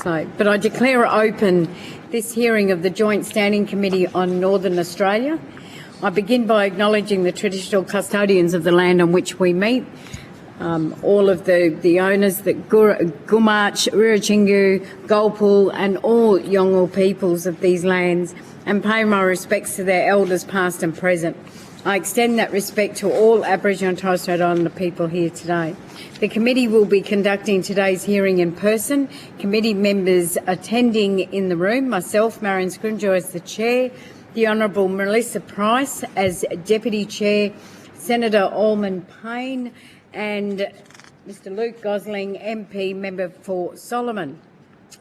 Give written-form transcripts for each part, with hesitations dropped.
So, but I declare open this hearing of the Joint Standing Committee on Northern Australia. I begin by acknowledging the traditional custodians of the land on which we meet, all of the owners, the Gumatj, Rirratjingu, Gulpul and all Yolngu peoples of these lands, and pay my respects to their elders past and present. I extend that respect to all Aboriginal and Torres Strait Islander people here today. The committee will be conducting today's hearing in person. Committee members attending in the room, myself, Marion Scrimgeour as the Chair, the Honourable Melissa Price as Deputy Chair, Senator Almond Payne and Mr Luke Gosling, MP, Member for Solomon.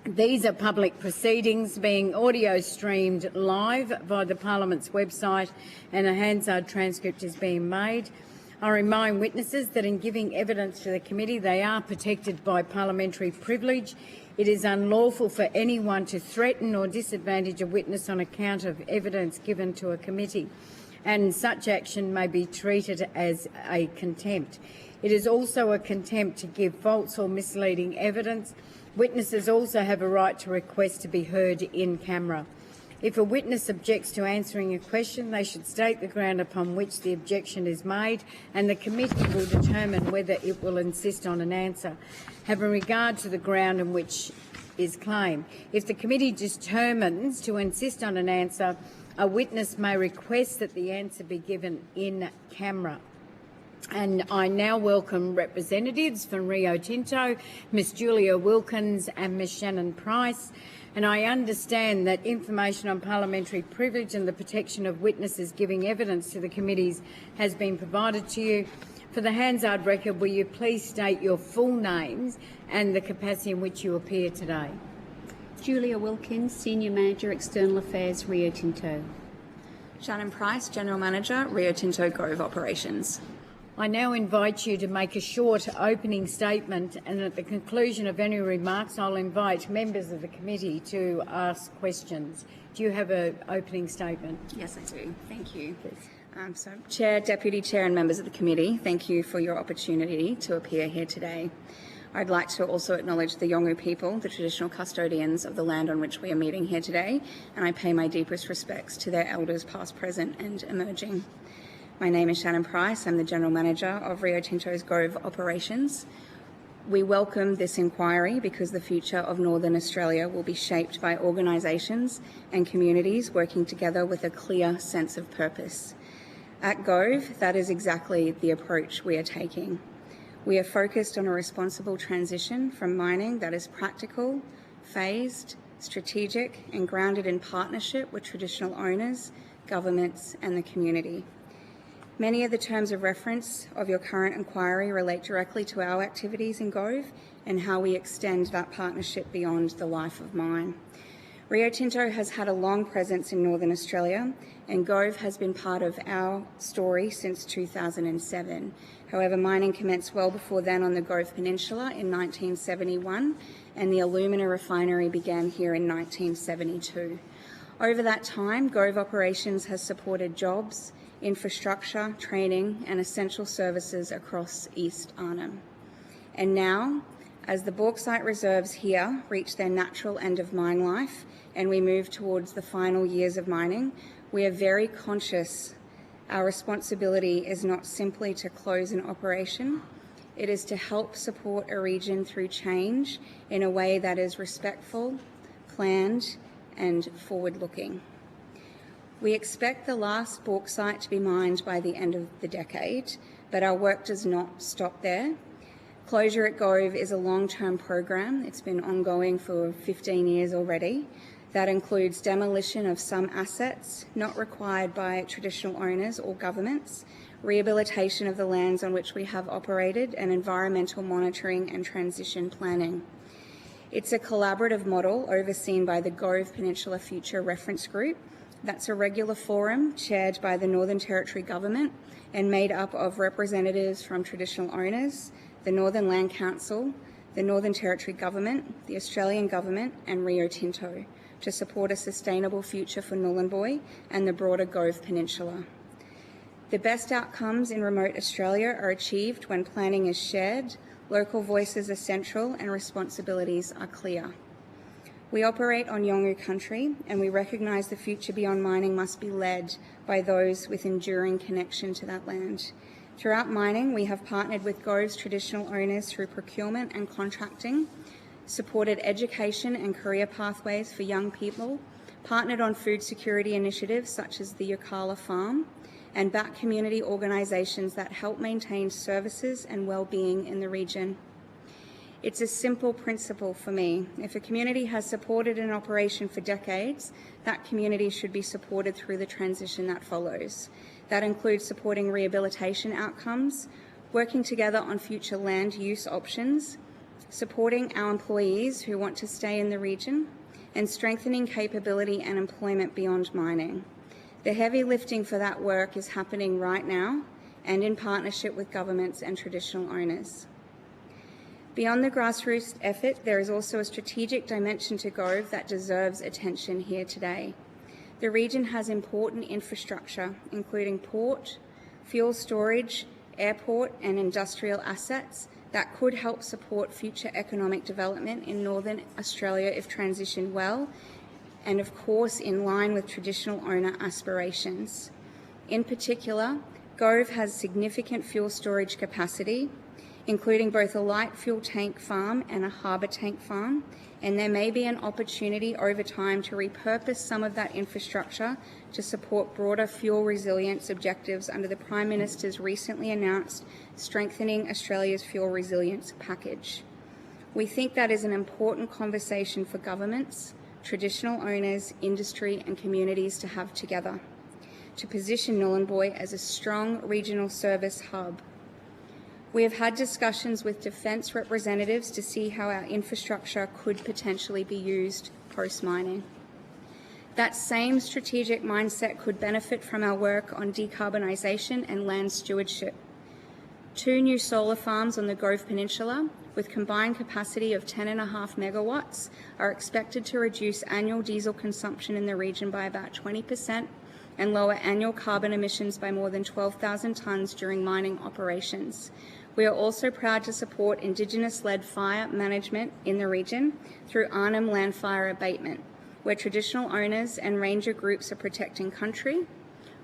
These are public proceedings being audio streamed live via the Parliament's website, and a Hansard transcript is being made. I remind witnesses that in giving evidence to the committee, they are protected by parliamentary privilege. It is unlawful for anyone to threaten or disadvantage a witness on account of evidence given to a committee, and such action may be treated as a contempt. It is also a contempt to give false or misleading evidence. Witnesses also have a right to request to be heard in camera. If a witness objects to answering a question, they should state the ground upon which the objection is made, and the committee will determine whether it will insist on an answer, having regard to the ground on which is claimed. If the committee determines to insist on an answer, a witness may request that the answer be given in camera. And I now welcome representatives from Rio Tinto, Ms Julia Wilkins and Ms Shannon Price. And I understand that information on parliamentary privilege and the protection of witnesses giving evidence to the committees has been provided to you. For the Hansard record, will you please state your full names and the capacity in which you appear today? Julia Wilkins, Senior Manager, External Affairs, Rio Tinto. Shannon Price, General Manager, Rio Tinto Grove Operations. I now invite you to make a short opening statement, and at the conclusion of any remarks, I'll invite members of the committee to ask questions. Do you have an opening statement? Yes, I do. Thank you. So, Chair, Deputy Chair and members of the committee, thank you for your opportunity to appear here today. I'd like to also acknowledge the Yolngu people, the traditional custodians of the land on which we are meeting here today, and I pay my deepest respects to their elders past, present and emerging. My name is Shannon Price. I'm the General Manager of Rio Tinto's Grove Operations. We welcome this inquiry because the future of Northern Australia will be shaped by organisations and communities working together with a clear sense of purpose. At Gove, that is exactly the approach we are taking. We are focused on a responsible transition from mining that is practical, phased, strategic and grounded in partnership with traditional owners, governments and the community. Many of the terms of reference of your current inquiry relate directly to our activities in Gove and how we extend that partnership beyond the life of mine. Rio Tinto has had a long presence in Northern Australia, and Gove has been part of our story since 2007. However, mining commenced well before then on the Gove Peninsula in 1971, and the alumina refinery began here in 1972. Over that time, Gove Operations has supported jobs, infrastructure, training and essential services across East Arnhem. And now, as the bauxite reserves here reach their natural end of mine life and we move towards the final years of mining, we are very conscious our responsibility is not simply to close an operation, it is to help support a region through change in a way that is respectful, planned and forward-looking. We expect the last bauxite to be mined by the end of the decade, but our work does not stop there. Closure at Gove is a long-term program. It's been ongoing for 15 years already. That includes demolition of some assets not required by traditional owners or governments, rehabilitation of the lands on which we have operated, and environmental monitoring and transition planning. It's a collaborative model overseen by the Gove Peninsula Future Reference Group. That's a regular forum chaired by the Northern Territory Government and made up of representatives from traditional owners, the Northern Land Council, the Northern Territory Government, the Australian Government and Rio Tinto to support a sustainable future for Nhulunbuy and the broader Gove Peninsula. The best outcomes in remote Australia are achieved when planning is shared, local voices are central and responsibilities are clear. We operate on Yolngu country, and we recognise the future beyond mining must be led by those with enduring connection to that land. Throughout mining, we have partnered with Gove's traditional owners through procurement and contracting, supported education and career pathways for young people, partnered on food security initiatives such as the Yokala Farm, and backed community organisations that help maintain services and well-being in the region. It's a simple principle for me. If a community has supported an operation for decades, that community should be supported through the transition that follows. That includes supporting rehabilitation outcomes, working together on future land use options, supporting our employees who want to stay in the region, and strengthening capability and employment beyond mining. The heavy lifting for that work is happening right now and in partnership with governments and traditional owners. Beyond the grassroots effort, there is also a strategic dimension to Gove that deserves attention here today. The region has important infrastructure, including port, fuel storage, airport and industrial assets that could help support future economic development in Northern Australia if transitioned well, and of course in line with traditional owner aspirations. In particular, Gove has significant fuel storage capacity, including both a light fuel tank farm and a harbour tank farm, and there may be an opportunity over time to repurpose some of that infrastructure to support broader fuel resilience objectives under the Prime Minister's recently announced Strengthening Australia's Fuel Resilience package. We think that is an important conversation for governments, traditional owners, industry and communities to have together, to position Nhulunbuy as a strong regional service hub. We have had discussions with defence representatives to see how our infrastructure could potentially be used post-mining. That same strategic mindset could benefit from our work on decarbonisation and land stewardship. 2 new solar farms on the Gove Peninsula, with combined capacity of 10.5 megawatts, are expected to reduce annual diesel consumption in the region by about 20% and lower annual carbon emissions by more than 12,000 tonnes during mining operations. We are also proud to support Indigenous-led fire management in the region through Arnhem Land Fire Abatement, where traditional owners and ranger groups are protecting country,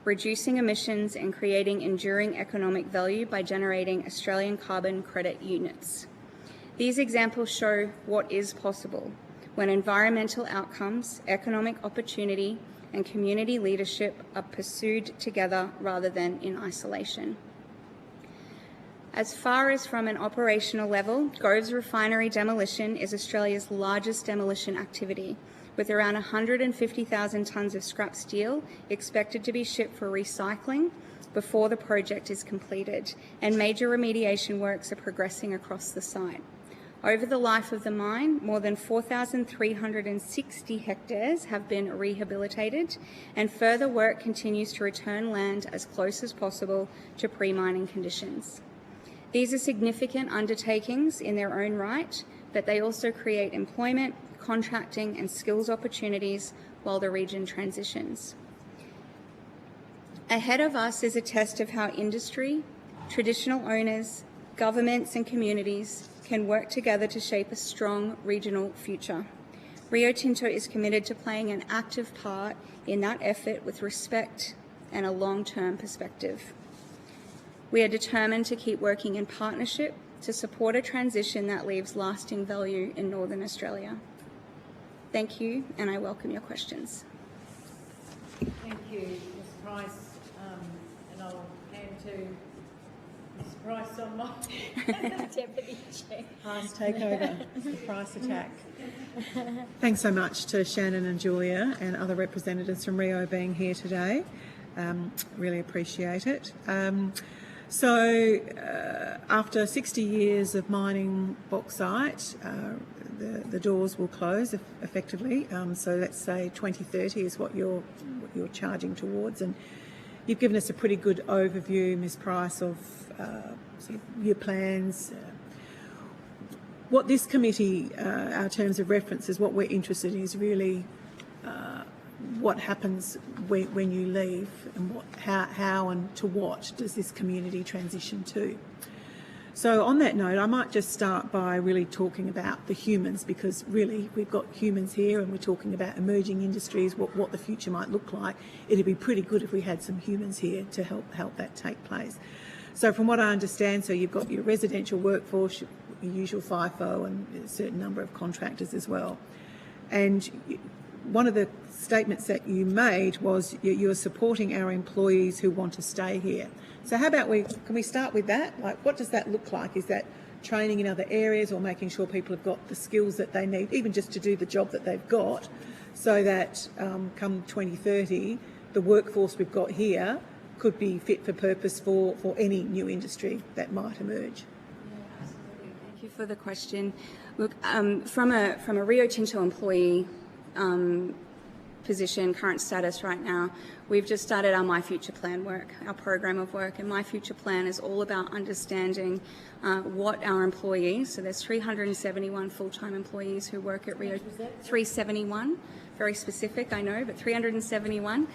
reducing emissions and creating enduring economic value by generating Australian carbon credit units. These examples show what is possible when environmental outcomes, economic opportunity and community leadership are pursued together rather than in isolation. As far as from an operational level, Gove's refinery demolition is Australia's largest demolition activity, with around 150,000 tonnes of scrap steel expected to be shipped for recycling before the project is completed, and major remediation works are progressing across the site. Over the life of the mine, more than 4,360 hectares have been rehabilitated, and further work continues to return land as close as possible to pre-mining conditions. These are significant undertakings in their own right, but they also create employment, contracting and skills opportunities while the region transitions. Ahead of us is a test of how industry, traditional owners, governments and communities can work together to shape a strong regional future. Rio Tinto is committed to playing an active part in that effort with respect and a long-term perspective. We are determined to keep working in partnership to support a transition that leaves lasting value in Northern Australia. Thank you, and I welcome your questions. Thank you, Ms Price, and I'll hand to Ms Price on my deputy chair. Price takeover, the Price attack. Thanks so much to Shannon and Julia and other representatives from Rio being here today. Really appreciate it. After 60 years of mining bauxite, the doors will close effectively. So let's say 2030 is what you're charging towards, and you've given us a pretty good overview, Ms Price, of sort of your plans. What this committee, our terms of reference, is what we're interested in is really what happens when you leave, and how and to what does this community transition to. So on that note, I might just start by really talking about the humans, because really we've got humans here and we're talking about emerging industries, what the future might look like. It'd be pretty good if we had some humans here to help that take place. So from what I understand, so you've got your residential workforce, your usual FIFO, and a certain number of contractors as well. And one of the statements that you made was you're supporting our employees who want to stay here. So how about can we start with that? Like, what does that look like? Is that training in other areas, or making sure people have got the skills that they need, even just to do the job that they've got, so that come 2030, the workforce we've got here could be fit for purpose for any new industry that might emerge? Yeah, absolutely. Thank you for the question. Look, from a Rio Tinto employee position, current status right now, we've just started our My Future Plan work, our program of work, and My Future Plan is all about understanding what our employees, so there's 371 full-time employees who work at Rio, 371, very specific, I know, but 371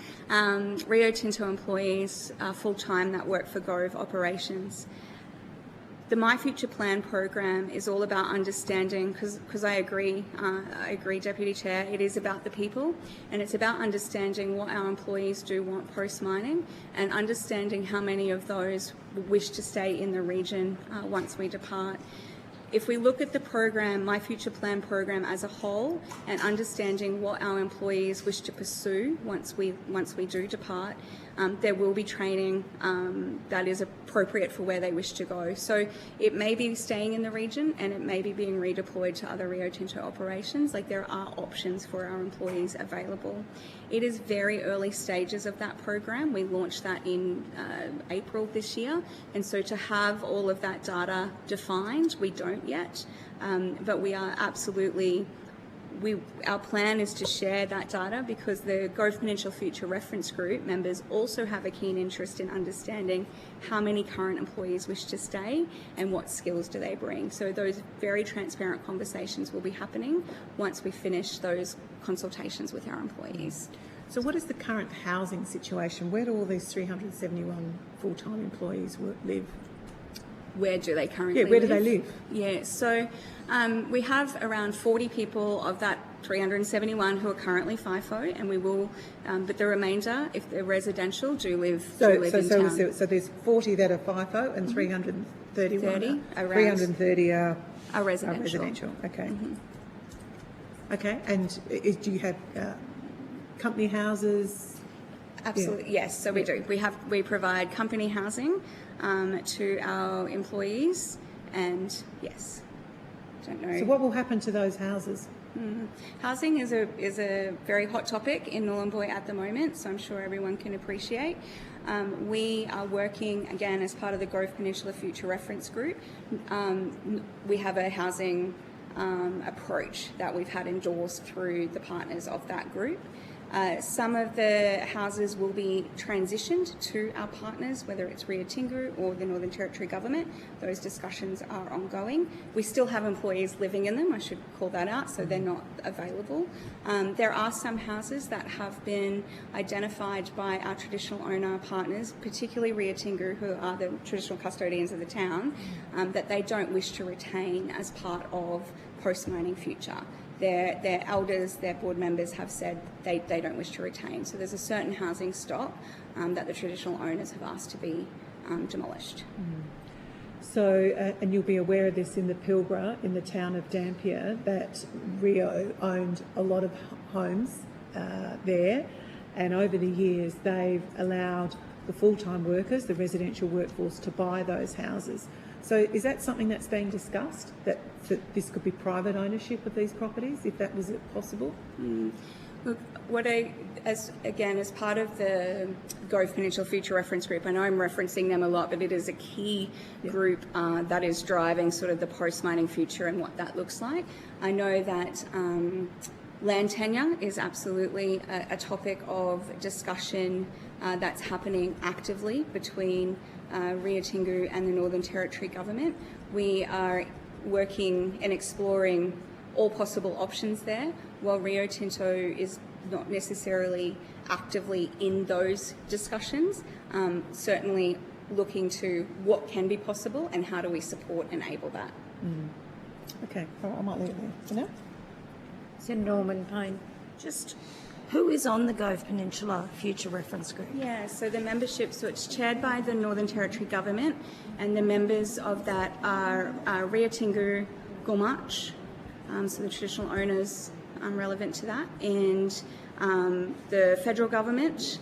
Rio Tinto employees full-time that work for Gove operations. The My Future Plan program is all about understanding, because I agree, Deputy Chair, it is about the people, and it's about understanding what our employees do want post-mining, and understanding how many of those wish to stay in the region once we depart. If we look at the program, My Future Plan program as a whole, and understanding what our employees wish to pursue once we do depart, there will be training that is appropriate for where they wish to go. So it may be staying in the region, and it may be being redeployed to other Rio Tinto operations. Like, there are options for our employees available. It is very early stages of that program. We launched that in April this year, and so to have all of that data defined, we don't yet, but we are absolutely. Our plan is to share that data, because the Gove Peninsula Future Reference Group members also have a keen interest in understanding how many current employees wish to stay and what skills do they bring. So those very transparent conversations will be happening once we finish those consultations with our employees. So what is the current housing situation? Where do all these 371 full-time employees live? Where do they currently live? Yeah, where do they live? Yeah, so we have around 40 people of that 371 who are currently FIFO, and we will, but the remainder, if they're residential, do live in town. So there's 40 that are FIFO and 331 330 are residential. Okay. Okay, and do you have company houses? Absolutely, Yeah. yes. So we do. We provide company housing to our employees, and yes, don't know. So what will happen to those houses? Housing is a very hot topic in Nhulunbuy at the moment, so I'm sure everyone can appreciate. We are working, again, as part of the Gove Peninsula Future Reference Group. We have a housing approach that we've had endorsed through the partners of that group. Some of the houses will be transitioned to our partners, whether it's Rio Tinto or the Northern Territory Government. Those discussions are ongoing. We still have employees living in them, I should call that out, so they're not available. There are some houses that have been identified by our traditional owner partners, particularly Rio Tinto, who are the traditional custodians of the town, that they don't wish to retain as part of post-mining future. Their elders, their board members have said they don't wish to retain. So there's a certain housing stock that the traditional owners have asked to be demolished. So, and you'll be aware of this in the Pilbara, in the town of Dampier, that Rio owned a lot of homes there, and over the years they've allowed the full-time workers, the residential workforce, to buy those houses. So is that something that's being discussed, that this could be private ownership of these properties, if that was possible? Look, as part of the Gove Peninsula Future Reference Group, I know I'm referencing them a lot, but it is a key group that is driving sort of the post-mining future and what that looks like. I know that land tenure is absolutely a topic of discussion that's happening actively between Rio Tinto and the Northern Territory Government. We are working and exploring all possible options there, while Rio Tinto is not necessarily actively in those discussions. Certainly look into what can be possible and how do we support and enable that. Okay, all right, I might leave it there for now. Senator Norman Payne. Just who is on the Gove Peninsula Future Reference Group? Yeah, so the membership, so it's chaired by the Northern Territory Government, and the members of that are Riyotingu Gumach, so the traditional owners relevant to that, and the federal government,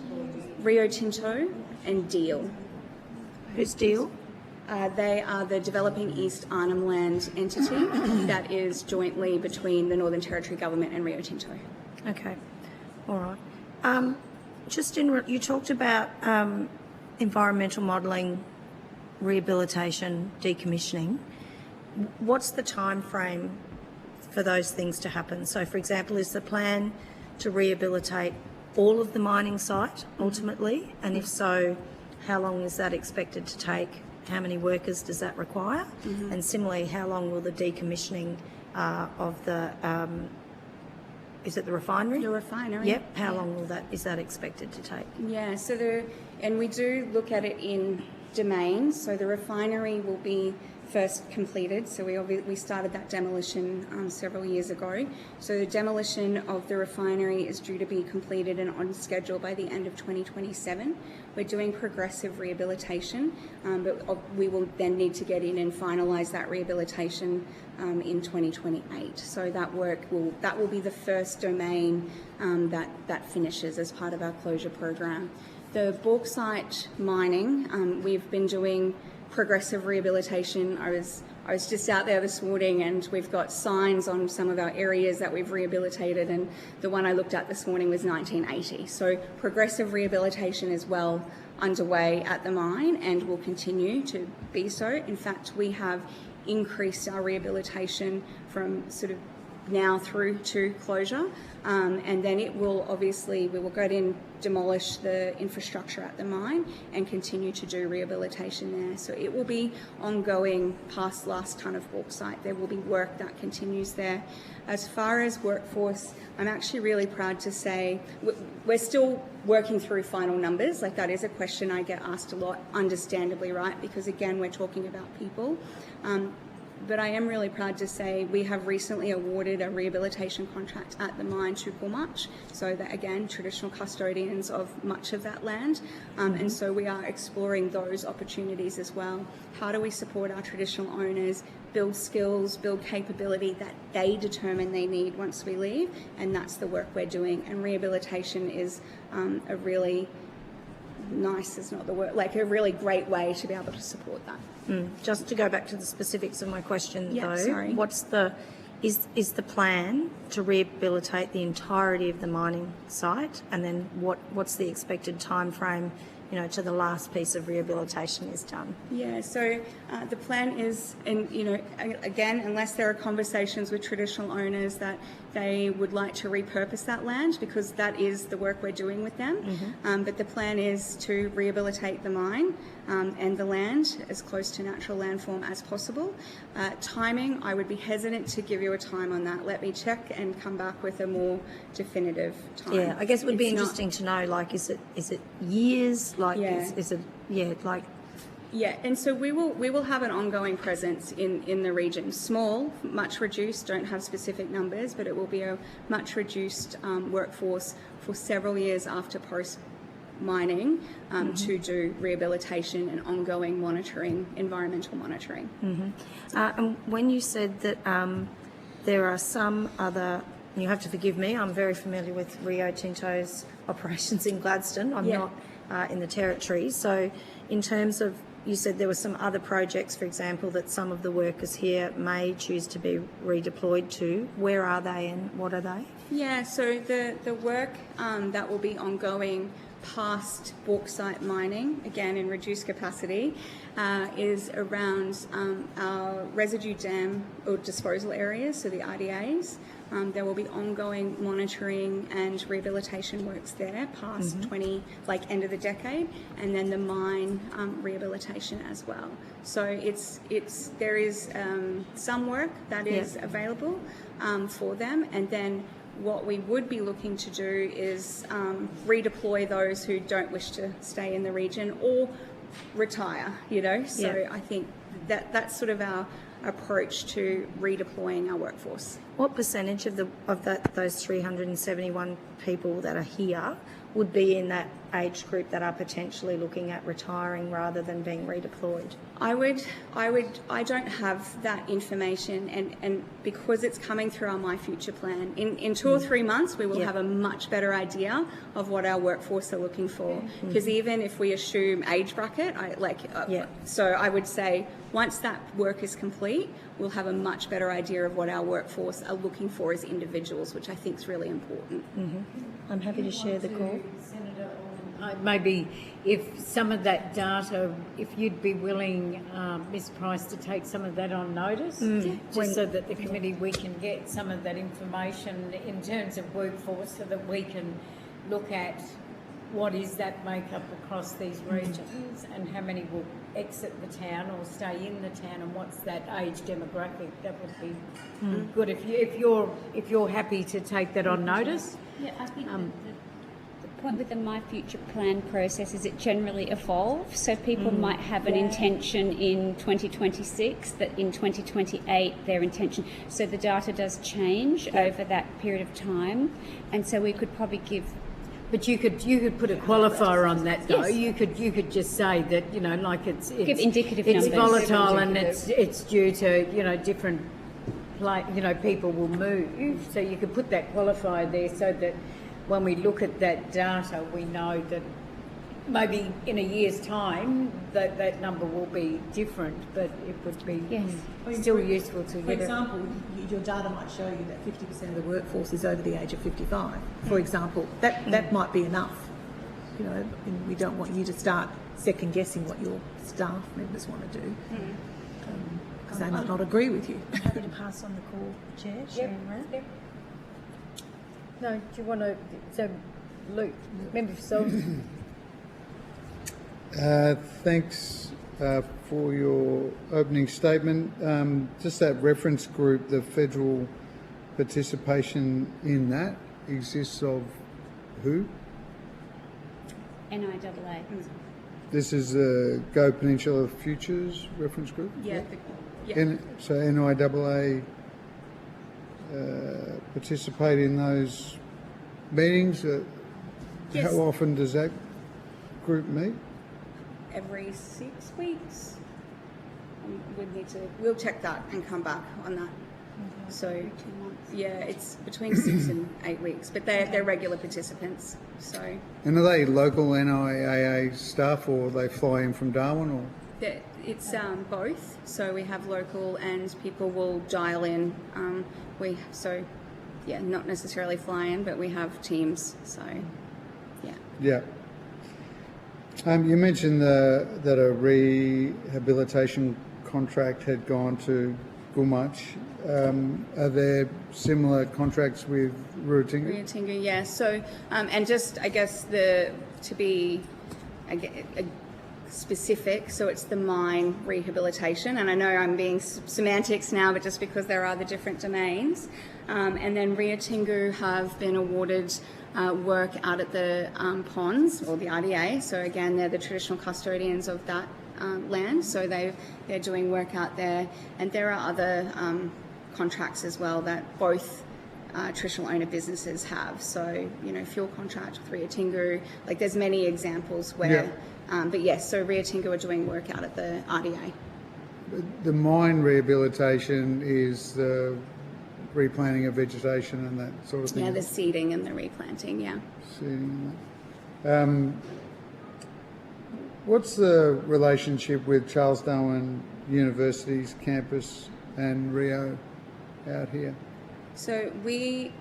Rio Tinto, and Deal. Who's Deal? They are the Developing East Arnhem Land entity that is jointly between the Northern Territory Government and Rio Tinto. Okay, all right. You talked about environmental modelling, rehabilitation, decommissioning. What's the time frame for those things to happen? So, for example, is the plan to rehabilitate all of the mining site ultimately? And if so, how long is that expected to take? How many workers does that require? And similarly, how long will the decommissioning of the is it the refinery? The refinery. Yep. How long is that expected to take? Yeah, and we do look at it in domains. So the refinery will be first completed. So we started that demolition several years ago. So the demolition of the refinery is due to be completed and on schedule by the end of 2027. We're doing progressive rehabilitation, but we will then need to get in and finalise that rehabilitation in 2028. So that will be the first domain that finishes as part of our closure program. The bauxite mining, we've been doing progressive rehabilitation. I was just out there this morning, and we've got signs on some of our areas that we've rehabilitated, and the one I looked at this morning was 1980. So progressive rehabilitation is well underway at the mine and will continue to be so. In fact, we have increased our rehabilitation from sort of now through to closure, and then we will go in, demolish the infrastructure at the mine and continue to do rehabilitation there. So it will be ongoing past last tonne of bauxite. There will be work that continues there. As far as workforce, I'm actually really proud to say we're still working through final numbers. Like, that is a question I get asked a lot, understandably, right? Because again, we're talking about people. But I am really proud to say we have recently awarded a rehabilitation contract at the mine to Gumach, so that, again, traditional custodians of much of that land. And so we are exploring those opportunities as well. How do we support our traditional owners, build skills, build capability that they determine they need once we leave? And that's the work we're doing. And rehabilitation is a really nice is not the word, like a really great way to be able to support that. Just to go back to the specifics of my question, though, sorry. Is the plan to rehabilitate the entirety of the mining site, and then what's the expected time frame, to the last piece of rehabilitation is done? Yeah, so the plan is, and again, unless there are conversations with traditional owners that they would like to repurpose that land, because that is the work we're doing with them. But the plan is to rehabilitate the mine and the land as close to natural landform as possible. Timing, I would be hesitant to give you a time on that. Let me check and come back with a more definitive time. Yeah, I guess it would be interesting to know, like, is it years? Like, is it, like... Yeah, and so we will have an ongoing presence in the region. Small, much reduced, don't have specific numbers, but it will be a much reduced workforce for several years after post-mining to do rehabilitation and ongoing monitoring, environmental monitoring. And when you said that there are some other, and you have to forgive me, I'm very familiar with Rio Tinto's operations in Gladstone. I'm not in the Territory. So in terms of, you said there were some other projects, for example, that some of the workers here may choose to be redeployed to. Where are they and what are they? Yeah, so the work that will be ongoing past bauxite mining, again in reduced capacity, is around our residue dam or disposal areas, so the RDAs. There will be ongoing monitoring and rehabilitation works there past end of the decade, and then the mine rehabilitation as well. So there is some work that is available for them, and then what we would be looking to do is redeploy those who don't wish to stay in the region, or retire, you know. So Yeah. I think that's sort of our approach to redeploying our workforce. What percentage of those 371 people that are here would be in that age group that are potentially looking at retiring rather than being redeployed? I don't have that information, and because it's coming through our My Future plan, in 2 or 3 months we will Yeah. have a much better idea of what our workforce are looking for. Because even if we assume age bracket, Yeah. so I would say once that work is complete, we'll have a much better idea of what our workforce are looking for as individuals, which I think is really important. I'm happy to share the call. Senator, maybe if some of that data, if you'd be willing, Ms Price, to take some of that on notice, just so that the committee, we can get some of that information in terms of workforce so that we can look at what is that makeup across these regions and how many will exit the town or stay in the town, and what's that age demographic. That would be good if you're happy to take that on notice. Yeah, I think the point with the My Future Plan process is it generally evolves. So people might have an intention in 2026 that in 2028 their intention. So the data does change over that period of time, and so we could probably give. But you could put a qualifier on that though. Yes. You could just say that, you know, like it's Give indicative it's numbers. volatile and it's due to, you know, different people will move. So you could put that qualifier there so that when we look at that data, we know that maybe in a year's time that number will be different, but it would be still useful to For get it. example, your data might show you that 50% of the workforce is over the age of 55. For example, that might be enough. You know, and we don't want you to start second guessing what your staff members want to do, because they might not agree with you. I'm happy to pass on the call, Chair. Sharon Rand. Yep. No, do you want to? So, Luke, member for Salisbury. Thanks for your opening statement. Just that reference group, the federal participation in that exists of who? NIAA. This is the Go Peninsula Futures reference group? Yeah. So NIAA participate in those meetings? Yes. How often does that group meet? Every 6 weeks. We'll check that and come back on that. So 2 months. yeah, it's between 6 and 8 weeks, but they're regular participants. So And are they local NIAA staff, or they fly in from Darwin, or? it's both. So we have local and people will dial in. Not necessarily fly in, but we have teams. So yeah. Yeah. You mentioned that a rehabilitation contract had gone to Gulmuch. Are there similar contracts with Ruatinga? Rio Tingo, yeah. So, and just, I guess, to be specific, so it's the mine rehabilitation, and I know I'm being semantics now, but just because there are the different domains. And then Rio Tingo have been awarded work out at the ponds, or the RDA. So again, they're the traditional custodians of that land, so they're doing work out there. And there are other contracts as well that both traditional owner businesses have. So, you know, fuel contract with Rio Tingo, like there's many examples where, but yes, so Rio Tingo are doing work out at the RDA. The mine rehabilitation is the replanting of vegetation and that sort of thing? Yeah, the seeding and the replanting, yeah. Seeding and that. What's the relationship with Charles Darwin University's campus and Rio out here? So we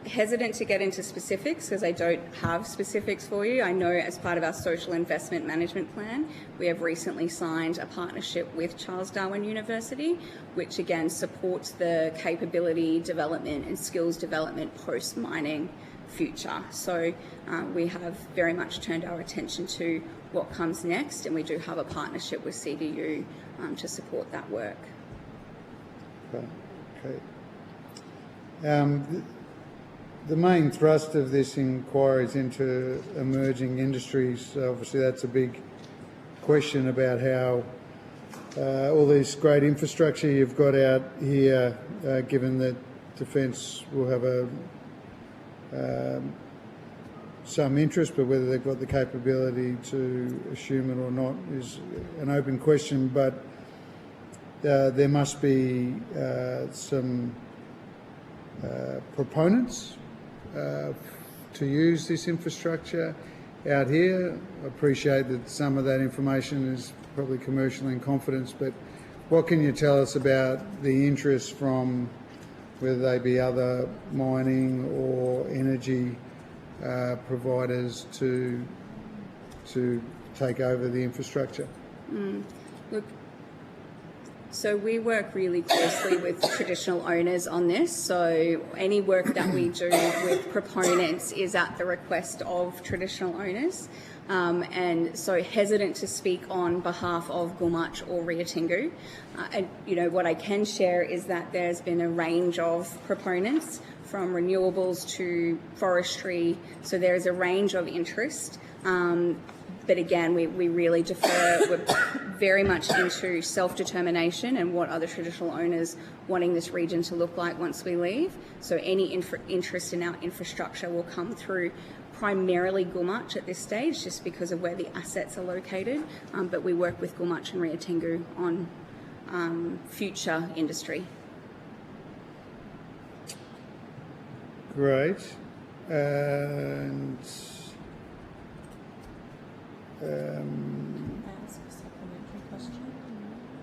hesitant to get into specifics because I don't have specifics for you. I know as part of our social investment management plan, we have recently signed a partnership with Charles Darwin University, which again supports the capability development and skills development post-mining future. So we have very much turned our attention to what comes next, and we do have a partnership with CDU to support that work. Okay. The main thrust of this inquiry is into emerging industries. Obviously, that's a big question about how all this great infrastructure you've got out here, given that Defence will have some interest, but whether they've got the capability to assume it or not is an open question. But there must be some proponents to use this infrastructure out here. I appreciate that some of that information is probably commercial in confidence, but what can you tell us about the interest from whether they be other mining or energy providers to take over the infrastructure? Look, so we work really closely with traditional owners on this. So any work that we do with proponents is at the request of traditional owners. And so hesitant to speak on behalf of Gulmach or Riatingu. And, you know, what I can share is that there's been a range of proponents, from renewables to forestry. So there's a range of interest. But again, we really defer. We're very much into self-determination and what are the traditional owners wanting this region to look like once we leave. So any interest in our infrastructure will come through primarily Gulmach at this stage, just because of where the assets are located. But we work with Gulmach and Riatingu on future industry. Great. And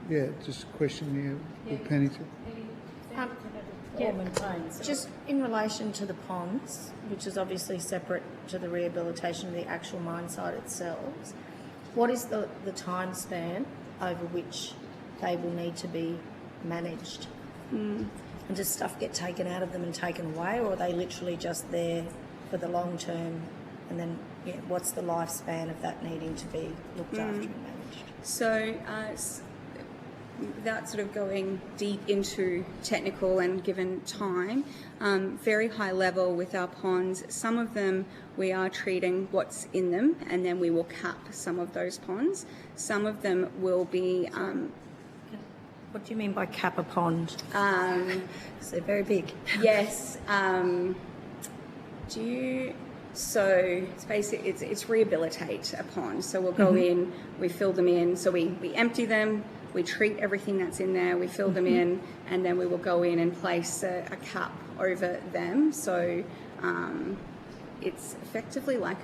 yeah, just a question here, Penny. Just in relation to the ponds, which is obviously separate to the rehabilitation of the actual mine site itself, what is the time span over which they will need to be managed? And does stuff get taken out of them and taken away, or are they literally just there for the long term? And then, what's the lifespan of that needing to be looked after and managed? So without sort of going deep into technical and given time, very high level with our ponds. Some of them we are treating what's in them, and then we will cap some of those ponds. Some of them will be... What do you mean by cap a pond? Because they're very big. Yes. So it's basically it's rehabilitate a pond. So we'll go in, we fill them in. So we empty them, we treat everything that's in there, we fill them in, and then we will go in and place a cap over them. So it's effectively like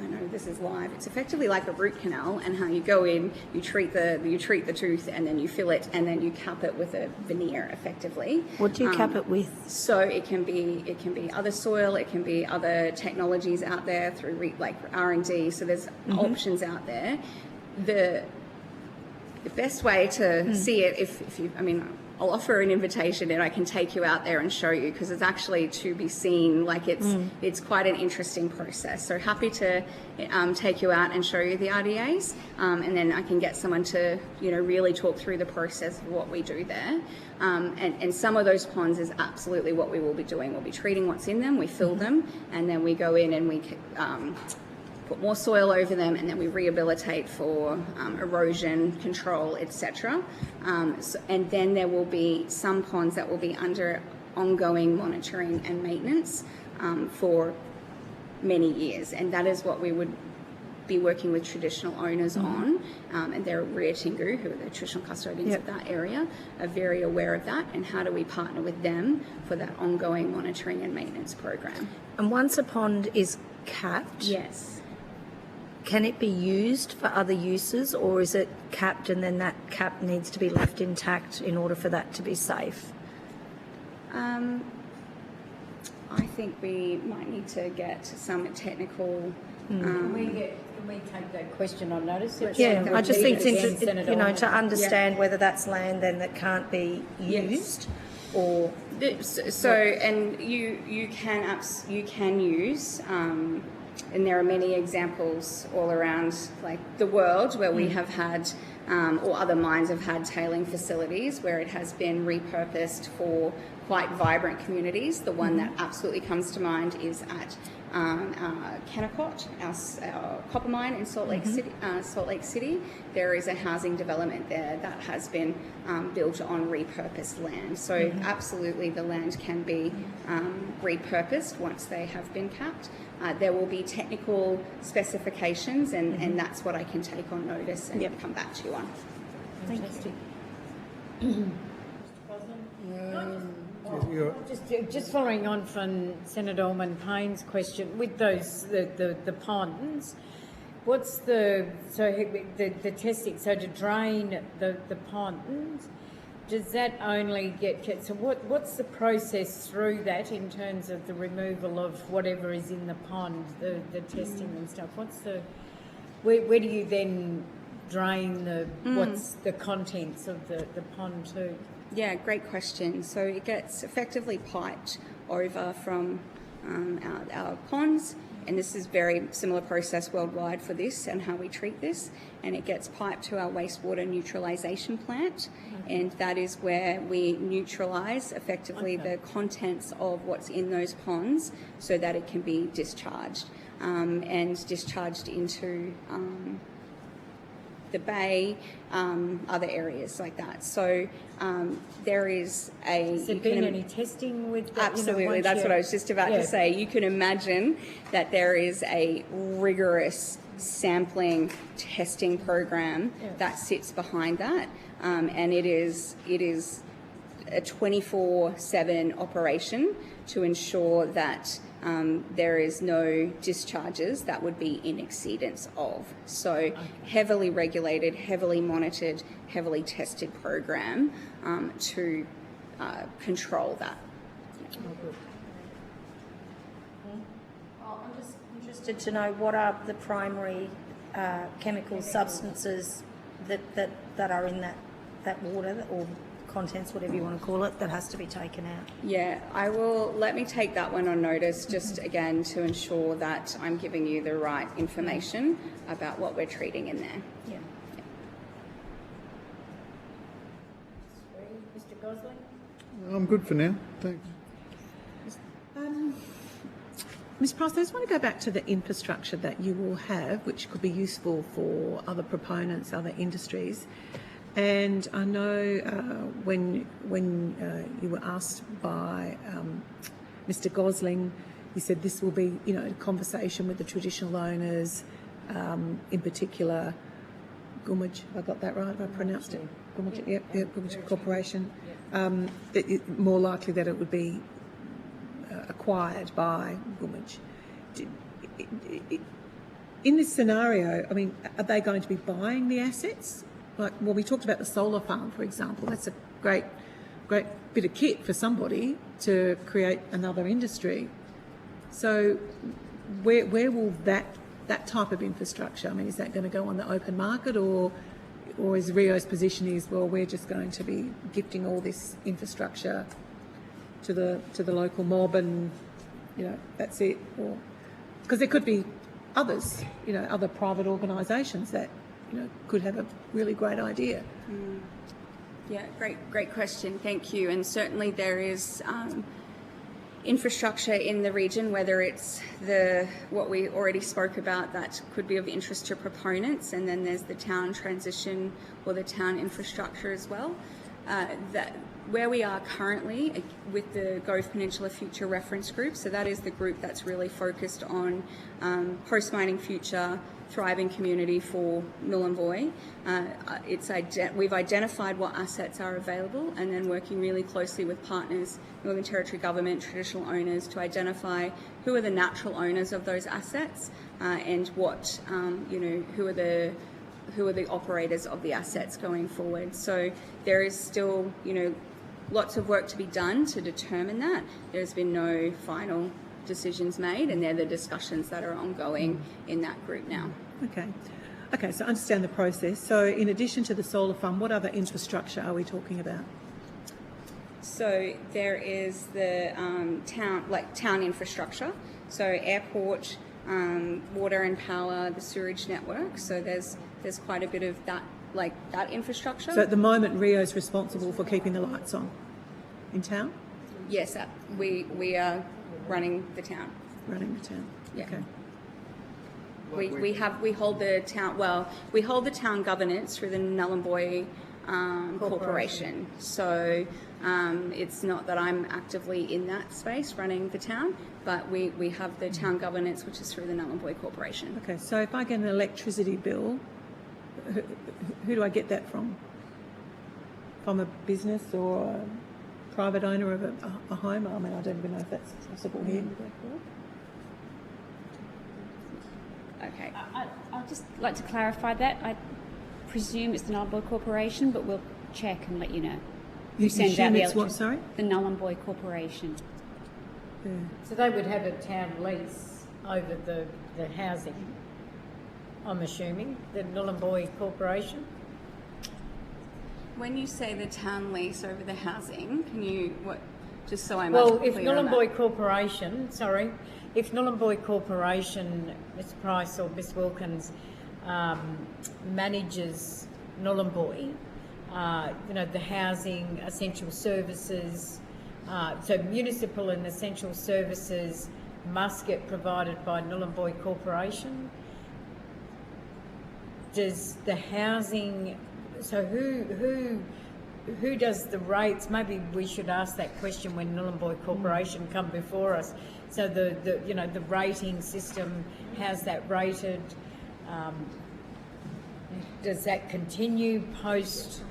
I know this is live. It's effectively like a root canal, and how you go in, you treat the tooth, and then you fill it, and then you cap it with a veneer, effectively. What do you cap it with? So it can be other soil, it can be other technologies out there through like R&D. So there's options out there. The best way to see it, if you, I'll offer an invitation and I can take you out there and show you, because it's actually to be seen. Like it's quite an interesting process. So happy to take you out and show you the RDAs, and then I can get someone to really talk through the process of what we do there. And some of those ponds is absolutely what we will be doing. We'll be treating what's in them, we fill them, and then we go in and we put more soil over them, and then we rehabilitate for erosion control, etc. And then there will be some ponds that will be under ongoing monitoring and maintenance for many years, and that is what we would be working with traditional owners on, and they're Riatingu, who are the traditional custodians of that area, are very aware of that, and how do we partner with them for that ongoing monitoring and maintenance program. And once a pond is capped, yes, can it be used for other uses, or is it capped and then that cap needs to be left intact in order for that to be safe? I think we might need to get some technical... Can we take that question on notice? Yeah, I just think it's interesting, to understand whether that's land then that can't be used, or... So, and you can use... and there are many examples all around like the world where we have had, or other mines have had tailing facilities where it has been repurposed for quite vibrant communities. The one that absolutely comes to mind is at Kennecott, our copper mine in Salt Lake City. There is a housing development there that has been built on repurposed land. So absolutely the land can be repurposed once they have been capped. There will be technical specifications, and that's what I can take on notice and come back to you on. Thank you. Just following on from Senator Orman Payne's question, with those the ponds, what's the testing? So to drain the ponds, does that only get? So what's the process through that in terms of the removal of whatever is in the pond, the testing and stuff? Where do you then drain what's the contents of the pond to? Yeah, great question. So it gets effectively piped over from our ponds, and this is very similar process worldwide for this and how we treat this, and it gets piped to our wastewater neutralisation plant, and that is where we neutralise effectively the contents of what's in those ponds so that it can be discharged and discharged into the bay, other areas like that. So there is a... Has there been any testing with that? Absolutely, that's what I was just about to say. You can imagine that there is a rigorous sampling testing program that sits behind that, and it is a 24/7 operation to ensure that there is no discharges that would be in exceedance of. So heavily regulated, heavily monitored, heavily tested program to control that. I'm just interested to know what are the primary chemical substances that are in that water or contents, whatever you want to call it, that has to be taken out. Yeah, I will. Let me take that one on notice, just again to ensure that I'm giving you the right information about what we're treating in there. Yeah. Mr. Gosling? I'm good for now, thanks. Ms Price, I just want to go back to the infrastructure that you will have, which could be useful for other proponents, other industries. And I know when you were asked by Mr. Gosling, he said this will be, a conversation with the traditional owners, in particular, Gummidge. I got that right? Have I pronounced it? Gummidge, Gummidge Corporation. More likely that it would be acquired by Gummidge. In this scenario, I mean, are they going to be buying the assets? We talked about the solar farm, for example. That's a great bit of kit for somebody to create another industry. So where will that type of infrastructure, I mean, is that going to go on the open market, or is Rio's position is, well, we're just going to be gifting all this infrastructure to the local mob and, that's it? Or because there could be others, other private organisations that could have a really great idea. Yeah, great question. Thank you. And certainly there is infrastructure in the region, whether it's what we already spoke about that could be of interest to proponents, and then there's the town transition or the town infrastructure as well. That where we are currently with the Gove Peninsula Future Reference Group, so that is the group that's really focused on post-mining future, thriving community for Nhulunbuy. We've identified what assets are available, and then working really closely with partners, Northern Territory Government, traditional owners, to identify who are the natural owners of those assets and what, who are the operators of the assets going forward. So there is still, lots of work to be done to determine that. There's been no final decisions made, and they're the discussions that are ongoing in that group now. Okay, so I understand the process. So in addition to the solar farm, what other infrastructure are we talking about? So there is the town infrastructure, so airport, water and power, the sewerage network. So there's quite a bit of that infrastructure. So at the moment, Rio's responsible for keeping the lights on in town? Yes, we are running the town. Running the town? Yeah. Okay. We hold the town governance through the Nhulunbuy Corporation. So it's not that I'm actively in that space running the town, but we have the town governance, which is through the Nhulunbuy Corporation. Okay, so if I get an electricity bill, who do I get that from? From a business or a private owner of a home? I mean, I don't even know if that's possible here. Okay. I'd just like to clarify that. I presume it's the Nhulunbuy Corporation, but we'll check and let you know. You sends out assume the it's what, sorry? The Nhulunbuy Corporation. Yeah. So they would have a town lease over the housing, I'm assuming, the Nhulunbuy Corporation? When you say the town lease over the housing, can you, just so I'm Well, clear if on Nhulunbuy Corporation, if Nhulunbuy Corporation, Ms Price or Ms Wilkins, manages Nhulunbuy, the housing, essential services, so municipal and essential services must get provided by Nhulunbuy Corporation. Does the housing, so who does the rates? Maybe we should ask that question when Nhulunbuy Corporation come before us. So the rating system, how's that rated? Does that continue post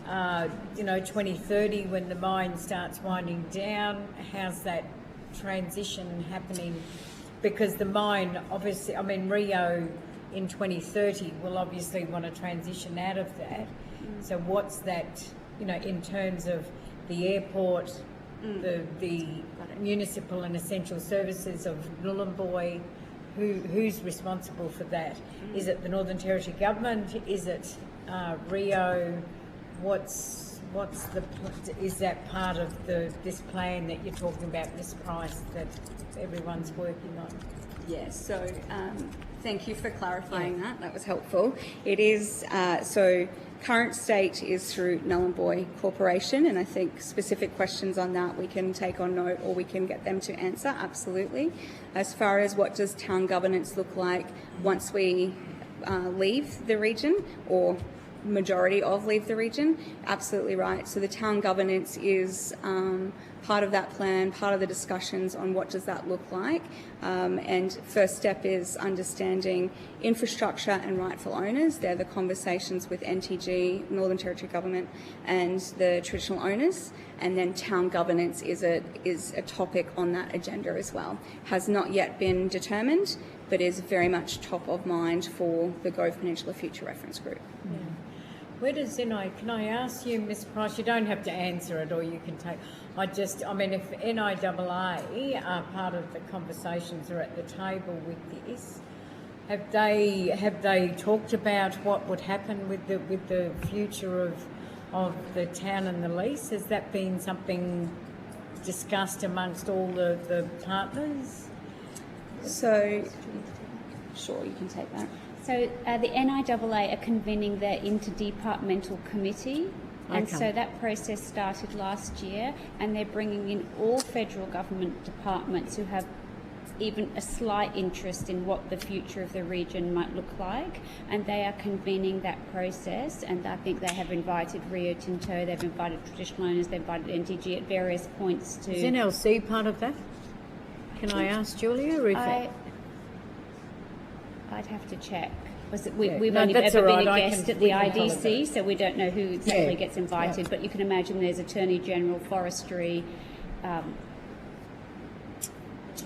2030 when the mine starts winding down? How's that transition happening? Because the mine, obviously, I mean, Rio in 2030 will obviously want to transition out of that. So what's that, in terms of the airport, the municipal and essential services of Nhulunbuy, who's responsible for that? Is it the Northern Territory Government? Is it Rio? Is that part of this plan that you're talking about, Ms Price, that everyone's working on? Yes, so thank you for clarifying that. That was helpful. It is, so current state is through Nhulunbuy Corporation, and I think specific questions on that we can take on note or we can get them to answer, absolutely. As far as what does town governance look like once we leave the region, or majority of leave the region, absolutely right. So the town governance is part of that plan, part of the discussions on what does that look like. And first step is understanding infrastructure and rightful owners. They're the conversations with NTG, Northern Territory Government, and the traditional owners. And then town governance is a topic on that agenda as well. Has not yet been determined, but is very much top of mind for the Gove Peninsula Future Reference Group. Yeah. Where does can I ask you, Ms Price, you don't have to answer it, or you can take, if NIAA are part of the conversations or at the table with this, have they talked about what would happen with the future of the town and the lease? Has that been something discussed amongst all the partners? So, sure, you can take that. So the NIAA are convening their interdepartmental committee, and so that process started last year, and they're bringing in all federal government departments who have even a slight interest in what the future of the region might look like, and they are convening that process. And I think they have invited Rio Tinto, they've invited traditional owners, they've invited NTG at various points to... Is NLC part of that? Can I ask Julia? I'd have to check. We've only ever been a guest at the IDC, so we don't know who exactly gets invited, but you can imagine there's Attorney General, Forestry,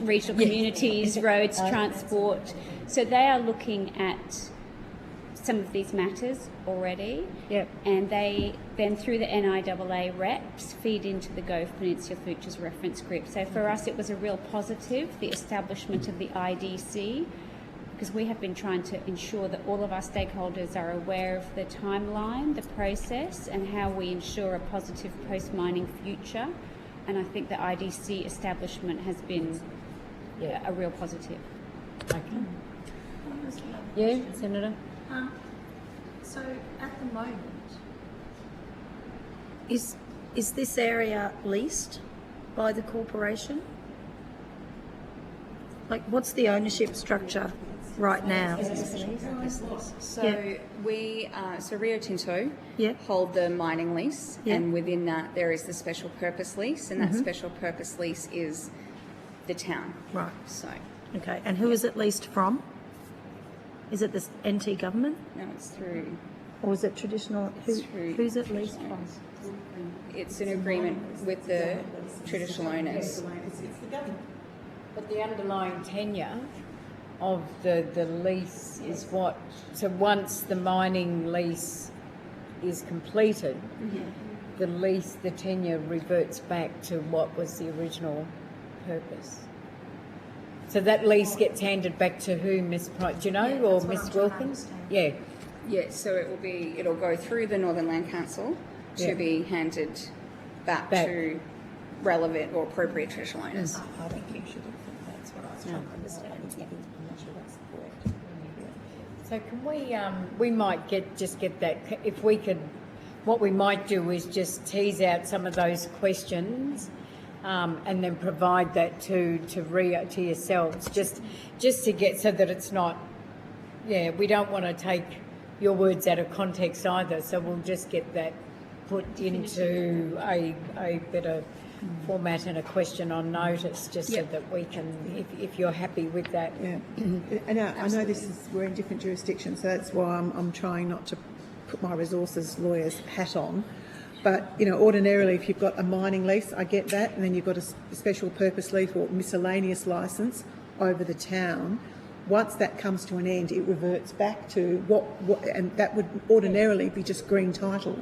regional communities, roads, transport. So they are looking at some of these matters already, and they then, through the NIAA reps, feed into the Gove Peninsula Futures Reference Group. So for us it was a real positive, the establishment of the IDC, because we have been trying to ensure that all of our stakeholders are aware of the timeline, the process, and how we ensure a positive post-mining future. And I think the IDC establishment has been a real positive. Okay. Yeah, Senator? So at the moment, is this area leased by the corporation? Like, what's the ownership structure right now? So Yeah. so Rio Tinto Yeah. hold the mining lease, Yeah. and within that there is the special purpose lease, and that special purpose lease is the town. Right. So Okay. And who is it leased from? Is it the NT government, no, it's through. or is it traditional? through- Who's it leased from? It's an agreement with the traditional owners. But the underlying tenure of the lease is what, so once the mining lease is completed, the tenure reverts back to what was the original purpose. So that lease gets handed back to who, Miss Price, do you know, or Miss Wilkins? Yeah, Yeah, so it'll go through the Northern Land Council to Yeah. be handed back to relevant or appropriate traditional owners. I think you should have, that's what I was trying to understand. I'm not sure that's correct. So can we might get that, if we could, what we might do is just tease out some of those questions and then provide that to Rio, to yourselves, just to get, so that it's not, we don't want to take your words out of context either, so we'll just get that put into a better format and a question on notice, just so that we can, if you're happy with that. Yeah, and I know we're in different jurisdictions, so that's why I'm trying not to put my resources lawyer's hat on. But, you know, ordinarily if you've got a mining lease, I get that, and then you've got a special purpose lease or miscellaneous licence over the town. Once that comes to an end, it reverts back to what and that would ordinarily be just green title.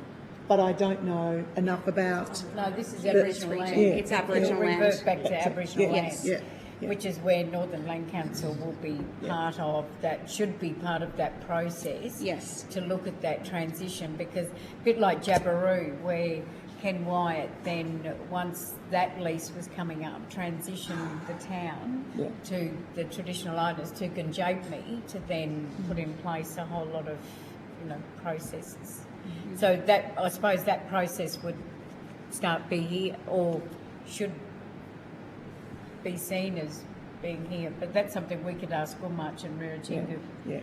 But I don't know enough about. No, this is Aboriginal land. It's Aboriginal land. It'll revert back to Aboriginal land. Yes. Yeah. Which is where Northern Land Council will be part of that, should be part of that process. Yes. To look at that transition, because a bit like Jabiru, where Ken Wyatt then, once that lease was coming up, transitioned the town to the traditional owners, to Gunjapni, to then put in place a whole lot of, processes. So that, I suppose that process would be here, or should be seen as being here, but that's something we could ask Gulmarch and Rirajingu. Okay.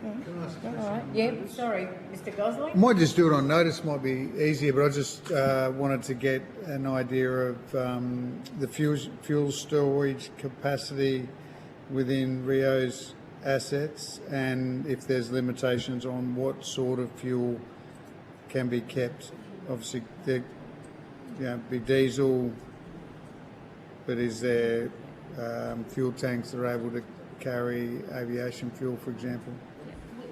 All right. Can I ask a All question? right, yeah, sorry, Mr. Gosling? Might just do it on notice, might be easier, but I just wanted to get an idea of the fuel storage capacity within Rio's assets, and if there's limitations on what sort of fuel can be kept. Obviously, there be diesel, but is there fuel tanks that are able to carry aviation fuel, for example?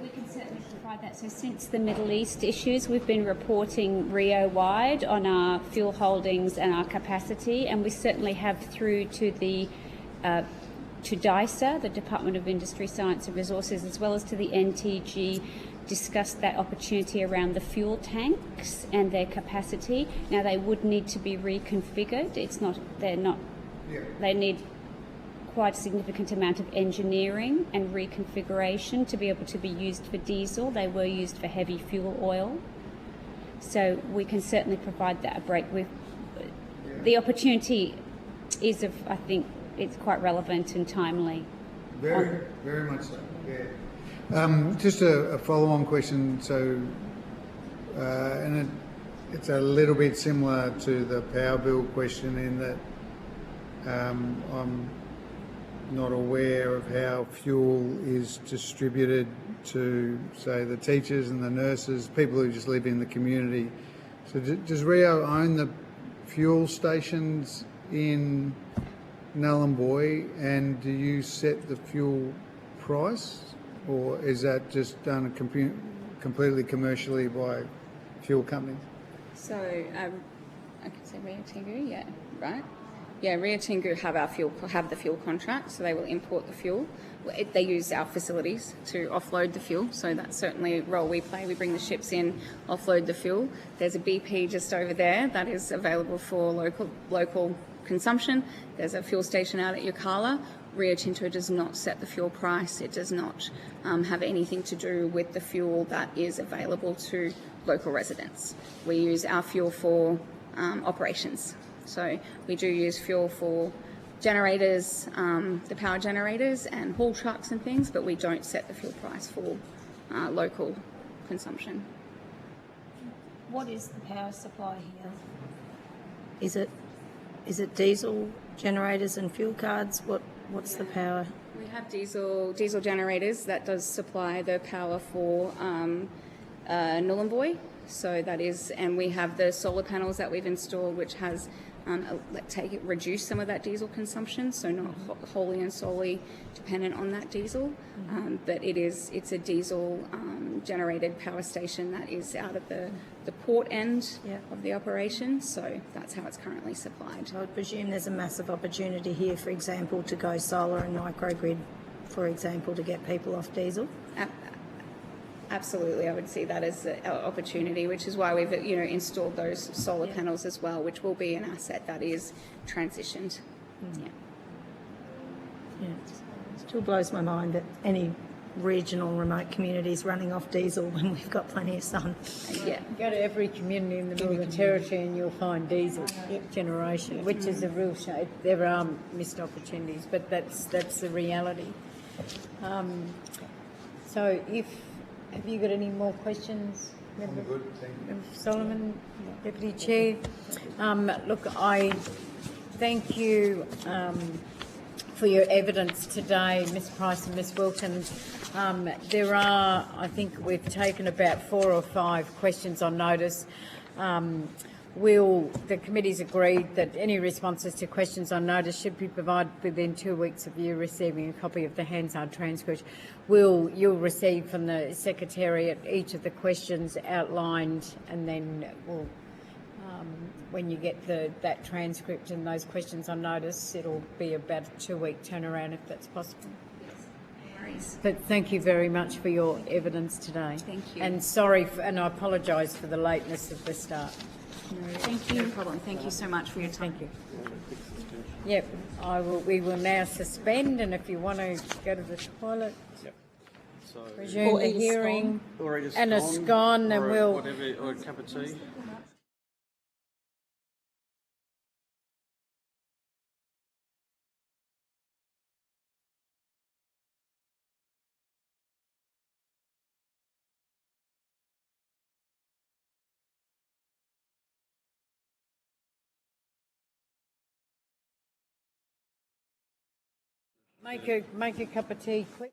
We can certainly provide that. So since the Middle East issues, we've been reporting Rio-wide on our fuel holdings and our capacity, and we certainly have through to the to DISA, the Department of Industry, Science and Resources, as well as to the NTG, discussed that opportunity around the fuel tanks and their capacity. Now, they would need to be reconfigured. They need quite a significant amount of engineering and reconfiguration to be able to be used for diesel. They were used for heavy fuel oil. So we can certainly provide that a break with. The opportunity is I think it's quite relevant and timely. Very much so, yeah. Just a follow-on question, so, and it's a little bit similar to the power bill question in that I'm not aware of how fuel is distributed to, say, the teachers and the nurses, people who just live in the community. So does Rio own the fuel stations in Nhulunbuy, and do you set the fuel price, or is that just done completely commercially by fuel companies? So I can say Rio Tinto, yeah, right? Yeah, Rio Tinto have the fuel contract, so they will import the fuel. They use our facilities to offload the fuel, so that's certainly a role we play. We bring the ships in, offload the fuel. There's a BP just over there that is available for local consumption. There's a fuel station out at Yirrkala. Rio Tinto does not set the fuel price. It does not have anything to do with the fuel that is available to local residents. We use our fuel for operations. So we do use fuel for generators, the power generators and haul trucks and things, but we don't set the fuel price for local consumption. What is the power supply here? Is it diesel generators and fuel cards? What's the power? We have diesel generators that does supply the power for Nhulunbuy. So that is, and we have the solar panels that we've installed, which has reduce some of that diesel consumption. So not wholly and solely dependent on that diesel, but it's a diesel generated power station that is out of the port end of the operation. So that's how it's currently supplied. I would presume there's a massive opportunity here, for example, to go solar and microgrid, for example, to get people off diesel. Absolutely, I would see that as an opportunity, which is why we've installed those solar panels as well, which will be an asset that is transitioned. Yeah, it still blows my mind that any regional remote communities running off diesel when we've got plenty of sun. Go to every community in the Northern Territory and you'll find diesel generation, which is a real shame. There are missed opportunities, but that's the reality. So have you got any more questions? Member Solomon, Deputy Chair. Look, I thank you for your evidence today, Ms Price and Ms Wilton. There are, I think we've taken about 4 or 5 questions on notice. The committee's agreed that any responses to questions on notice should be provided within 2 weeks of you receiving a copy of the Hansard transcript. You'll receive from the Secretariat each of the questions outlined, and then when you get that transcript and those questions on notice, it'll be about a 2-week turnaround if that's possible. But thank you very much for your evidence today. Thank you. And and I apologise for the lateness of the start. Thank you. No problem. Thank you so much for your time. Thank you. Yep, we will now suspend, and if you want to go to the toilet, resume the hearing, and a scone, and we'll... Or a cup of tea. Make a cup of tea quick.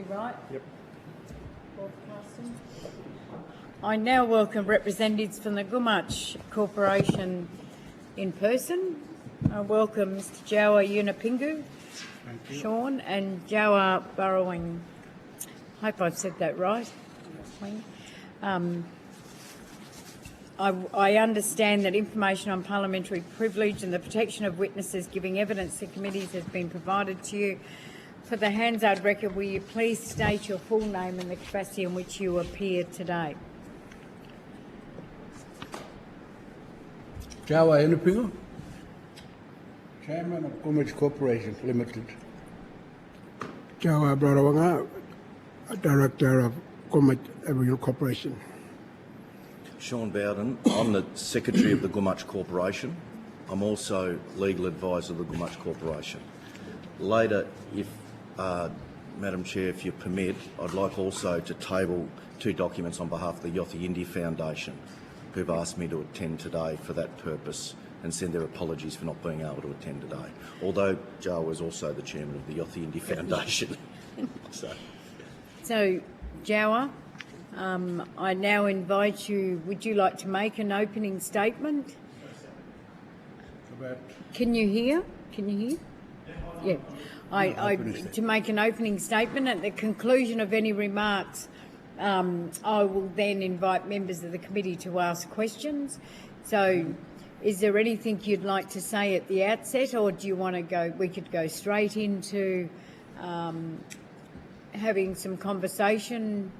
right? Yep. Broadcasting. I now welcome representatives from the Gumatj Corporation in person. I welcome Mr. Jawa Yunupingu, Sean, and Jawa Burrowing. Hope I've said that right. I understand that information on parliamentary privilege and the protection of witnesses giving evidence to committees has been provided to you. For the Hansard record, will you please state your full name and the capacity in which you appear today? Jawa Yunupingu, Chairman of Gumatj Corporation Limited. Jawa Barawanga, Director of Gumatj Aboriginal Corporation. Sean Bowden, I'm the Secretary of the Gumatj Corporation. I'm also Legal Advisor of the Gumatj Corporation. Later, if Madam Chair, if you permit, I'd like also to table 2 documents on behalf of the Yothi Yindi Foundation, who've asked me to attend today for that purpose and send their apologies for not being able to attend today. Although Jawa is also the Chairman of the Yothi Yindi Foundation. So, Jawa, I now invite you, would you like to make an opening statement? Can you hear? Can you hear? Yeah. To make an opening statement. At the conclusion of any remarks, I will then invite members of the committee to ask questions. So, is there anything you'd like to say at the outset, or do you want to go, we could go straight into having some conversation?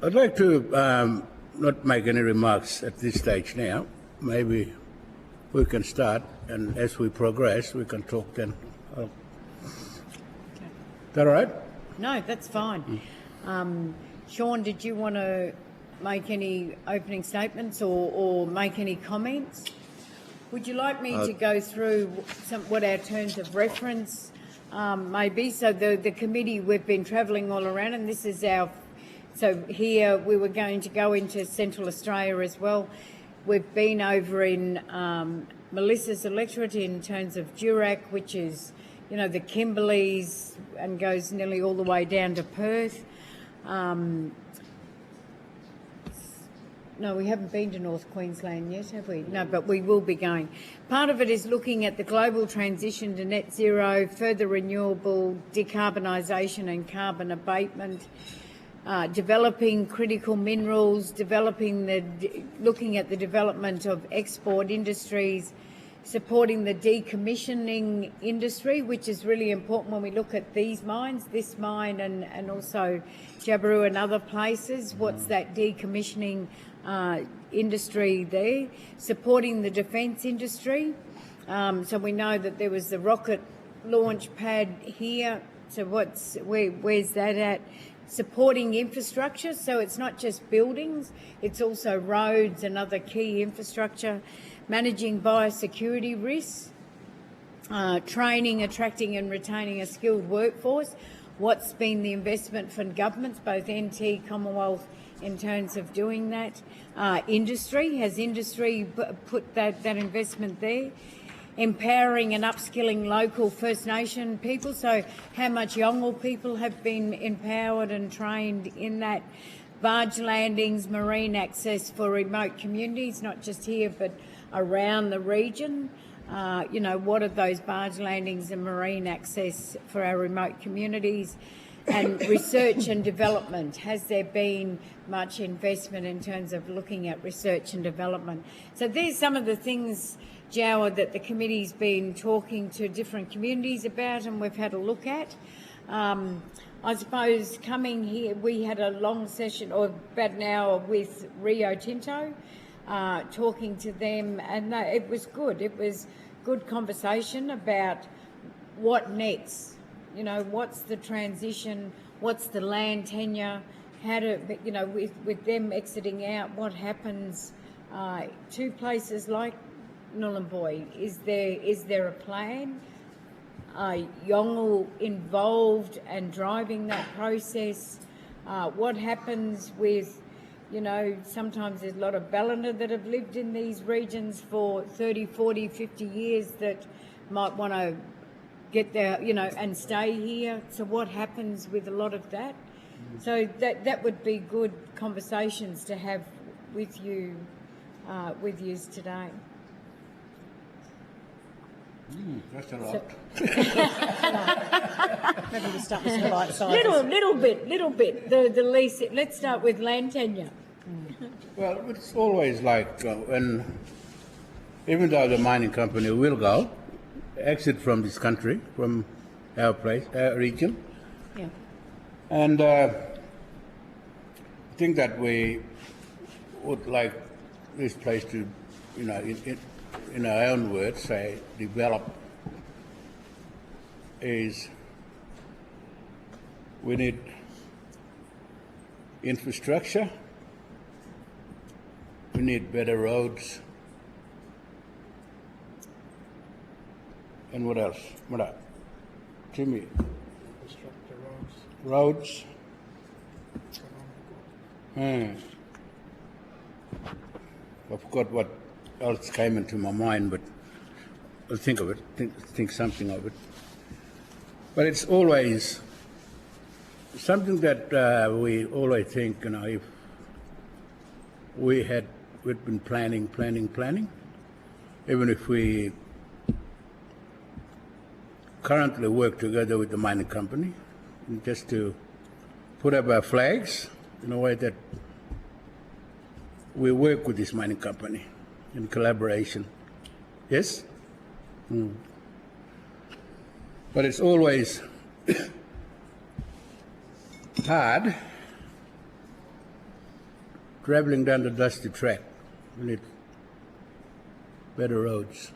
I'd like to not make any remarks at this stage now. Maybe we can start, and as we progress, we can talk then. Is that all right? No, that's fine. Sean, did you want to make any opening statements or make any comments? Would you like me to go through what our terms of reference may be? So the committee, we've been travelling all around, and this is our... So here we were going to go into Central Australia as well. We've been over in Melissa's electorate in terms of Durack, which is, you know, the Kimberleys, and goes nearly all the way down to Perth. No, we haven't been to North Queensland yet, have we? No, but we will be going. Part of it is looking at the global transition to net zero, further renewable, decarbonisation and carbon abatement, developing critical minerals, looking at the development of export industries, supporting the decommissioning industry, which is really important when we look at these mines, this mine and also Jabiru and other places. What's that decommissioning industry there? Supporting the defence industry. So we know that there was the rocket launch pad here. So where's that at? Supporting infrastructure, so it's not just buildings, it's also roads and other key infrastructure. Managing biosecurity risks, training, attracting and retaining a skilled workforce. What's been the investment from governments, both NT, Commonwealth, in terms of doing that? Industry, has industry put that investment there? Empowering and upskilling local First Nation people, so how much Yolngu people have been empowered and trained in that? Barge landings, marine access for remote communities, not just here but around the region. You know, what are those barge landings and marine access for our remote communities? And research and development, has there been much investment in terms of looking at research and development? So there's some of the things, Jawa, that the committee's been talking to different communities about and we've had a look at. I suppose coming here, we had a long session, or about an hour, with Rio Tinto, talking to them, and it was good. It was good conversation about what next. You know, what's the transition, what's the land tenure, how to, you know, with them exiting out, what happens to places like Nhulunbuy? Is there a plan? Yolngu involved and driving that process? What happens with, you know, sometimes there's a lot of Ballina that have lived in these regions for 30, 40, 50 years that might want to get there, and stay here. So what happens with a lot of that? So that would be good conversations to have with you today. That's a lot. Maybe we start with some bite sizes. Little bit. The lease. Let's start with land tenure. Well, it's always like even though the mining company will go, exit from this country, from our place, our region, Yeah. and I think that we would like this place to, in our own words, say, develop, is we need infrastructure, we need better roads, and what else? What else? Jimmy? Roads. I forgot what else came into my mind, but I'll think of it, think something of it. But it's always something that we always think, if we'd been planning, even if we currently work together with the mining company, just to put up our flags in a way that we work with this mining company in collaboration. Yes? But it's always hard traveling down the dusty track. We need better roads.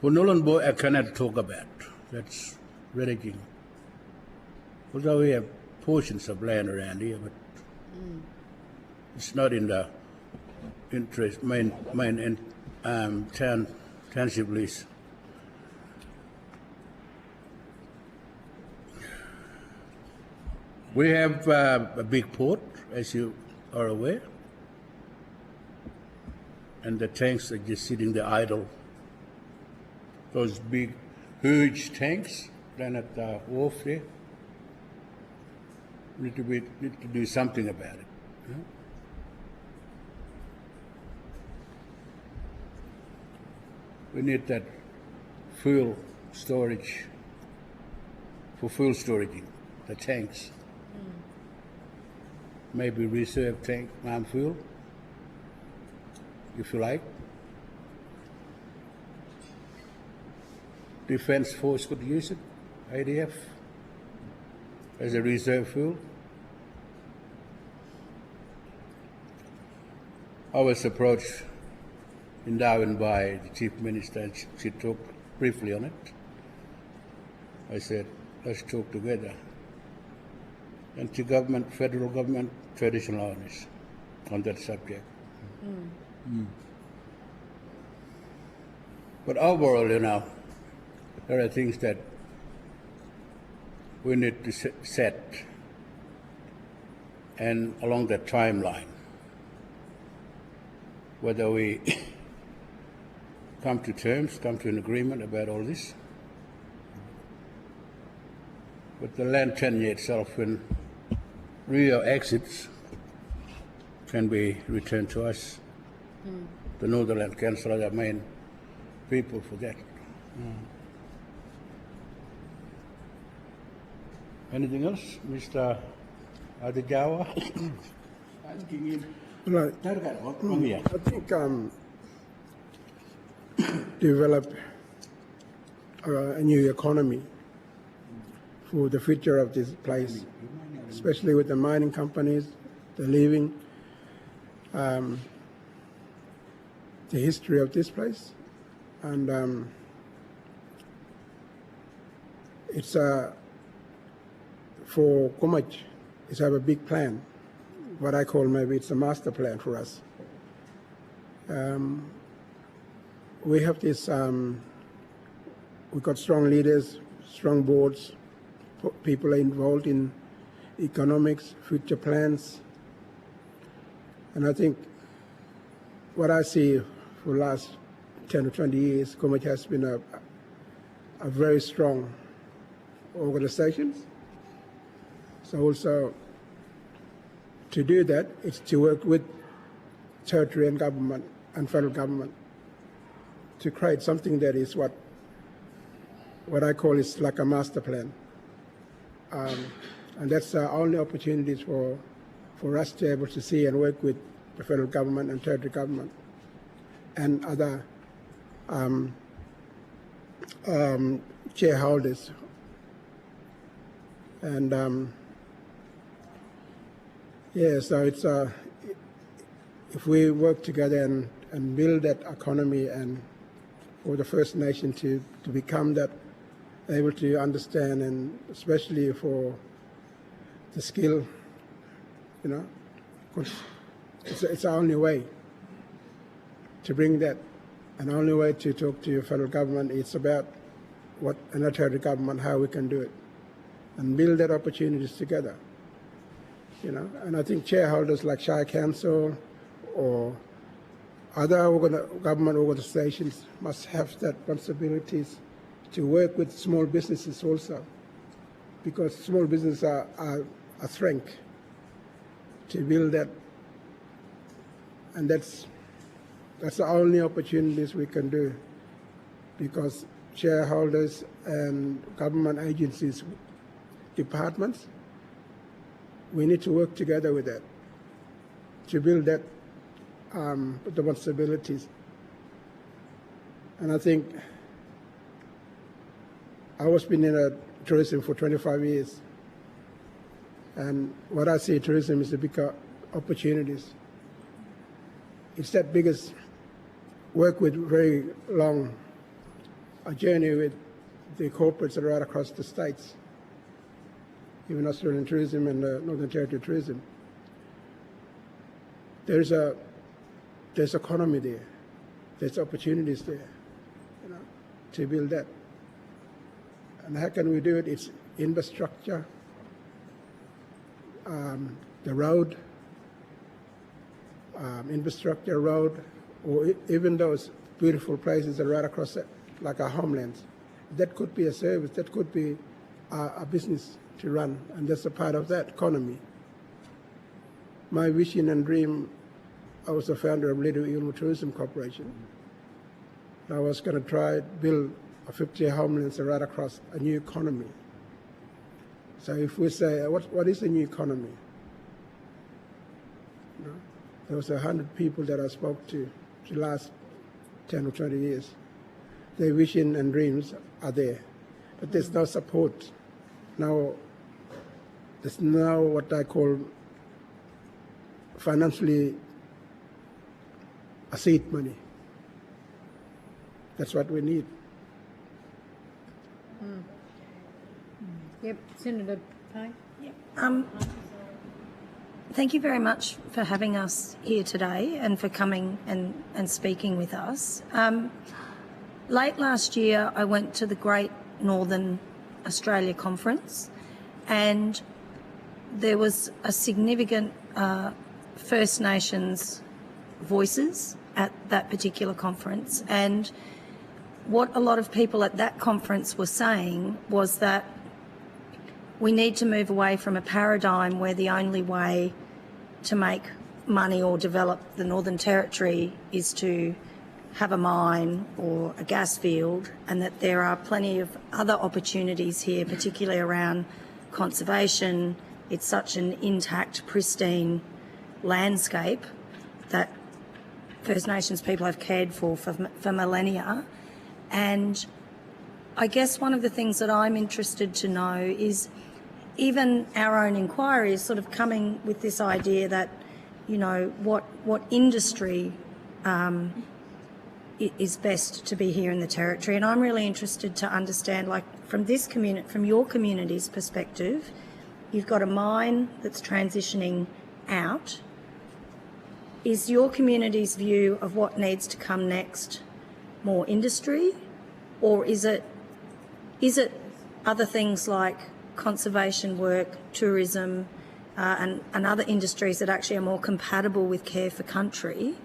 For Nhulunbuy, I cannot talk about. That's Redding. Although we have portions of land around here, but it's not in the main township list. We have a big port, as you are aware, and the tanks are just sitting there idle. Those big, huge tanks down at the wharf there. Need to do something about it. We need that fuel storage, for fuel storage, the tanks. Maybe reserve tank, fuel, if you like. Defence Force could use it, ADF, as a reserve fuel. I was approached in Darwin by the Chief Minister, and she talked briefly on it. I said, let's talk together. Anti-government, federal government, traditional owners on that subject. But overall, there are things that we need to set, and along that timeline, whether we come to terms, come to an agreement about all this. But the land tenure itself, when Rio exits, can be returned to us. The Northern Land Council are the main people for that. Anything else, Mr. Adijawa? Right. I think develop a new economy for the future of this place, especially with the mining companies, the living, the history of this place, and it's for Gumach, it's have a big plan. What I call maybe it's a master plan for us. We have this, we've got strong leaders, strong boards, people are involved in economics, future plans. And I think what I see for the last 10 or 20 years, Gumach has been are very strong organizations. So also to do that, it's to work with territory and government and federal government to create something that is what I call is like a master plan. And that's the only opportunities for us to be able to see and work with the federal government and territory government and other shareholders. And so it's if we work together and build that economy and for the First Nation to become that, able to understand, and especially for the skill, it's the only way to bring that. And the only way to talk to your federal government, it's about what and the territory government, how we can do it and build that opportunities together. And I think shareholders like Shire Council or other government organizations must have that responsibilities to work with small businesses also, because small businesses are a strength to build that, and that's the only opportunities we can do, because shareholders and government agencies, departments, we need to work together with that to build that responsibilities. And I think I was been in tourism for 25 years, and what I see tourism is the bigger opportunities. It's that biggest work with very long a journey with the corporates that are right across the states, even Australian tourism and Northern Territory tourism. There's economy there, there's opportunities there, to build that. And how can we do it? It's infrastructure, the road, infrastructure, road, or even those beautiful places that are right across it, like our homelands. That could be a service, that could be a business to run, and that's a part of that economy. My vision and dream, I was the founder of Little Nhulunbuy Tourism Corporation. I was going to try to build a 50 homelands right across a new economy. So if we say, what is a new economy? There was 100 people that I spoke to the last 10 or 20 years. Their vision and dreams are there, but there's no support. Now, there's no what I call financially a seed money. That's what we need. Yep, Senator Payne. Thank you very much for having us here today and for coming and speaking with us. Late last year, I went to the Great Northern Australia Conference, and there was a significant First Nations voices at that particular conference. And what a lot of people at that conference were saying was that we need to move away from a paradigm where the only way to make money or develop the Northern Territory is to have a mine or a gas field, and that there are plenty of other opportunities here, particularly around conservation. It's such an intact, pristine landscape that First Nations people have cared for millennia. And I guess one of the things that I'm interested to know is, even our own inquiry is sort of coming with this idea that, what industry is best to be here in the Territory. And I'm really interested to understand, like, from your community's perspective, you've got a mine that's transitioning out. Is your community's view of what needs to come next more industry, or is it other things like conservation work, tourism, and other industries that actually are more compatible with care for country?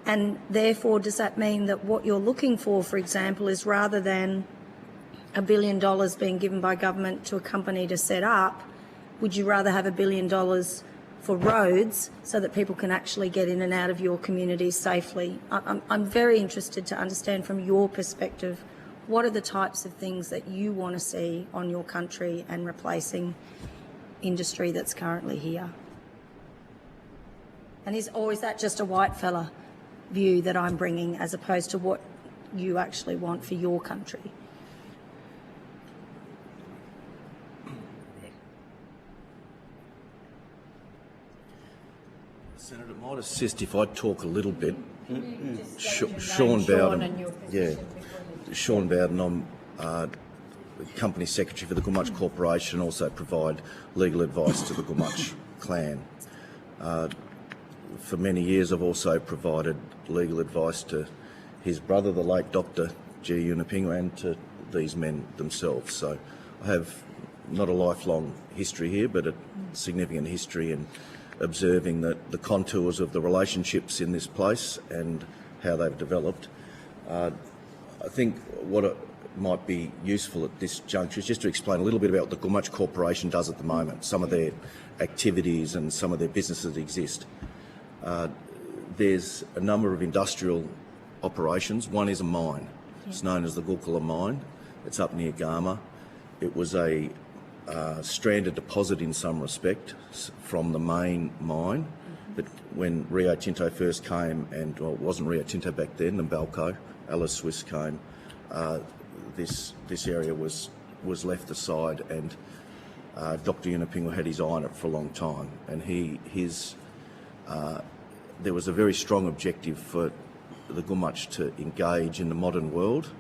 And therefore, does that mean that what you're looking for example, is rather than $1 billion being given by government to a company to set up, would you rather have $1 billion for roads so that people can actually get in and out of your community safely? I'm very interested to understand from your perspective, what are the types of things that you want to see on your country and replacing industry that's currently here? And is that just a white fella view that I'm bringing as opposed to what you actually want for your country? Senator, might assist if I talk a little bit. Sean Bowden. Yeah, Sean Bowden. I'm Company Secretary for the Gumatj Corporation, also provide legal advice to the Gumatj clan. For many years I've also provided legal advice to his brother, the late Dr. Nhulunbuy, and to these men themselves. So I have not a lifelong history here, but a significant history in observing the contours of the relationships in this place and how they've developed. I think what might be useful at this juncture is just to explain a little bit about what the Gumatj Corporation does at the moment, some of their activities and some of their businesses that exist. There's a number of industrial operations. One is a mine. It's known as the Gulkula mine. It's up near Gama. It was a stranded deposit in some respect from the main mine. But when Rio Tinto first came, and well, it wasn't Rio Tinto back then, Nabalco, Alice Swiss came, this area was left aside, and Dr. Nhulunbuy had his eye on it for a long time, and there was a very strong objective for the Gumatj to engage in the modern world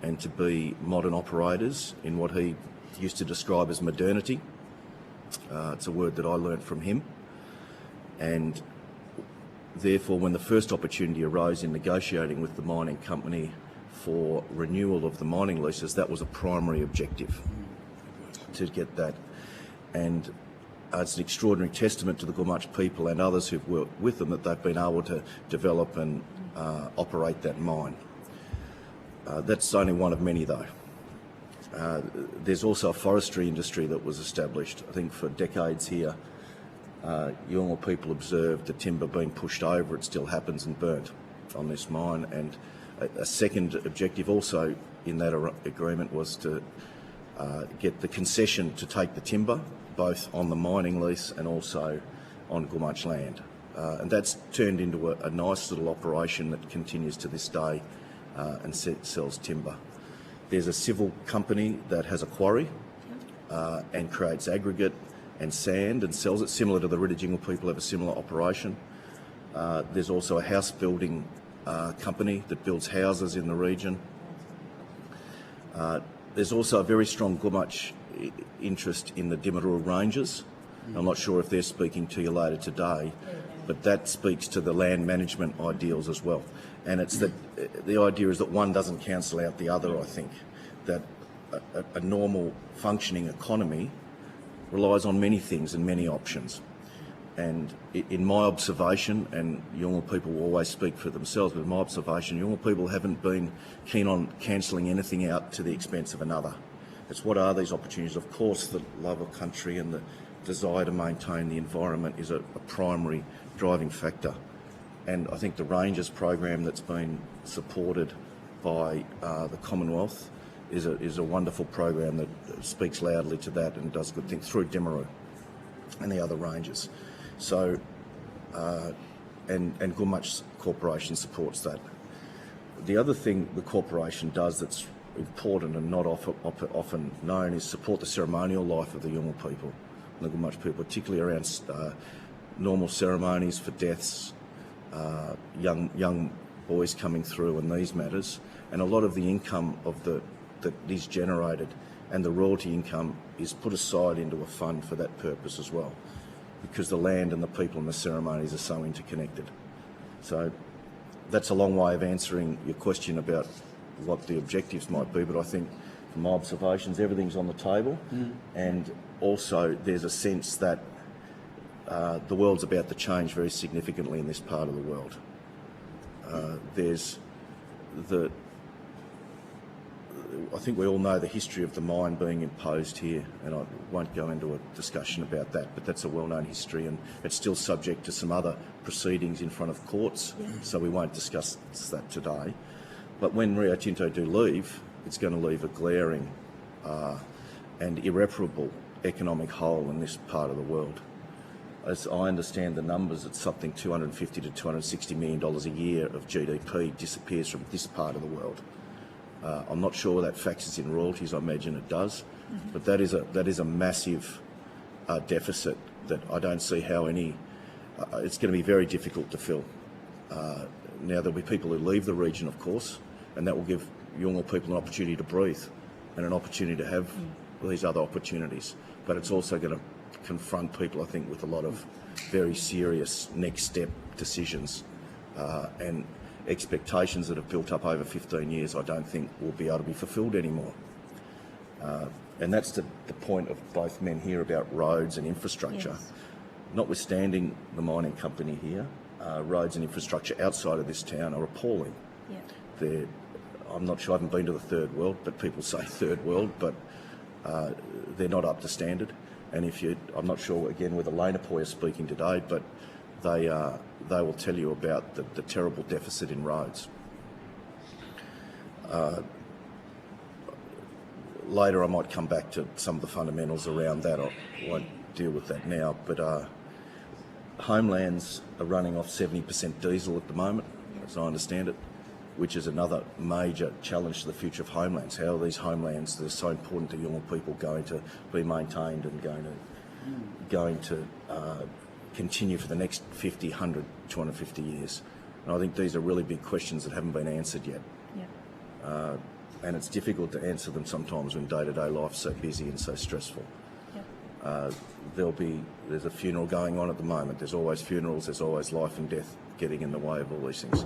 and to be modern operators in what he used to describe as modernity. It's a word that I learnt from him. And therefore, when the first opportunity arose in negotiating with the mining company for renewal of the mining leases, that was a primary objective, to get that. And it's an extraordinary testament to the Gumatj people and others who've worked with them that they've been able to develop and operate that mine. That's only one of many, though. There's also a forestry industry that was established. I think for decades here, Yolngu people observed the timber being pushed over. It still happens and burnt on this mine. And a second objective also in that agreement was to get the concession to take the timber, both on the mining lease and also on Gumatj land. And that's turned into a nice little operation that continues to this day and sells timber. There's a civil company that has a quarry and creates aggregate and sand and sells it, similar to the Ridajingal people have a similar operation. There's also a house building company that builds houses in the region. There's also a very strong Gumatj interest in the Dimmerul Ranges. I'm not sure if they're speaking to you later today, but that speaks to the land management ideals as well. And it's that the idea is that one doesn't cancel out the other, I think, that a normal functioning economy relies on many things and many options. And in my observation, and Yolngu people will always speak for themselves, but in my observation, Yolngu people haven't been keen on cancelling anything out to the expense of another. It's what are these opportunities? Of course, the love of country and the desire to maintain the environment is a primary driving factor. And I think the Rangers program that's been supported by the Commonwealth is a wonderful program that speaks loudly to that and does good things through Dimmerul and the other Rangers. So, and Gumatj Corporation supports that. The other thing the corporation does that's important and not often known is support the ceremonial life of the Yolngu people and the Gumatj people, particularly around normal ceremonies for deaths, young boys coming through and these matters. And a lot of the income that is generated and the royalty income is put aside into a fund for that purpose as well, because the land and the people and the ceremonies are so interconnected. So that's a long way of answering your question about what the objectives might be, but I think from my observations everything's on the table. And also there's a sense that the world's about to change very significantly in this part of the world. I think we all know the history of the mine being imposed here, and I won't go into a discussion about that, but that's a well-known history, and it's still subject to some other proceedings in front of courts, so we won't discuss that today. But when Rio Tinto do leave, it's going to leave a glaring and irreparable economic hole in this part of the world. As I understand the numbers, it's something $250 to $260 million a year of GDP disappears from this part of the world. I'm not sure that factors in royalties. I imagine it does, but that is a massive deficit that I don't see how it's going to be very difficult to fill. Now there'll be people who leave the region, of course, and that will give younger people an opportunity to breathe and an opportunity to have these other opportunities. But it's also going to confront people, I think, with a lot of very serious next step decisions and expectations that have built up over 15 years. I don't think will be able to be fulfilled anymore. And that's the point of both men here about roads and infrastructure. Yes. Notwithstanding the mining company here, roads and infrastructure outside of this town are appalling. Yeah. I'm not sure, I haven't been to the third world, but people say third world, but they're not up to standard. And I'm not sure, again, whether Nhulunbuy are speaking today, but they will tell you about the terrible deficit in roads. Later I might come back to some of the fundamentals around that. I won't deal with that now, but homelands are running off 70% diesel at the moment, as I understand it, which is another major challenge to the future of homelands. How are these homelands that are so important to young people going to be maintained and going to continue for the next 50, 100, 250 years? And I think these are really big questions that haven't been answered yet. Yeah. And it's difficult to answer them sometimes when day-to-day life's so busy and so stressful. Yeah. There's a funeral going on at the moment. There's always funerals, there's always life and death getting in the way of all these things.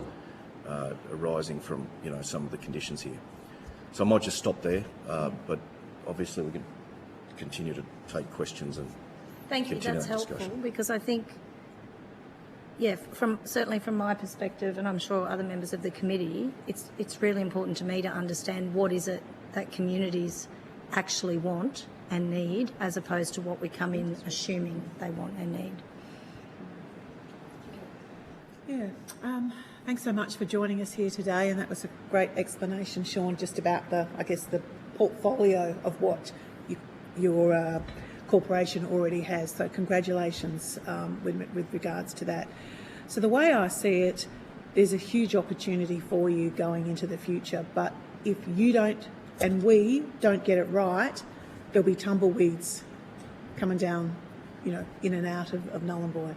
Arising from some of the conditions here. So I might just stop there, but obviously we can continue to take questions and Thank you. continue That's our helpful discussion. because I think, certainly from my perspective, and I'm sure other members of the committee, it's really important to me to understand what is it that communities actually want and need, as opposed to what we come in assuming they want and need. Yeah. Thanks so much for joining us here today, and that was a great explanation, Sean, just about the portfolio of what your corporation already has. So congratulations with regards to that. So the way I see it, there's a huge opportunity for you going into the future, but if you don't and we don't get it right, there'll be tumbleweeds coming down, in and out of Nhulunbuy.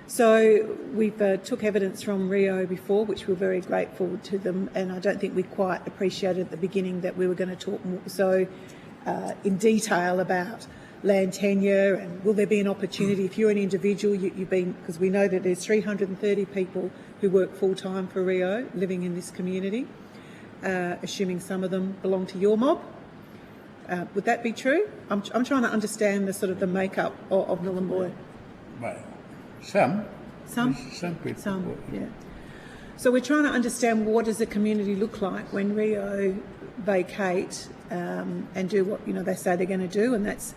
So we've took evidence from Rio before, which we're very grateful to them, and I don't think we quite appreciated at the beginning that we were going to talk more so in detail about land tenure and will there be an opportunity if you're an individual, because we know that there's 330 people who work full-time for Rio living in this community, assuming some of them belong to your mob. Would that be true? I'm trying to understand the makeup of Nhulunbuy. Well, some people. Some, yeah. So we're trying to understand what does the community look like when Rio vacate and do what they say they're going to do, and that's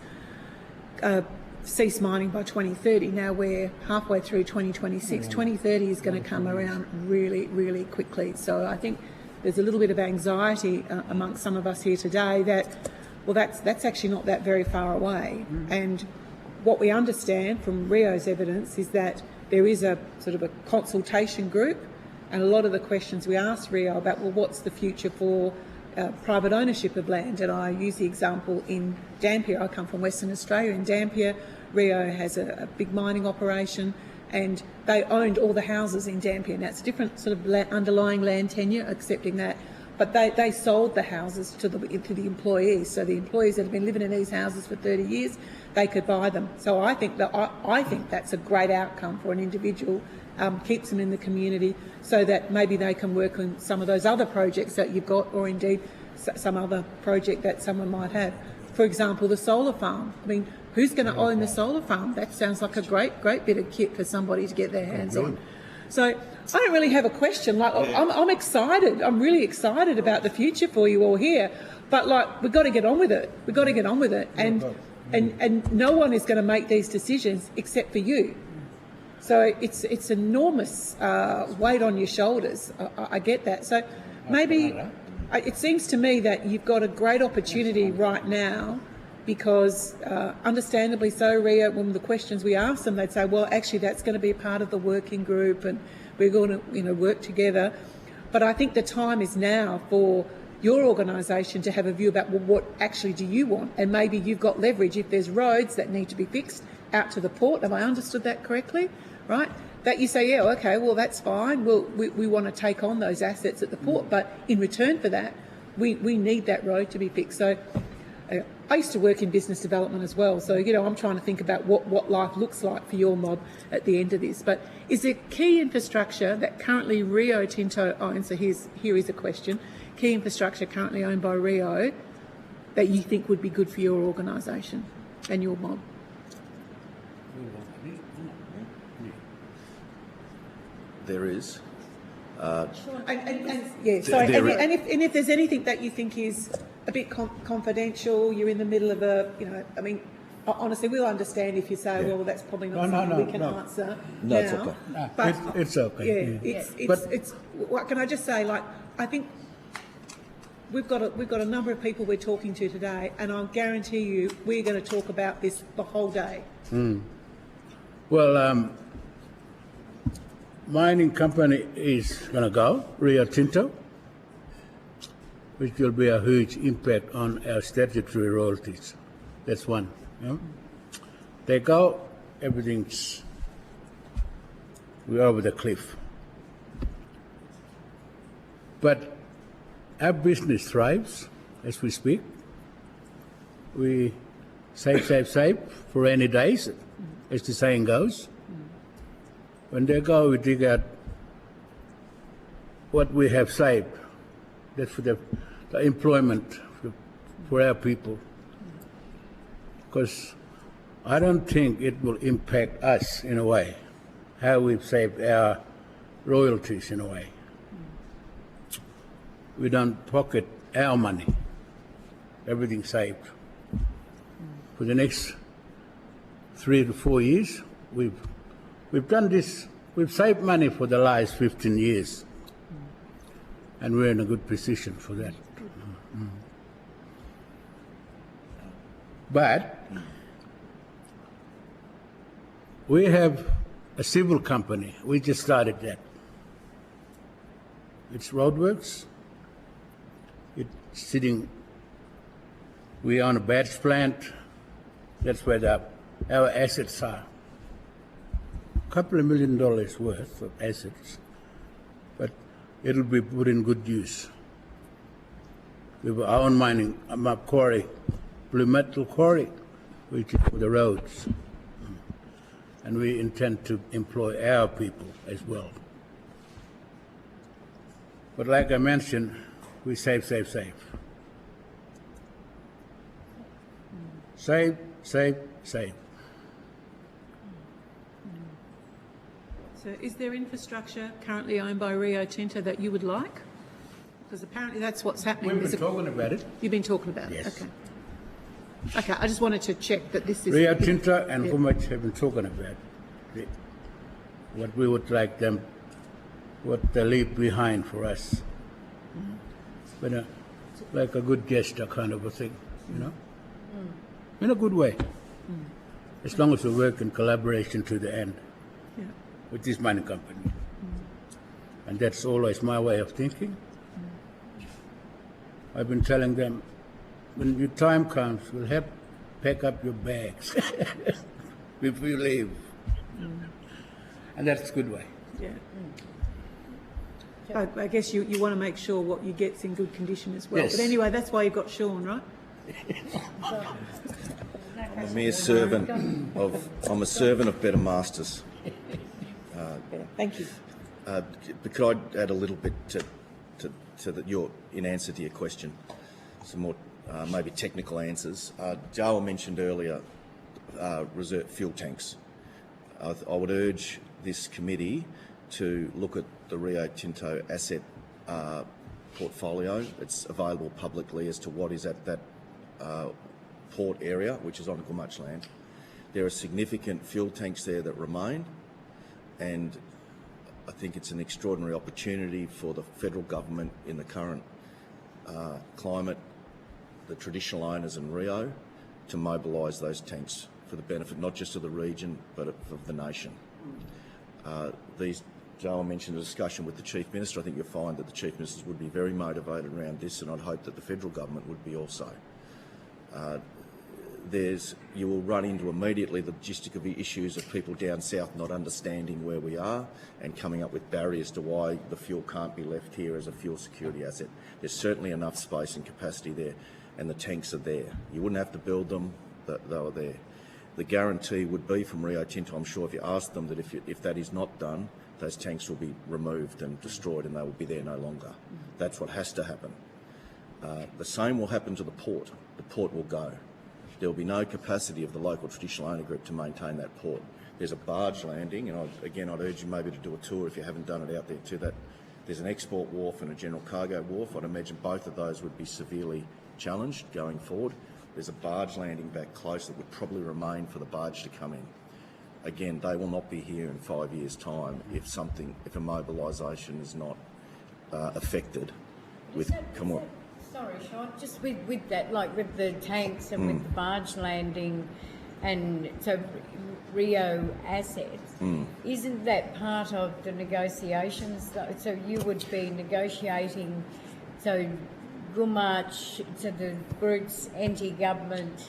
cease mining by 2030. Now we're halfway through 2026. 2030 is going to come around really, really quickly. So I think there's a little bit of anxiety amongst some of us here today that, well, that's actually not that very far away. And what we understand from Rio's evidence is that there is a a consultation group, and a lot of the questions we asked Rio about, well, what's the future for private ownership of land? And I use the example in Dampier. I come from Western Australia. In Dampier, Rio has a big mining operation, and they owned all the houses in Dampier. Now, it's a different underlying land tenure, accepting that, but they sold the houses to the employees. So the employees that have been living in these houses for 30 years, they could buy them. So I think that's a great outcome for an individual, keeps them in the community so that maybe they can work on some of those other projects that you've got, or indeed some other project that someone might have. For example, the solar farm. I mean, who's going to own the solar farm? That sounds like a great bit of kit for somebody to get their hands on. So I don't really have a question. Like, I'm excited. I'm really excited about the future for you all here. But like, we've got to get on with it. We've got to get on with it. And no one is going to make these decisions except for you. So it's enormous weight on your shoulders. I get that. So maybe it seems to me that you've got a great opportunity right now, because understandably so, Ria, when the questions we ask them, they'd say, well, actually that's going to be a part of the working group and we're going to work together. But I think the time is now for your organisation to have a view about, well, what actually do you want? And maybe you've got leverage if there's roads that need to be fixed out to the port. Have I understood that correctly? Right? That you say, yeah, okay, well, that's fine. We want to take on those assets at the port, but in return for that, we need that road to be fixed. So I used to work in business development as well, so I'm trying to think about what life looks like for your mob at the end of this. But is there key infrastructure that currently Rio Tinto owns? So here is a question: key infrastructure currently owned by Rio that you think would be good for your organisation and your mob? There is. If there's anything that you think is a bit confidential, you're in the middle of honestly, we'll understand if you say, well, that's probably not something we can answer No, now. it's okay. But It's okay. it's what can I just say? Like, I think we've got a number of people we're talking to today, and I'll guarantee you we're going to talk about this the whole day. Well, mining company is going to go, Rio Tinto, which will be a huge impact on our statutory royalties. That's one. They go, we're over the cliff. But our business thrives as we speak. We save for rainy days, as the saying goes. When they go, we dig out what we have saved. That's for the employment for our people. Because I don't think it will impact us in a way, how we've saved our royalties in a way. We don't pocket our money. Everything's saved. For the next 3 to 4 years, we've done this. We've saved money for the last 15 years. And we're in a good position for that. But we have a civil company. We just started that. It's roadworks. It's sitting. We own a batch plant. That's where our assets are. A couple of $1 million worth of assets, but it'll be put in good use. We have our own mining, quarry, blue metal quarry, which is for the roads. And we intend to employ our people as well. But like I mentioned, we save. Save. So is there infrastructure currently owned by Rio Tinto that you would like? Because apparently that's what's happening. We've been talking about it. You've been talking about it? Yes. Okay, I just wanted to check that this is... Rio Tinto and Gumatj have been talking about what we would like them, what they leave behind for us. But like a good gesture kind of a thing, in a good way. As long as we work in collaboration to the end with this mining company. And that's always my way of thinking. I've been telling them, when your time comes, we'll have to pack up your bags before you leave. And that's a good way. Yeah. I guess you want to make sure what you get's in good condition as well. Yes. But anyway, that's why you've got Sean, right? I'm a mere servant of better masters. Thank you. But could I add a little bit in answer to your question, some more maybe technical answers. Joel mentioned earlier reserve fuel tanks. I would urge this committee to look at the Rio Tinto asset portfolio. It's available publicly as to what is at that port area, which is on Gumatj land. There are significant fuel tanks there that remain, and I think it's an extraordinary opportunity for the federal government in the current climate, the traditional owners in Rio, to mobilise those tanks for the benefit not just of the region but of the nation. Joel mentioned a discussion with the Chief Minister. I think you'll find that the Chief Ministers would be very motivated around this, and I'd hope that the federal government would be also. You will run into immediately the logistical issues of people down south not understanding where we are and coming up with barriers to why the fuel can't be left here as a fuel security asset. There's certainly enough space and capacity there, and the tanks are there. You wouldn't have to build them, they were there. The guarantee would be from Rio Tinto, I'm sure, if you ask them, that if that is not done, those tanks will be removed and destroyed and they will be there no longer. That's what has to happen. The same will happen to the port. The port will go. There will be no capacity of the local traditional owner group to maintain that port. There's a barge landing, and I'd urge you maybe to do a tour if you haven't done it out there to that. There's an export wharf and a general cargo wharf. I'd imagine both of those would be severely challenged going forward. There's a barge landing back close that would probably remain for the barge to come in. Again, they will not be here in 5 years' time if a mobilisation is not affected with Sorry, Sean, just with that, like with the tanks and with the barge landing, and so Rio assets, isn't that part of the negotiations? So you would be negotiating, so Gumatj, so the groups, anti-government,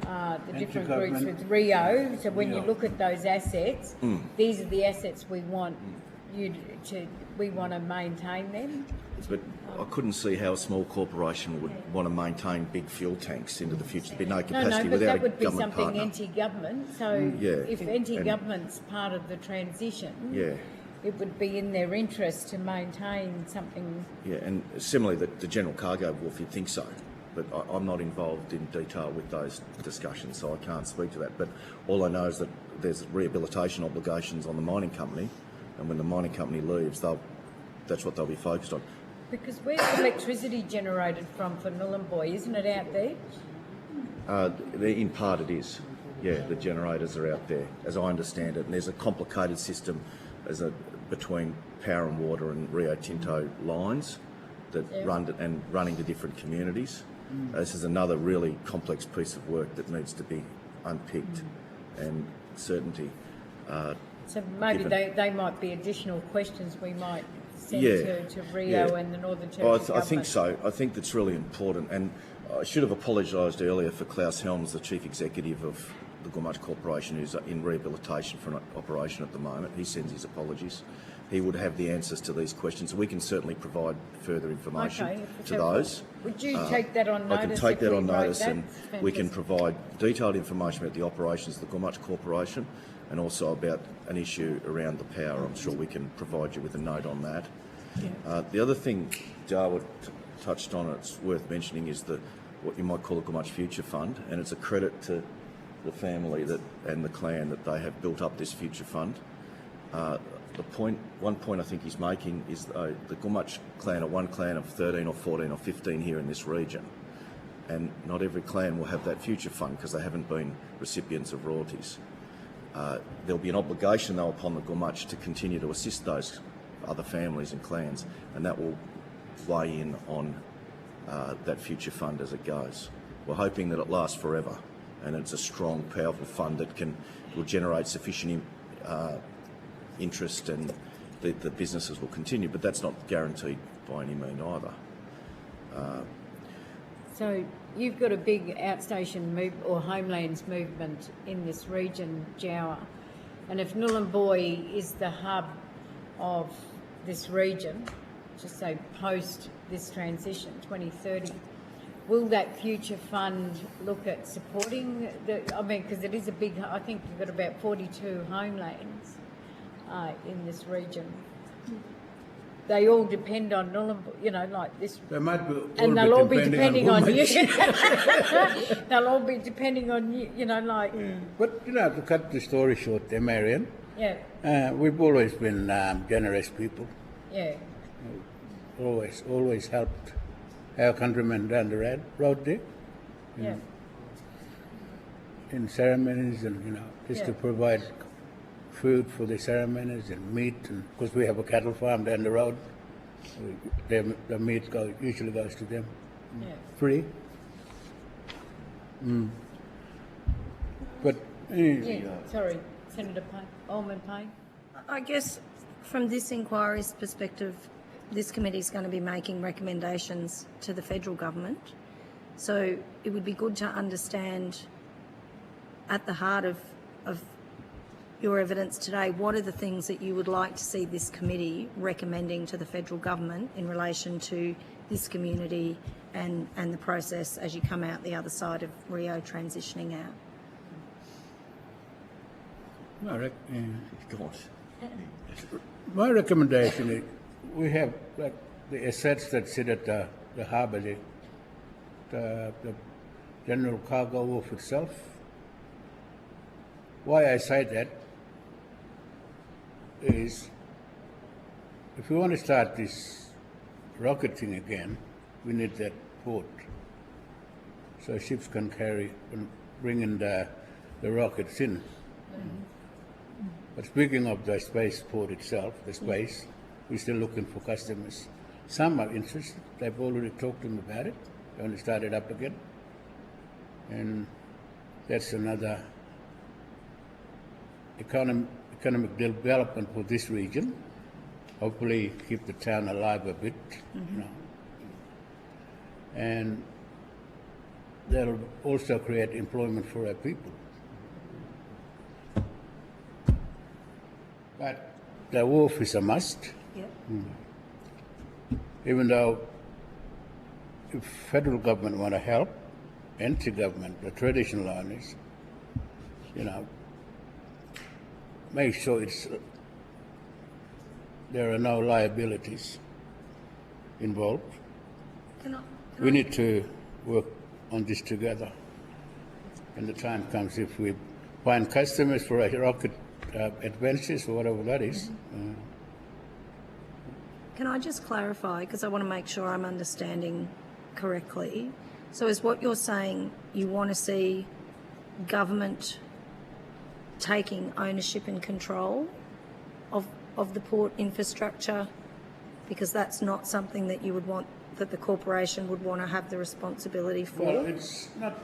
the different groups with Rio, so when you look at those assets, these are the assets we want we want to maintain them. But I couldn't see how a small corporation would want to maintain big fuel tanks into the future. There'd be no capacity but without that would a be government something partner. anti-government. So if anti-government's part of the transition, it would be in their interest to maintain something. Yeah, and similarly, the general cargo wharf, you'd think so. But I'm not involved in detail with those discussions, so I can't speak to that. But all I know is that there's rehabilitation obligations on the mining company, and when the mining company leaves, that's what they'll be focused on. Because where's electricity generated from for Nhulunbuy? Isn't it out there? In part it is. Yeah, the generators are out there, as I understand it. And there's a complicated system between power and water and Rio Tinto lines that running to different communities. This is another really complex piece of work that needs to be unpicked and certainty. So maybe they might be additional questions we might send to Rio and the Northern Territory government. I think so. I think that's really important. And I should have apologised earlier for Klaus Helms, the Chief Executive of the Gumatj Corporation, who's in rehabilitation for an operation at the moment. He sends his apologies. He would have the answers to these questions. We can certainly provide further information to those. Would you take that on notice? I can take that on notice, and we can provide detailed information about the operations of the Gumatj Corporation and also about an issue around the power. I'm sure we can provide you with a note on that. The other thing Darwood touched on, it's worth mentioning, is what you might call the Gumatj Future Fund, and it's a credit to the family and the clan that they have built up this future fund. One point I think he's making is the Gumatj clan are one clan of 13 or 14 or 15 here in this region, and not every clan will have that future fund because they haven't been recipients of royalties. There'll be an obligation though upon the Gumatj to continue to assist those other families and clans, and that will weigh in on that future fund as it goes. We're hoping that it lasts forever, and it's a strong, powerful fund that will generate sufficient interest, and the businesses will continue, but that's not guaranteed by any means either. So you've got a big outstation or homelands movement in this region, Jawa, and if Nhulunbuy is the hub of this region, just say post this transition, 2030, will that future fund look at supporting because it is a big, I think you've got about 42 homelands in this region. They all depend on Nhulunbuy, like this. They might be and they'll all be depending on you. They'll all be depending on you, like. But, to cut the story short, Marion, Yeah, We've always been generous people. yeah. Always helped our countrymen down the road there Yeah. in ceremonies, and just to provide food for the ceremonies and meat, and because we have a cattle farm down the road, the meat usually goes to them free. But Sorry, Senator Payne, Alderman Payne. I guess from this inquiry's perspective, this committee is going to be making recommendations to the federal government. So it would be good to understand at the heart of your evidence today, what are the things that you would like to see this committee recommending to the federal government in relation to this community and the process as you come out the other side of Rio transitioning out? my recommendation is we have the assets that sit at the harbour, the general cargo wharf itself. Why I say that is if we want to start this rocket thing again, we need that port so ships can carry and bring in the rockets in. But speaking of the spaceport itself, we're still looking for customers. Some are interested. They've already talked to them about it. They only started up again. And that's another economic development for this region. Hopefully keep the town alive a bit, And that'll also create employment for our people. But the wharf is a must. Yep. Even though if federal government want to help, anti-government, the traditional owners, make sure there are no liabilities involved. We need to work on this together. When the time comes, if we find customers for a rocket adventures or whatever that is. Can I just clarify, because I want to make sure I'm understanding correctly. So is what you're saying, you want to see government taking ownership and control of the port infrastructure, because that's not something that you would want, that the corporation would want to have the responsibility for? Well, it's not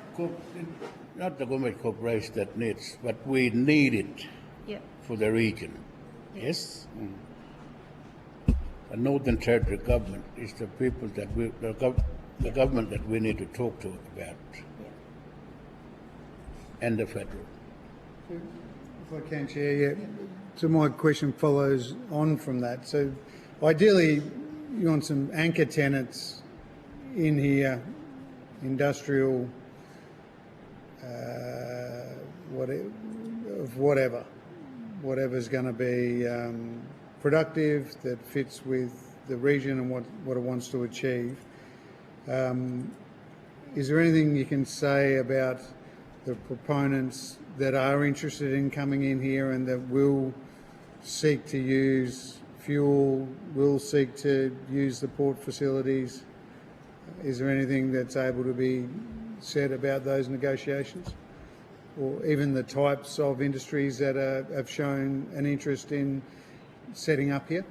the government corporation that needs, but we need it for the region. Yes? The Northern Territory government is the people that the government that we need to talk to about. And the federal. If I can, Chair, so my question follows on from that. So ideally, you want some anchor tenants in here, industrial, whatever's going to be productive, that fits with the region and what it wants to achieve. Is there anything you can say about the proponents that are interested in coming in here and that will seek to use fuel, will seek to use the port facilities? Is there anything that's able to be said about those negotiations? Or even the types of industries that have shown an interest in setting up here?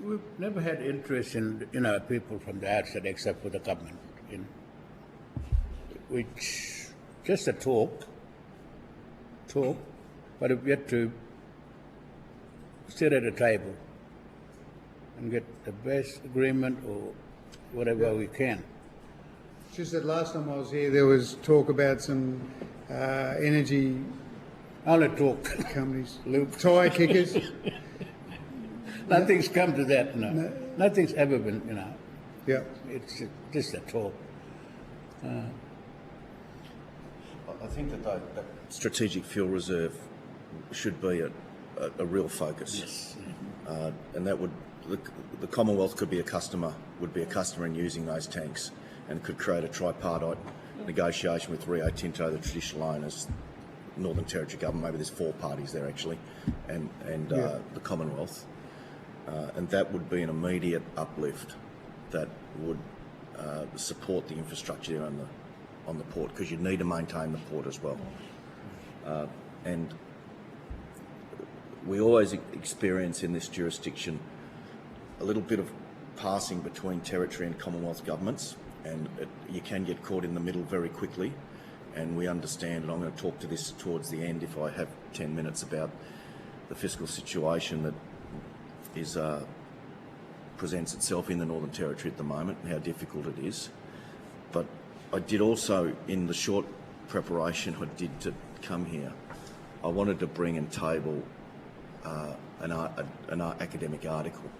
We've never had interest in people from the outside except for the government, which just a talk, but we've yet to sit at a table and get the best agreement or whatever we can. Just that last time I was here, there was talk about some energy Only talk. companies, tyre kickers. Nothing's come to that, no. Nothing's ever been, Yeah. It's just a talk. I think that strategic fuel reserve should be a real focus. Yes. And that would, the Commonwealth could be a customer in using those tanks, and could create a tripartite negotiation with Rio Tinto, the traditional owners, Northern Territory government. Maybe there's 4 parties there actually, and the Commonwealth, and that would be an immediate uplift that would support the infrastructure there on the port, because you need to maintain the port as well. And we always experience in this jurisdiction a little bit of passing between Territory and Commonwealth governments, and you can get caught in the middle very quickly. And we understand, and I'm going to talk to this towards the end if I have 10 minutes, about the fiscal situation that is presents itself in the Northern Territory at the moment and how difficult it is. But I did also, in the short preparation I did to come here, I wanted to bring and table an academic article.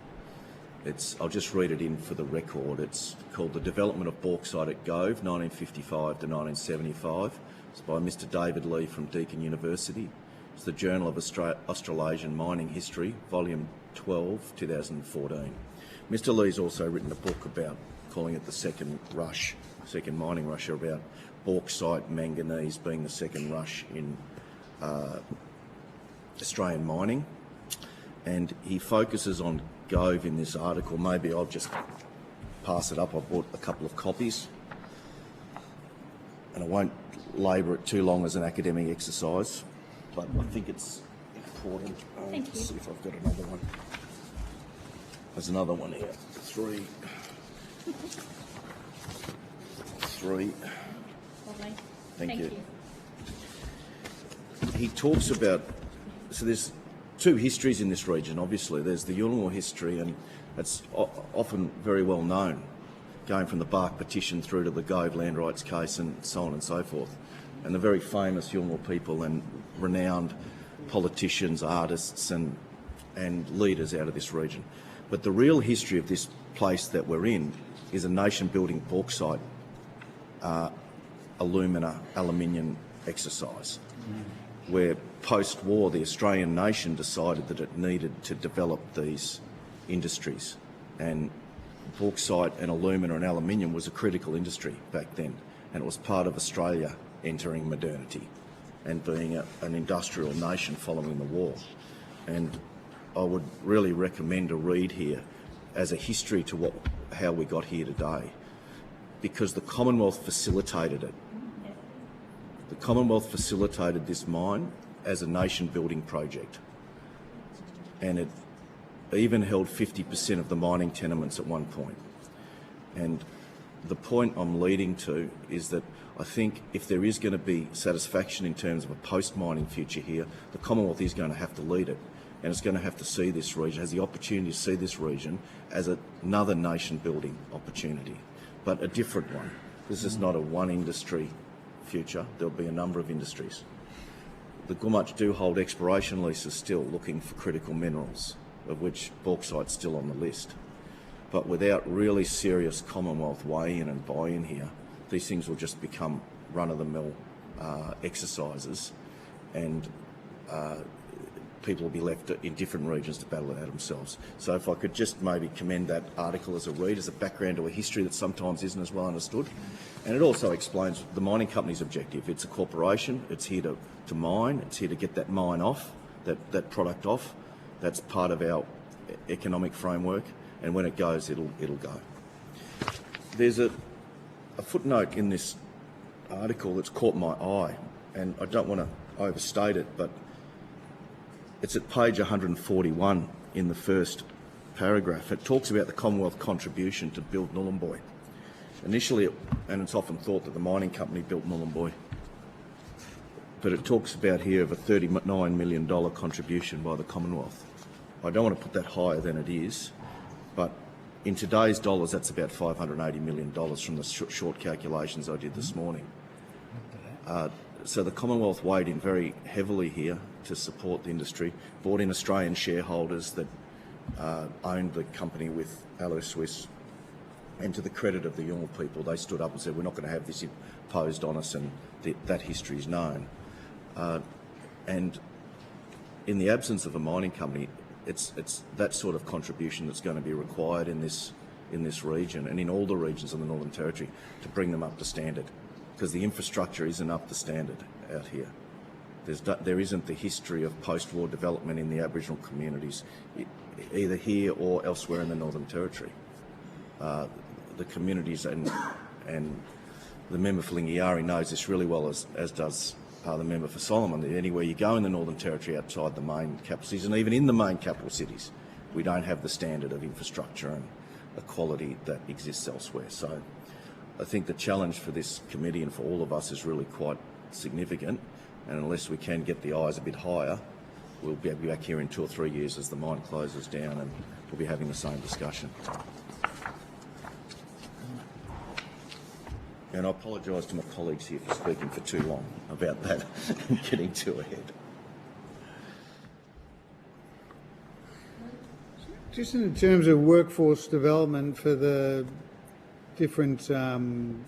I'll just read it in for the record. It's called The Development of Bauxite at Gove, 1955 to 1975. It's by Mr. David Lee from Deakin University. It's the Journal of Australasian Mining History, Volume 12, 2014. Mr. Lee's also written a book about, calling it the second mining rush, about bauxite, manganese being the second rush in Australian mining. And he focuses on Gove in this article. Maybe I'll just pass it up. I bought a couple of copies, and I won't labour it too long as an academic exercise, but I think it's important. Thank you. See if I've got another one. There's another one here. Three. Lovely. Thank you. He talks about, so there's 2 histories in this region, obviously. There's the Nhulunbuy history, and it's often very well known, going from the Bark Petition through to the Gove land rights case and so on and so forth. And the very famous Nhulunbuy people and renowned politicians, artists and leaders out of this region. But the real history of this place that we're in is a nation-building bauxite, aluminium exercise, where post-war the Australian nation decided that it needed to develop these industries, and bauxite and alumina and aluminium was a critical industry back then, and it was part of Australia entering modernity and being an industrial nation following the war. And I would really recommend a read here as a history to how we got here today, because the Commonwealth facilitated it. The Commonwealth facilitated this mine as a nation-building project, and it even held 50% of the mining tenements at one point. And the point I'm leading to is that I think if there is going to be satisfaction in terms of a post-mining future here, the Commonwealth is going to have to lead it, and it's going to have to see this region, has the opportunity to see this region as another nation-building opportunity, but a different one. This is not a one-industry future. There'll be a number of industries. The Gumatj do hold exploration leases still, looking for critical minerals, of which bauxite's still on the list. But without really serious Commonwealth weigh-in and buy-in here, these things will just become run-of-the-mill exercises, and people will be left in different regions to battle it out themselves. So if I could just maybe commend that article as a read, as a background to a history that sometimes isn't as well understood. And it also explains the mining company's objective. It's a corporation, it's here to mine, it's here to get that mine off, that product off. That's part of our economic framework, and when it goes, it'll go. There's a footnote in this article that's caught my eye, and I don't want to overstate it, but it's at page 141 in the first paragraph. It talks about the Commonwealth contribution to build Nhulunbuy. Initially, and it's often thought that the mining company built Nhulunbuy, but it talks about here of a $39 million contribution by the Commonwealth. I don't want to put that higher than it is, but in today's dollars, that's about $580 million from the short calculations I did this morning. So the Commonwealth weighed in very heavily here to support the industry, brought in Australian shareholders that owned the company with Allo Suisse, and to the credit of the Nhulunbuy people, they stood up and said, we're not going to have this imposed on us, and that history is known. And in the absence of a mining company, it's that sort of contribution that's going to be required in this region and in all the regions of the Northern Territory to bring them up to standard, because the infrastructure isn't up to standard out here. There isn't the history of post-war development in the Aboriginal communities, either here or elsewhere in the Northern Territory. The communities and the member for Lingiari knows this really well, as does the member for Solomon, that anywhere you go in the Northern Territory outside the main capital cities, and even in the main capital cities, we don't have the standard of infrastructure and equality that exists elsewhere. So I think the challenge for this committee and for all of us is really quite significant, and unless we can get the eyes a bit higher, we'll be back here in 2 or 3 years as the mine closes down and we'll be having the same discussion. And I apologise to my colleagues here for speaking for too long about that and getting too ahead. Just in terms of workforce development for the different kind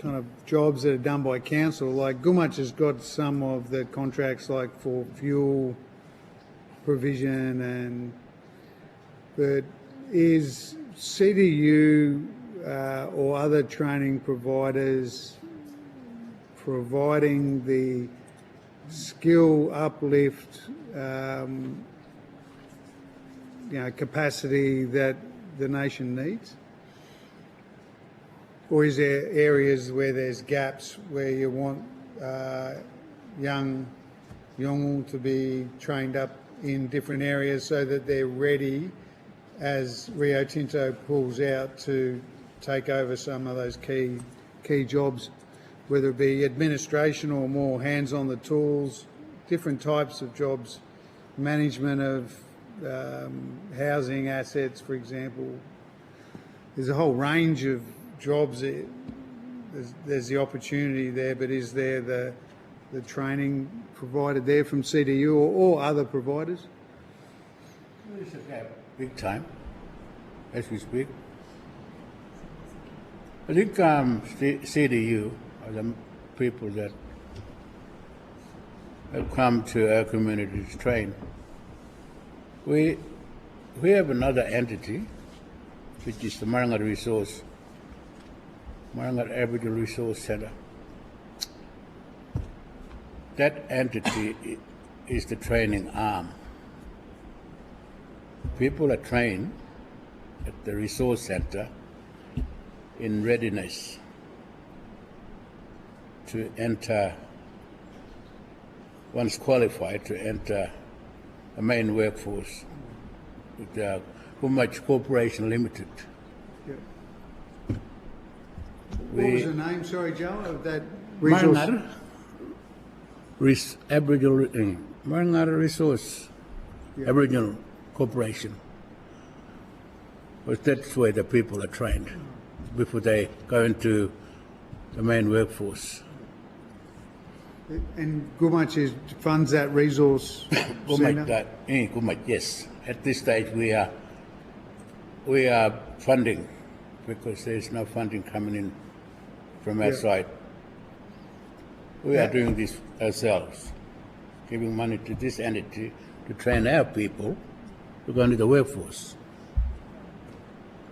of jobs that are done by council, like Gumatj has got some of the contracts like for fuel provision, but is CDU or other training providers providing the skill uplift capacity that the nation needs? Or is there areas where there's gaps where you want young Yolngu to be trained up in different areas so that they're ready as Rio Tinto pulls out to take over some of those key jobs, whether it be administration or more hands on the tools, different types of jobs, management of housing assets, for example. There's a whole range of jobs. There's the opportunity there, but is there the training provided there from CDU or other providers? There's a gap, big time, as we speak. I think CDU are the people that have come to our community to train. We have another entity, which is the Marangat Aboriginal Resource Centre. That entity is the training arm. People are trained at the resource centre in readiness to enter, once qualified, to enter the main workforce with Nhulunbuy Corporation Limited. Yeah. What was the name, sorry, Joe, of that resource? Marangat Resource Aboriginal Corporation. But that's where the people are trained before they go into the main workforce. And Gumatj funds that resource centre? Gumatj, yes. At this stage we are funding, because there's no funding coming in from our side. We are doing this ourselves, giving money to this entity to train our people to go into the workforce.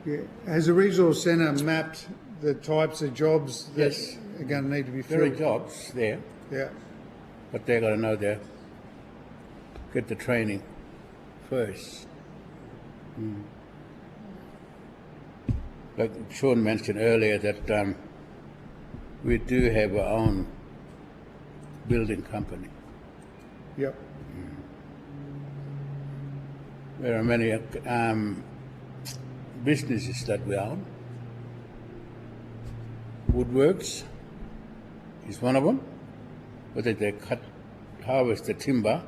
Yeah. Has the resource centre mapped the types of jobs that are going to need to be filled? There are jobs there. Yeah. But they've got to know get the training first. Like Sean mentioned earlier that we do have our own building company. Yep. There are many businesses that we own. Woodworks is one of them, whether they harvest the timber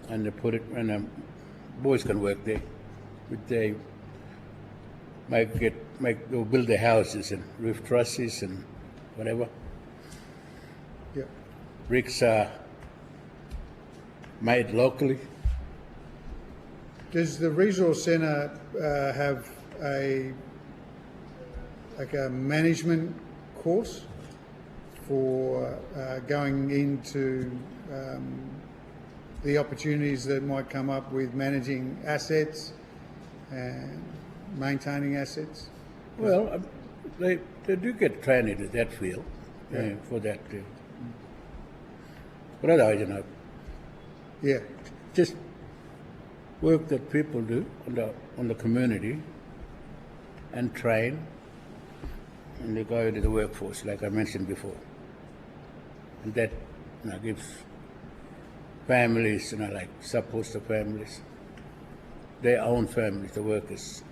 and they put it, and boys can work there. They they'll build their houses and roof trusses and whatever. Yeah. Bricks are made locally. Does the resource centre have a management course for going into the opportunities that might come up with managing assets and maintaining assets? Well, they do get training in that field for that. But otherwise, Yeah. just work that people do on the community and train, and they go into the workforce, like I mentioned before. And that gives families, like supports the families, their own families, the workers.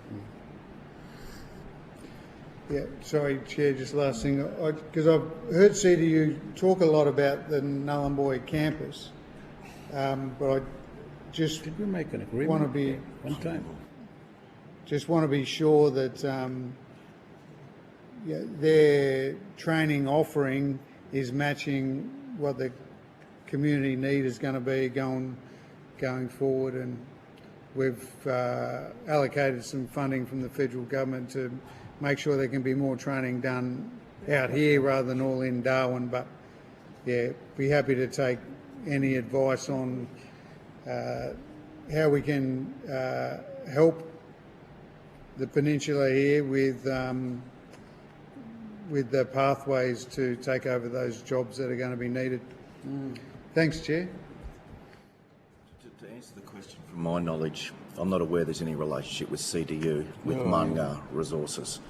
Yeah, sorry, Chair, just last thing, because I've heard CDU talk a lot about the Nhulunbuy campus, but I just Did we make an agreement want to be one time? sure that their training offering is matching what the community need is going to be going forward, and we've allocated some funding from the federal government to make sure there can be more training done out here rather than all in Darwin. But yeah, be happy to take any advice on how we can help the peninsula here with the pathways to take over those jobs that are going to be needed. Thanks, Chair. To answer the question, from my knowledge, I'm not aware there's any relationship with CDU with Marnga Resources.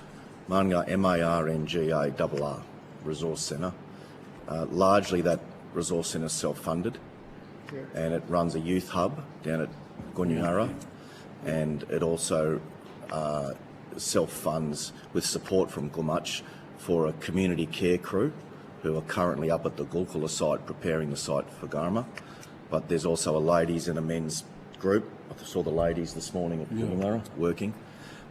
Marnga, MARNGA Resource Centre. Largely that resource centre is self-funded, and it runs a youth hub down at Gunyangara, and it also self-funds with support from Gulmuch for a community care crew who are currently up at the Gulkula site preparing the site for Garma. But there's also a ladies and a men's group. I saw the ladies this morning at Gunyangara working,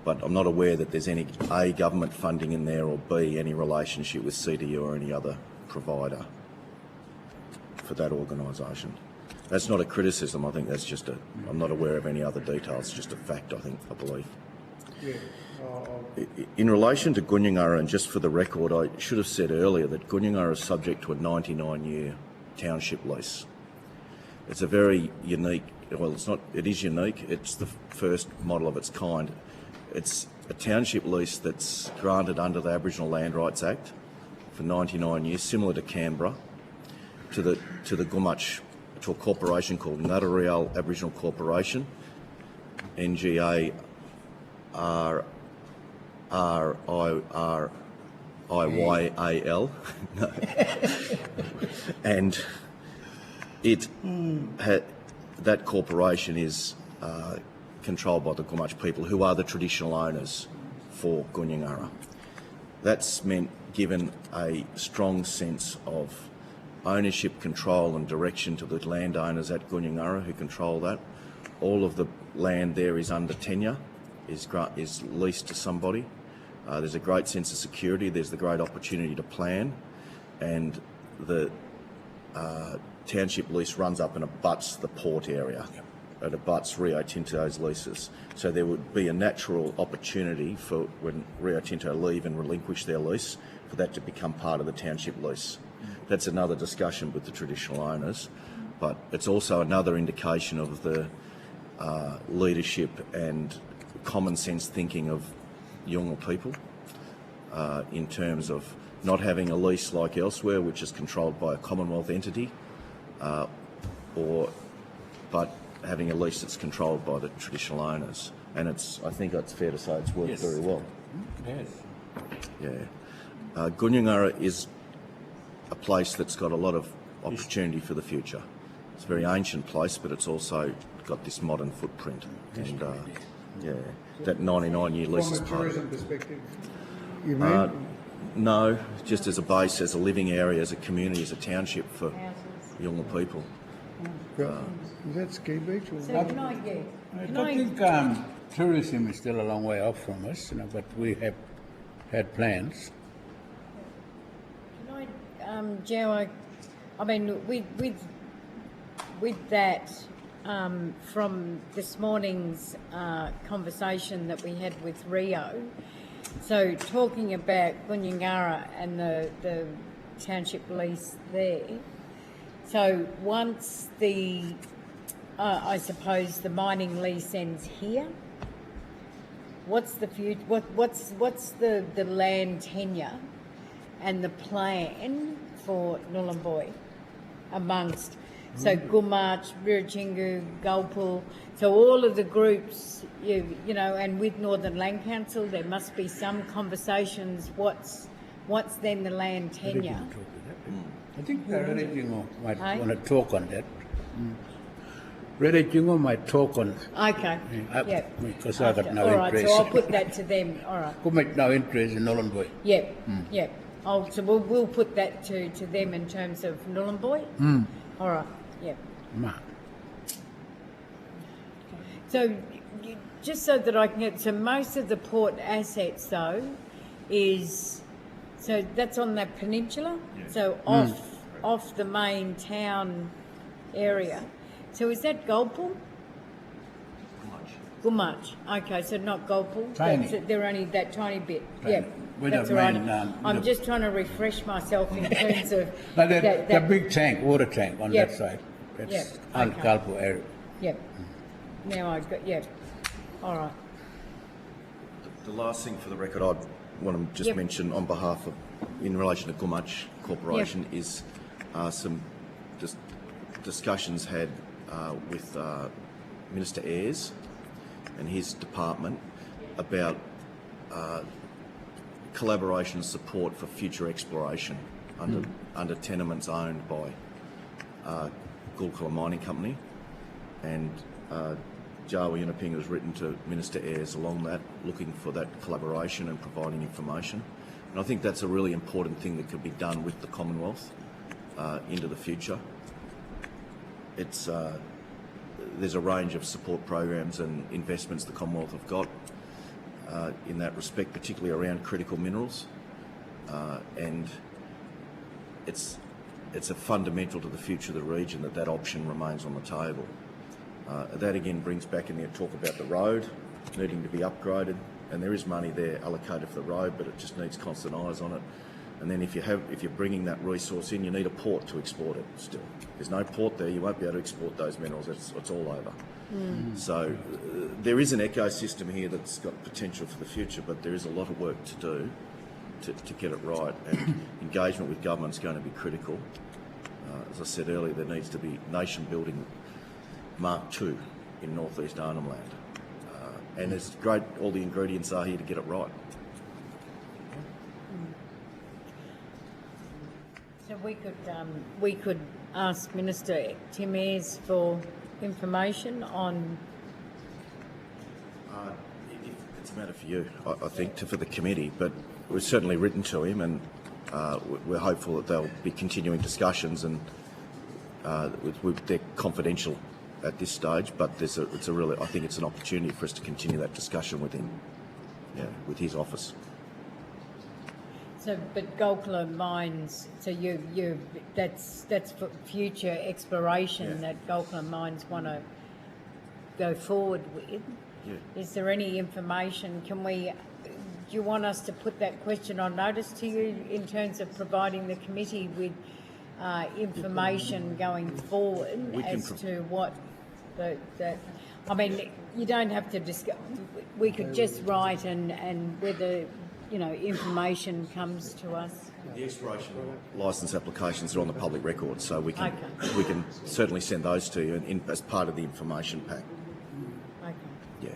but I'm not aware that there's any A, government funding in there, or B, any relationship with CDU or any other provider for that organisation. That's not a criticism, I think that's just I'm not aware of any other details, just a fact, I believe. Yeah. In relation to Gunyangara, and just for the record, I should have said earlier that Gunyangara is subject to a 99-year township lease. It's a very unique, well, it is unique. It's the first model of its kind. It's a township lease that's granted under the Aboriginal Land Rights Act for 99 years, similar to Canberra, to the Gulmuch, to a corporation called Nguturial Aboriginal Corporation, NGA RIRIYAL, and that corporation is controlled by the Gulmuch people, who are the traditional owners for Gunyangara. That's meant, given a strong sense of ownership, control and direction to the landowners at Gunyangara who control that. All of the land there is under tenure, is leased to somebody. There's a great sense of security, there's the great opportunity to plan, and the township lease runs up and abuts the port area. It abuts Rio Tinto's leases. So there would be a natural opportunity for when Rio Tinto leave and relinquish their lease, for that to become part of the township lease. That's another discussion with the traditional owners, but it's also another indication of the leadership and common sense thinking of Yolngu people in terms of not having a lease like elsewhere, which is controlled by a Commonwealth entity, but having a lease that's controlled by the traditional owners. And I think it's fair to say it's worked very well. Yes. Yeah. Gunyangara is a place that's got a lot of opportunity for the future. It's a very ancient place, but it's also got this modern footprint. And that 99-year lease is From a part of tourism it. perspective, you mean? No, just as a base, as a living area, as a community, as a township for Yolngu people. Is that Ski Beach? Or So can I get? I think tourism is still a long way off from us, but we have had plans. Can I, Joe, I mean, with that, from this morning's conversation that we had with Rio, so talking about Gunyangara and the township lease there, so once the, I suppose the mining lease ends here, what's the future? What's the land tenure and the plan for Nhulunbuy? amongst. So Gumach, Birichingu, Gulpul, so all of the groups, you know, and with Northern Land Council, there must be some conversations. What's then the land tenure? I think Redejingo might want to talk on that. Redejingo might talk on. Okay. Yeah, because I got no all right, interest. so I'll put that to them. All right. Who make no interest in Nhulunbuy? Yep. Yep. So we'll put that to them in terms of Nhulunbuy. All right. Yep. So just so that I can get, so most of the port assets though is, so that's on that peninsula, so off the main town area. So is that Gulpul? Gumach. Okay, so not Gulpul. Tiny. They're only that tiny bit. Tiny. Yeah, We that's don't all right. mind, I'm just trying to refresh myself in terms of But the big tank, water tank on Yep. that side, that's Yep, on okay. Gulpul area. Yep. Now I've got, yep. All right. The last thing for the record I want to just Yep. mention on behalf of, in relation to Gumach Corporation, is some discussions had with Minister Ayres and his department about collaboration and support for future exploration under tenements owned by Gulkula Mining Company, and Jawa Yunuping has written to Minister Ayres along that, looking for that collaboration and providing information. And I think that's a really important thing that could be done with the Commonwealth into the future. It's there's a range of support programs and investments the Commonwealth have got in that respect, particularly around critical minerals, and it's a fundamental to the future of the region that option remains on the table. That again brings back in there talk about the road needing to be upgraded, and there is money there allocated for the road, but it just needs constant eyes on it. And then if you're bringing that resource in, you need a port to export it still. There's no port there, you won't be able to export those minerals, it's all over. So there is an ecosystem here that's got potential for the future, but there is a lot of work to do to get it right, and engagement with government's going to be critical. As I said earlier, there needs to be nation building Mark II in northeast Arnhem Land. And it's great, all the ingredients are here to get it right. So we could ask Minister Tim Ayres for information on. It's a matter for you, I think, for the committee, but we've certainly written to him, and we're hopeful that there'll be continuing discussions, and they're confidential at this stage. But I think it's an opportunity for us to continue that discussion with him, with his office. So, but Gulkula Mines, so that's for future exploration that Gulkula Mines want to go forward with. Yeah. Is there any information? Do you want us to put that question on notice to you in terms of providing the committee with information going forward as to what I mean, you don't have to discuss. We could just write and whether, information comes to us. The exploration licence applications are on the public record, so we can certainly send those to you as part of the information pack. Okay. Yeah.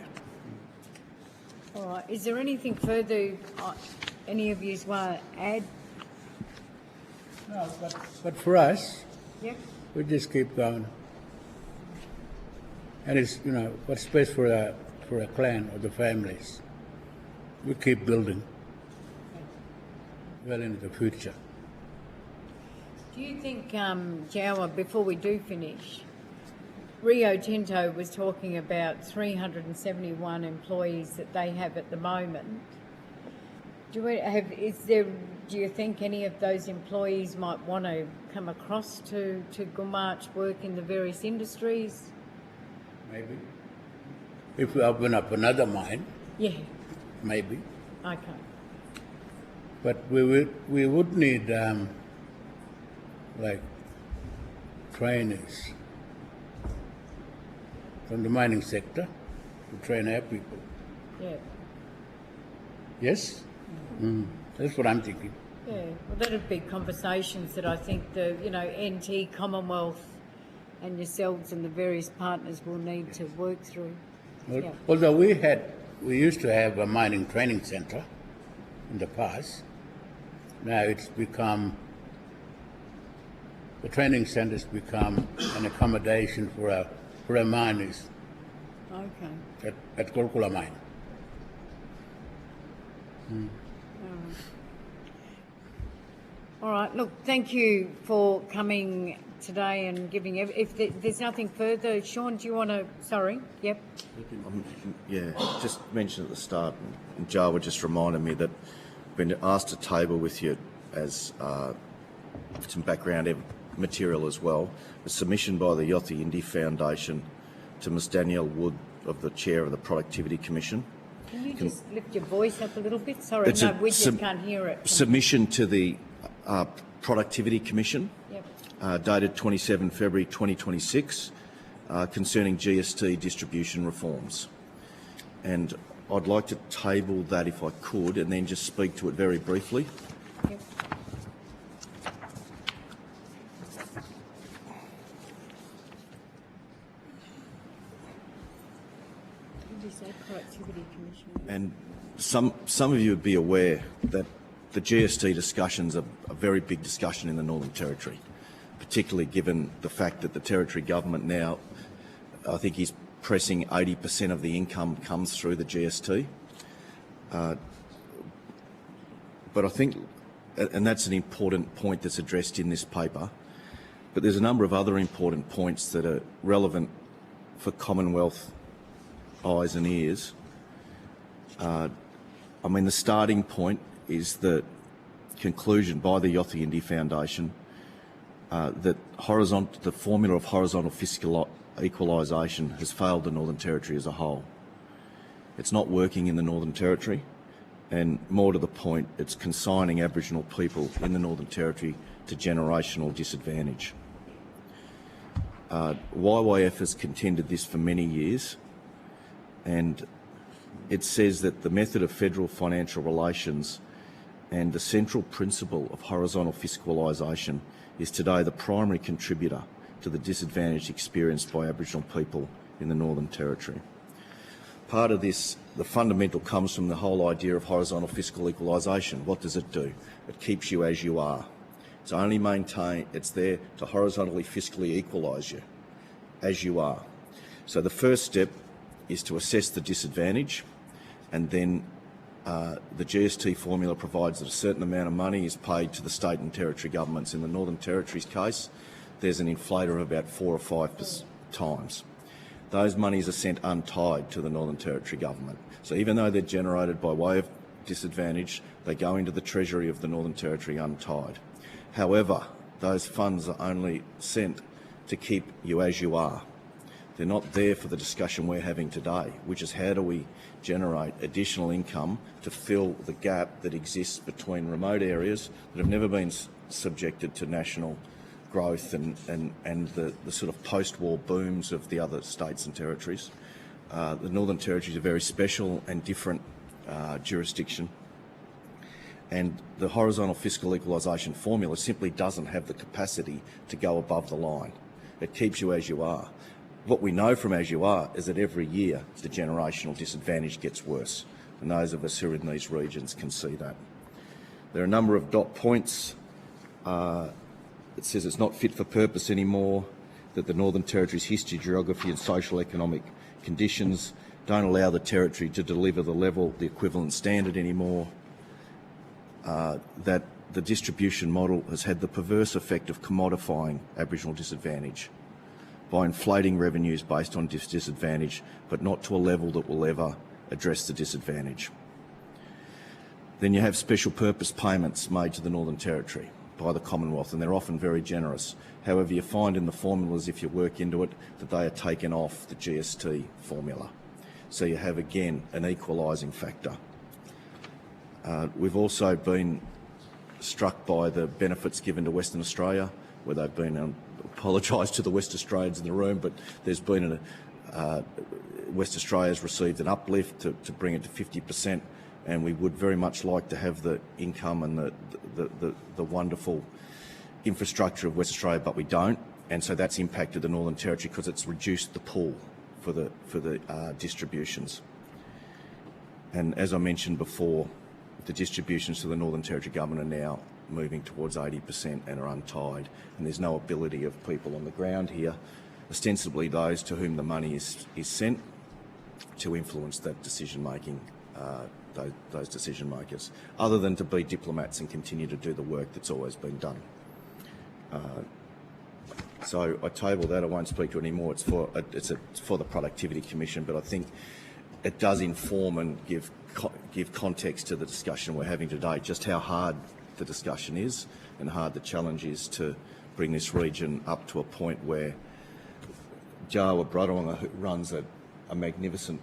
All right. Is there anything further any of you want to add? No, but for us, Yep. we just keep going. And it's, what's best for a clan or the families. We keep building well into the future. Do you think, Jawa, before we do finish, Rio Tinto was talking about 371 employees that they have at the moment. Do you think any of those employees might want to come across to Gumach, work in the various industries? Maybe. If we open up another mine, Yeah. maybe. Okay. But we would need trainees from the mining sector to train our people. Yeah. Yes? That's what I'm thinking. Yeah, well, that'd be conversations that I think the, NT, Commonwealth and yourselves and the various partners will need to work through. Well, Yeah. although we used to have a mining training centre in the past, now it's become, the training centre has become an accommodation for our miners Okay. at Korkula mine. All right, look, thank you for coming today and giving, if there's nothing further, Sean, do you want to, sorry, yep. Yeah, just mentioned at the start, and Java just reminded me that I've been asked to table with you as some background material as well, a submission by the Yothu Yindi Foundation to Ms Danielle Wood, of the Chair of the Productivity Commission. Can you just lift your voice up a little bit? Sorry, no, we just can't hear it. Submission to the Productivity Commission, Yep. dated 27 February 2026, concerning GST distribution reforms. And I'd like to table that if I could, and then just speak to it very briefly. Yep. Did you say Productivity Commission? And some of you would be aware that the GST discussions are a very big discussion in the Northern Territory, particularly given the fact that the Territory government now, I think, is pressing 80% of the income comes through the GST. But I think, and that's an important point that's addressed in this paper, but there's a number of other important points that are relevant for Commonwealth eyes and ears. I mean, the starting point is the conclusion by the Yothu Yindi Foundation that the formula of horizontal fiscal equalisation has failed the Northern Territory as a whole. It's not working in the Northern Territory, and more to the point, it's consigning Aboriginal people in the Northern Territory to generational disadvantage. YYF has contended this for many years, and it says that the method of federal financial relations and the central principle of horizontal fiscalisation is today the primary contributor to the disadvantage experienced by Aboriginal people in the Northern Territory. Part of this, the fundamental, comes from the whole idea of horizontal fiscal equalisation. What does it do? It keeps you as you are. It's only it's there to horizontally fiscally equalise you as you are. So the first step is to assess the disadvantage, and then the GST formula provides that a certain amount of money is paid to the state and territory governments. In the Northern Territory's case, there's an inflator of about 4 or 5 times. Those monies are sent untied to the Northern Territory government. So even though they're generated by way of disadvantage, they go into the treasury of the Northern Territory untied. However, those funds are only sent to keep you as you are. They're not there for the discussion we're having today, which is how do we generate additional income to fill the gap that exists between remote areas that have never been subjected to national growth and the sort of post-war booms of the other states and territories. The Northern Territory is a very special and different jurisdiction, and the horizontal fiscal equalisation formula simply doesn't have the capacity to go above the line. It keeps you as you are. What we know from as you are is that every year the generational disadvantage gets worse, and those of us who are in these regions can see that. There are a number of dot points. It says it's not fit for purpose anymore, that the Northern Territory's history, geography and social economic conditions don't allow the Territory to deliver the equivalent standard anymore, that the distribution model has had the perverse effect of commodifying Aboriginal disadvantage by inflating revenues based on disadvantage, but not to a level that will ever address the disadvantage. Then you have special purpose payments made to the Northern Territory by the Commonwealth, and they're often very generous. However, you find in the formulas, if you work into it, that they are taken off the GST formula. So you have, again, an equalising factor. We've also been struck by the benefits given to Western Australia, where they've been, apologise to the West Australians in the room, but there's been West Australia's received an uplift to bring it to 50% and we would very much like to have the income and the wonderful infrastructure of West Australia, but we don't, and so that's impacted the Northern Territory because it's reduced the pool for the distributions. And as I mentioned before, the distributions to the Northern Territory government are now moving towards 80% and are untied, and there's no ability of people on the ground here, ostensibly those to whom the money is sent, to influence that decision making, those decision makers, other than to be diplomats and continue to do the work that's always been done. So I table that. I won't speak to it anymore. It's for the Productivity Commission, but I think it does inform and give context to the discussion we're having today, just how hard the discussion is and hard the challenge is to bring this region up to a point where Jawa Brodawanga, who runs a magnificent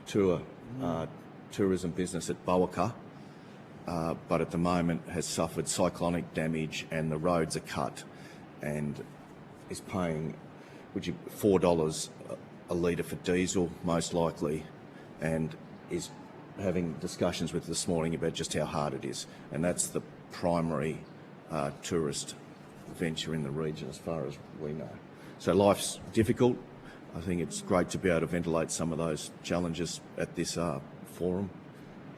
tourism business at Bawaka, but at the moment has suffered cyclonic damage and the roads are cut, and is paying $4 a litre for diesel, most likely, and is having discussions with this morning about just how hard it is. And that's the primary tourist venture in the region as far as we know. So life's difficult. I think it's great to be able to ventilate some of those challenges at this forum,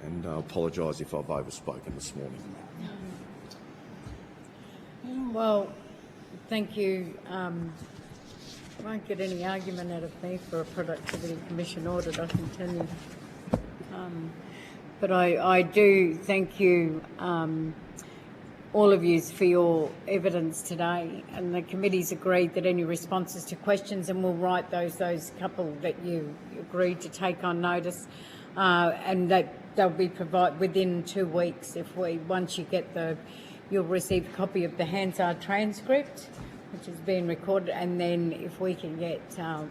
and I apologise if I've overspoken this morning. Well, thank you. I won't get any argument out of me for a Productivity Commission audit, I can tell you. But I do thank you, all of you, for your evidence today, and the committee's agreed that any responses to questions, and we'll write those couple that you agreed to take on notice, and that they'll be provided within 2 weeks. Once you get you'll receive a copy of the Hansard transcript, which has been recorded, and then if we can get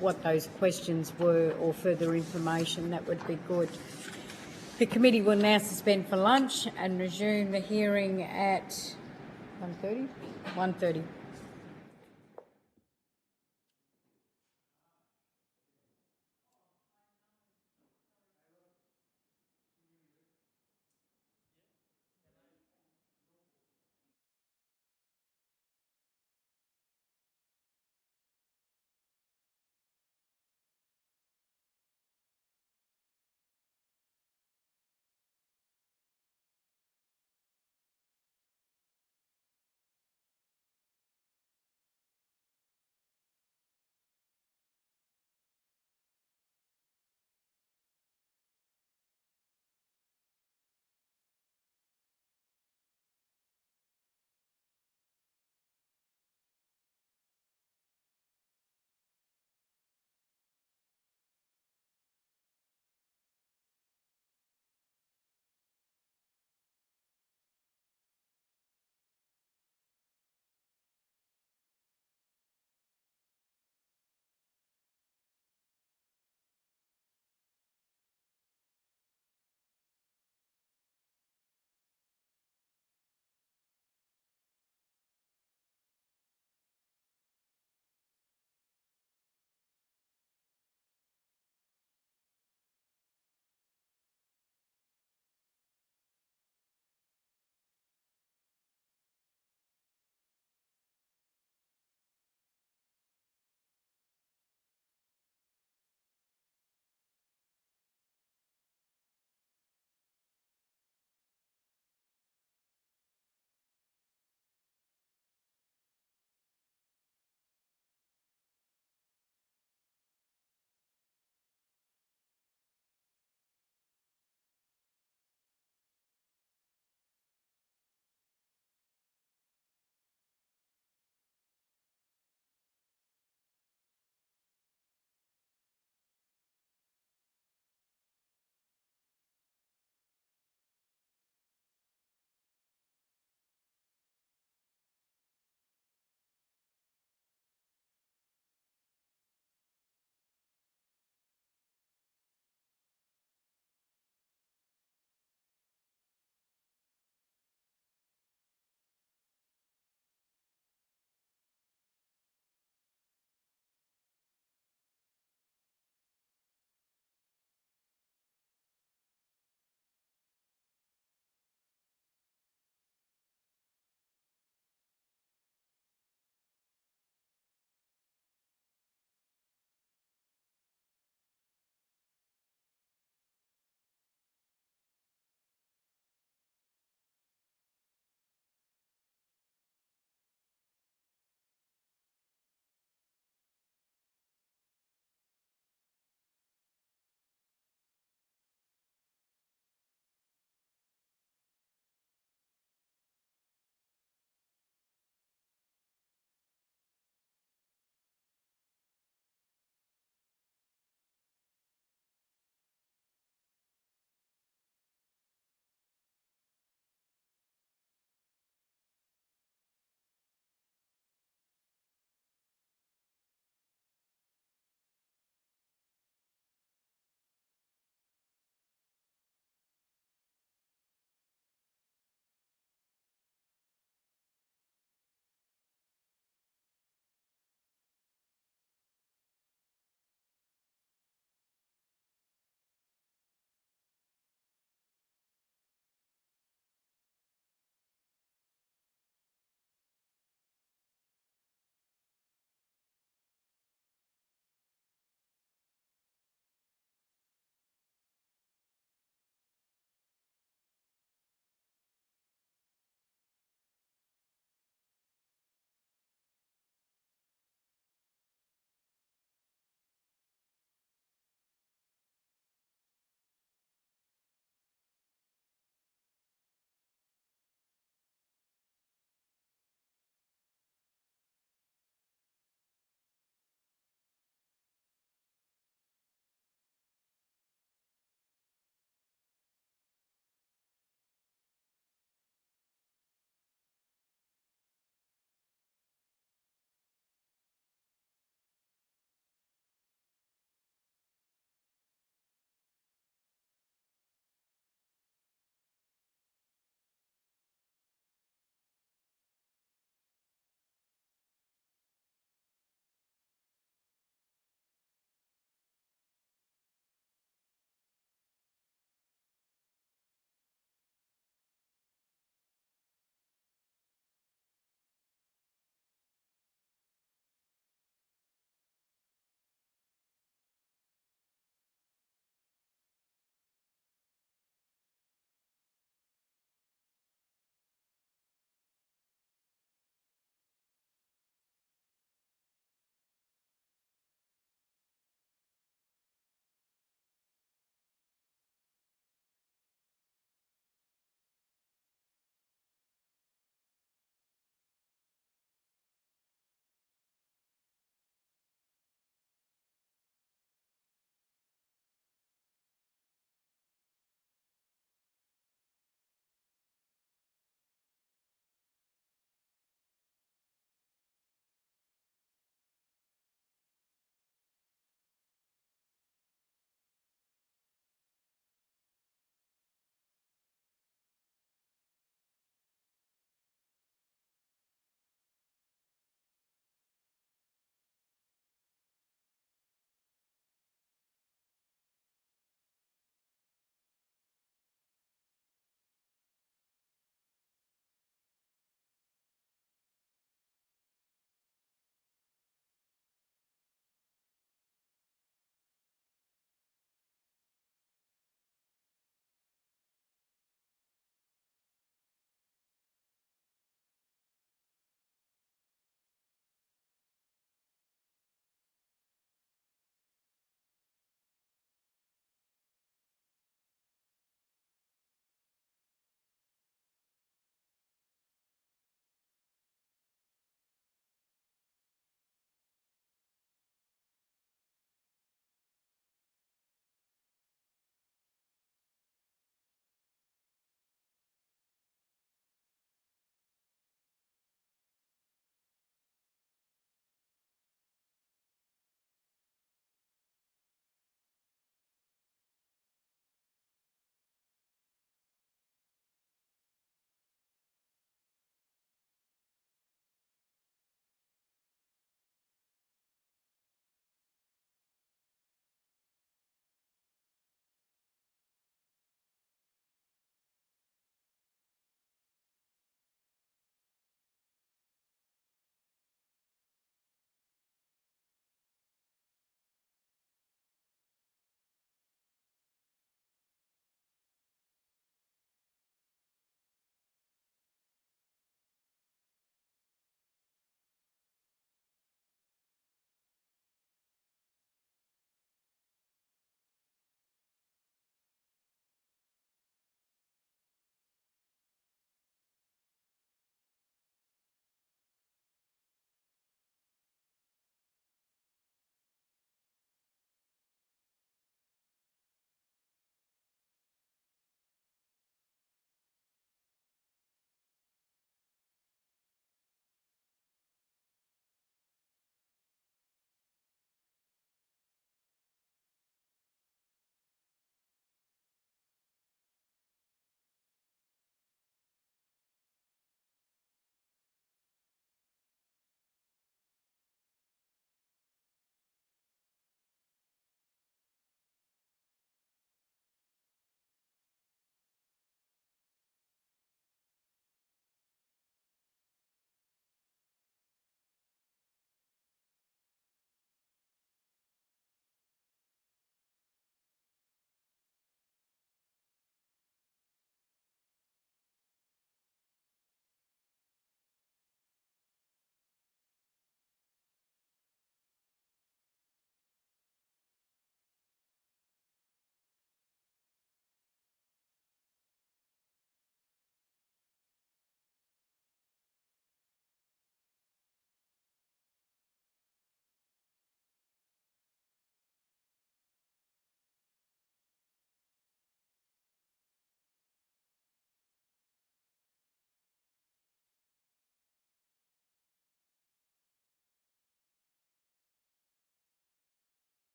what those questions were or further information, that would be good. The committee will now suspend for lunch and resume the hearing at 1:30. 1:30.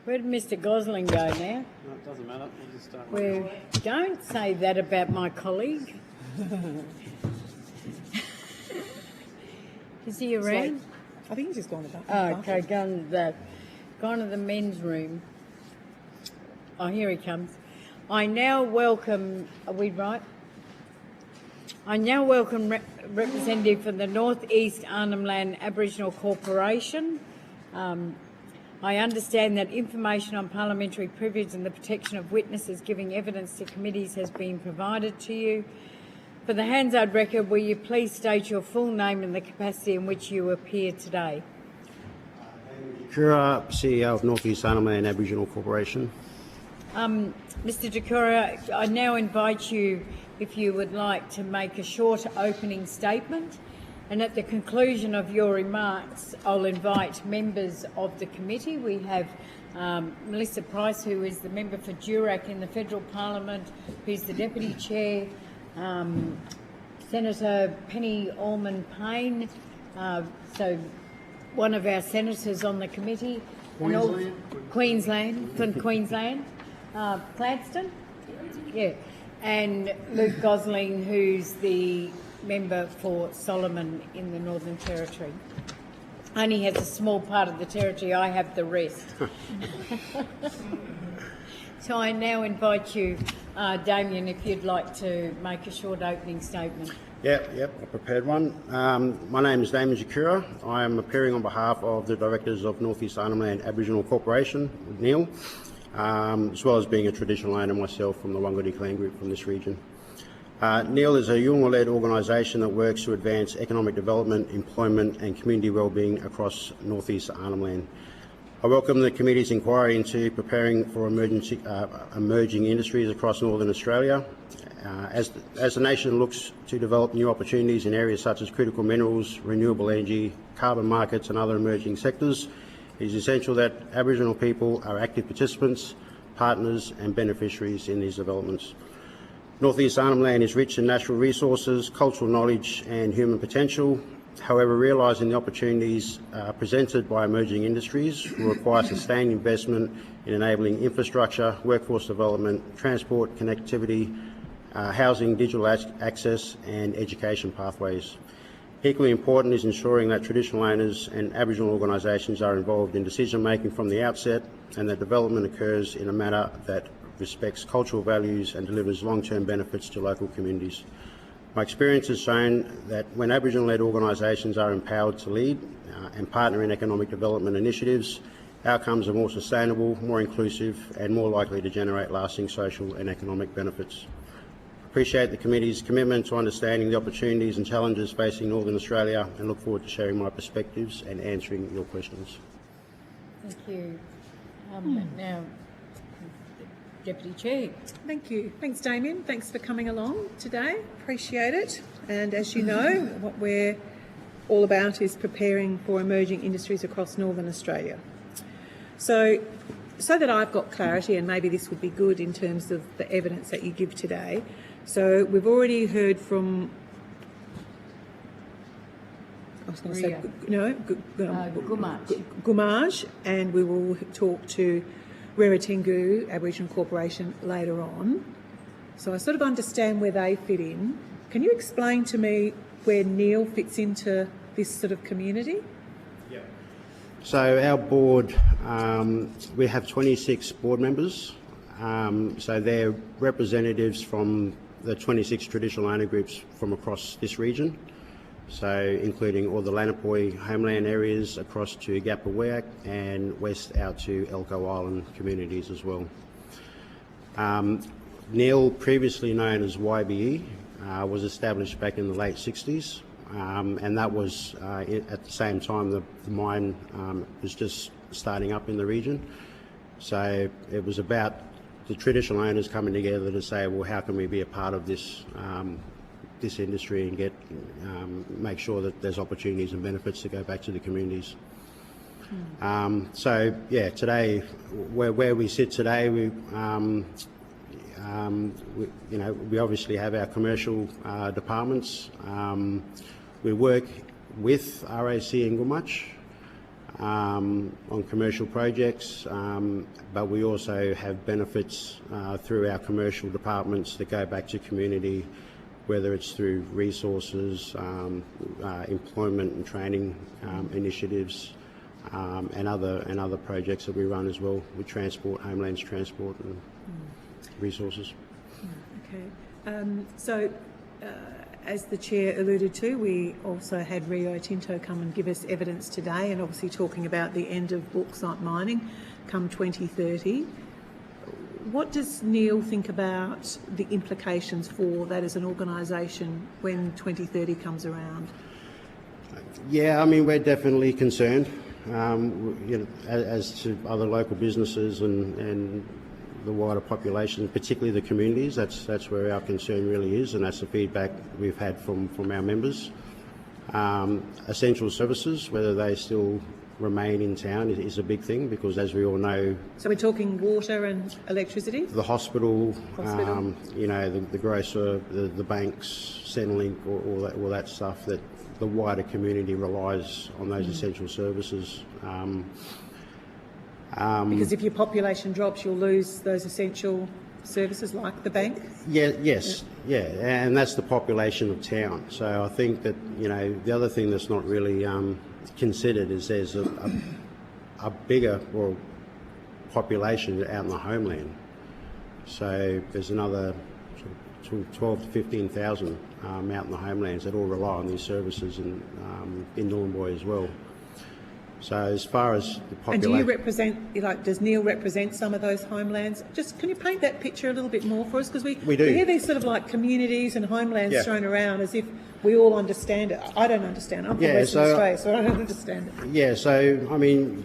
Where did Mr. Gosling go now? No, it doesn't matter. You just don't. Well, don't say that about my colleague. Is he around? I think he's just gone about. Oh, okay, gone to the men's room. Oh, here he comes. I now welcome. Are we right? I now welcome representative from the North East Arnhem Land Aboriginal Corporation. I understand that information on parliamentary privilege and the protection of witnesses giving evidence to committees has been provided to you. For the Hansard record, will you please state your full name and the capacity in which you appear today? Kura, CEO of North East Arnhem Land Aboriginal Corporation. Mr. Jakura, I now invite you, if you would like, to make a short opening statement, and at the conclusion of your remarks, I'll invite members of the committee. We have Melissa Price, who is the member for Durack in the Federal Parliament, who's the Deputy Chair, Senator Penny Allman-Payne, so one of our senators on the committee. Queensland, from Queensland. Cladston? Yeah. And Luke Gosling, who's the member for Solomon in the Northern Territory. Only has a small part of the territory, I have the rest. So I now invite you, Damien, if you'd like to make a short opening statement. Yep, I prepared one. My name is Damien Jakura. I am appearing on behalf of the directors of North East Arnhem Land Aboriginal Corporation, with Neil, as well as being a traditional owner myself from the Wangari clan group from this region. Neil is a Nhulunbuy-led organisation that works to advance economic development, employment and community wellbeing across North East Arnhem Land. I welcome the committee's inquiry into preparing for emerging industries across Northern Australia. As the nation looks to develop new opportunities in areas such as critical minerals, renewable energy, carbon markets and other emerging sectors, it is essential that Aboriginal people are active participants, partners and beneficiaries in these developments. North East Arnhem Land is rich in natural resources, cultural knowledge and human potential. However, realising the opportunities presented by emerging industries will require sustained investment in enabling infrastructure, workforce development, transport, connectivity, housing, digital access and education pathways. Equally important is ensuring that traditional owners and Aboriginal organisations are involved in decision making from the outset and that development occurs in a manner that respects cultural values and delivers long-term benefits to local communities. My experience has shown that when Aboriginal-led organisations are empowered to lead and partner in economic development initiatives, outcomes are more sustainable, more inclusive and more likely to generate lasting social and economic benefits. I appreciate the committee's commitment to understanding the opportunities and challenges facing Northern Australia and look forward to sharing my perspectives and answering your questions. Thank you. Now, Deputy Chair. Thank you. Thanks, Damien. Thanks for coming along today. Appreciate it. And as you know, what we're all about is preparing for emerging industries across Northern Australia. So that I've got clarity, and maybe this would be good in terms of the evidence that you give today. So we've already heard from, I was going to say, Gumaj, and we will talk to Reratingu Aboriginal Corporation later on. So I sort of understand where they fit in. Can you explain to me where Neil fits into this sort of community? Yeah. So our board, we have 26 board members. So they're representatives from the 26 traditional owner groups from across this region. So including all the Nhulunbuy homeland areas across to Gappaweak and west out to Elcho Island communities as well. Neil, previously known as YBE, was established back in the late 60s, and that was at the same time the mine was just starting up in the region. So it was about the traditional owners coming together to say, well, how can we be a part of this this industry and get make sure that there's opportunities and benefits to go back to the communities. So yeah, today where we sit today, we obviously have our commercial departments. We work with RAC and Gumach. on commercial projects, but we also have benefits through our commercial departments that go back to community, whether it's through resources, employment and training initiatives, and other projects that we run as well with transport, homelands transport and resources. Okay. As the Chair alluded to, we also had Rio Tinto come and give us evidence today, and obviously talking about the end of bauxite mining come 2030. What does Neil think about the implications for that as an organisation when 2030 comes around? Yeah, I mean, we're definitely concerned, as to other local businesses and the wider population, particularly the communities. That's where our concern really is, and that's the feedback we've had from our members. Essential services, whether they still remain in town, is a big thing, because as we all know... So we're talking water and electricity? The hospital. The grocer, the banks, Centrelink, all that stuff, that the wider community relies on those essential services. Because if your population drops, you'll lose those essential services like the bank? And that's the population of town. So I think that, the other thing that's not really considered is there's a bigger population out in the homeland. So there's another 12 to 15,000 out in the homelands that all rely on these services in Nhulunbuy as well. So as far as the population... And do you represent, does Neil represent some of those homelands? Just can you paint that picture a little bit more for us? Because we hear these sort of communities and homelands thrown around as if we all understand it. I don't understand. I'm from Western Australia, so I don't understand it. Yeah, so, I mean,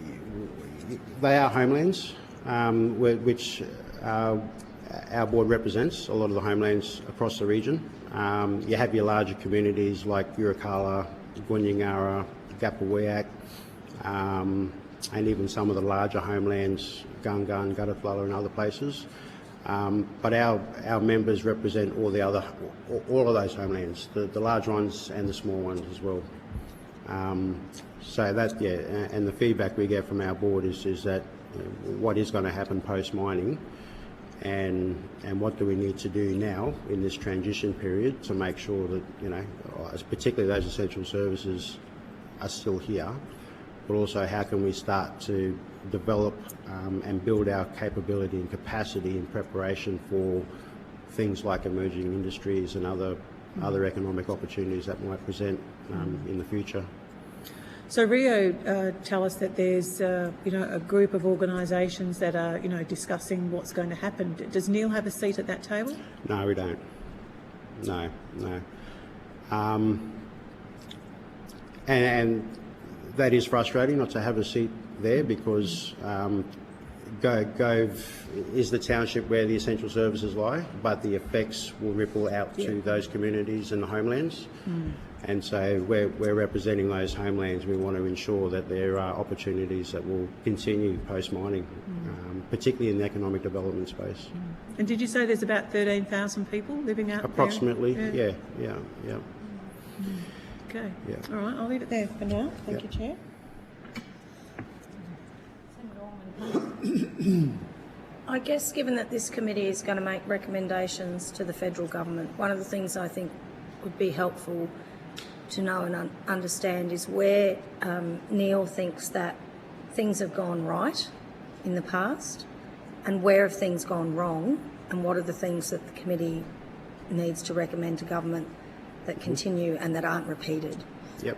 they are homelands, which our board represents, a lot of the homelands across the region. You have your larger communities like Yurikala, Gunyangara, Gapawiak, and even some of the larger homelands, Gungun, Gutterflulla and other places. But our members represent all of those homelands, the large ones and the small ones as well. So that, and the feedback we get from our board is that what is going to happen post-mining, and what do we need to do now in this transition period to make sure that, particularly those essential services are still here, but also how can we start to develop and build our capability and capacity in preparation for things like emerging industries and other economic opportunities that might present in the future. So Rio tell us that there's a group of organisations that are discussing what's going to happen. Does Neil have a seat at that table? No, we don't. No. And that is frustrating not to have a seat there, because Gove is the township where the essential services lie, but the effects will ripple out to those communities and the homelands. And so we're representing those homelands. We want to ensure that there are opportunities that will continue post-mining, particularly in the economic development space. And did you say there's about 13,000 people living out approximately, there? Yeah. Okay. Yeah. All right, I'll leave it there for now. Thank you, Chair. I guess given that this committee is going to make recommendations to the federal government, one of the things I think would be helpful to know and understand is where Neil thinks that things have gone right in the past, and where have things gone wrong, and what are the things that the committee needs to recommend to government that continue and that aren't repeated. Yep.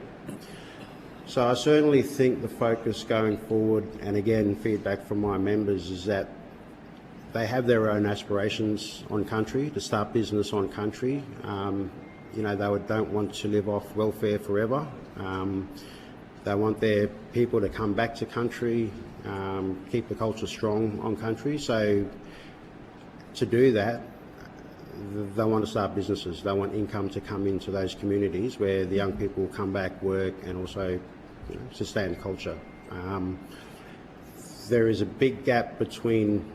So I certainly think the focus going forward, and again feedback from my members, is that they have their own aspirations on country, to start business on country. They don't want to live off welfare forever. They want their people to come back to country, keep the culture strong on country. So to do that, they want to start businesses. They want income to come into those communities where the young people come back, work, and also sustain culture. There is a big gap between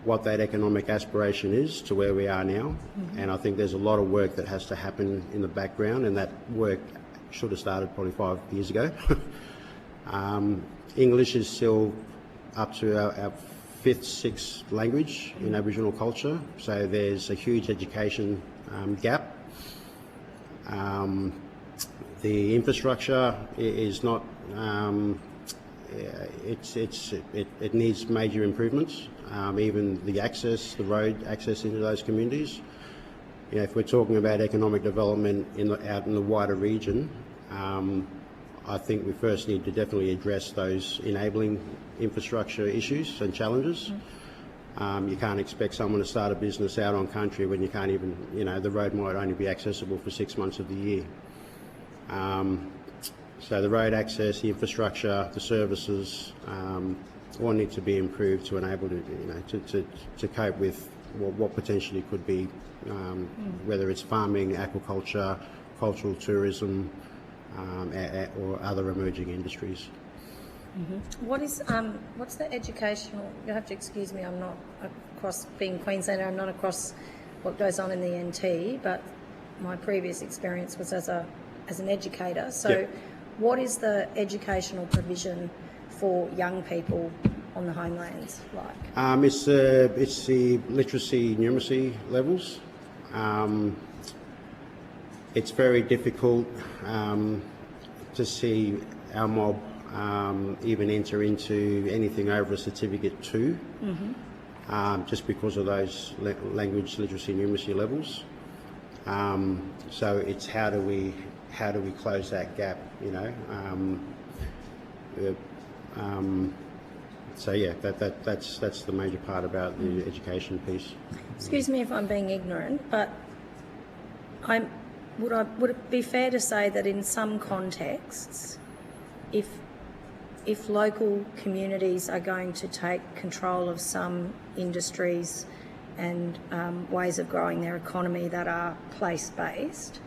what that economic aspiration is to where we are now, and I think there's a lot of work that has to happen in the background, and that work should have started probably 5 years ago. English is still up to our fifth, sixth language in Aboriginal culture, so there's a huge education gap. The infrastructure is not. It needs major improvements. Even the access, the road access into those communities. You know, if we're talking about economic development out in the wider region, I think we first need to definitely address those enabling infrastructure issues and challenges. You can't expect someone to start a business out on country when you can't even, you know, the road might only be accessible for 6 months of the year. So the road access, the infrastructure, the services, all need to be improved to enable to cope with what potentially could be, whether it's farming, aquaculture, cultural tourism, or other emerging industries. What's the educational? You have to excuse me. I'm not across being Queenslander. I'm not across what goes on in the NT, but my previous experience was as an educator. So, Yep. What is the educational provision for young people on the homelands like? It's the literacy numeracy levels. It's very difficult to see our mob even enter into anything over a certificate 2, just because of those language literacy numeracy levels. So it's how do we close that gap? You know. So yeah, that's the major part about the education piece. Excuse me if I'm being ignorant, but would it be fair to say that in some contexts, if local communities are going to take control of some industries and ways of growing their economy that are place-based,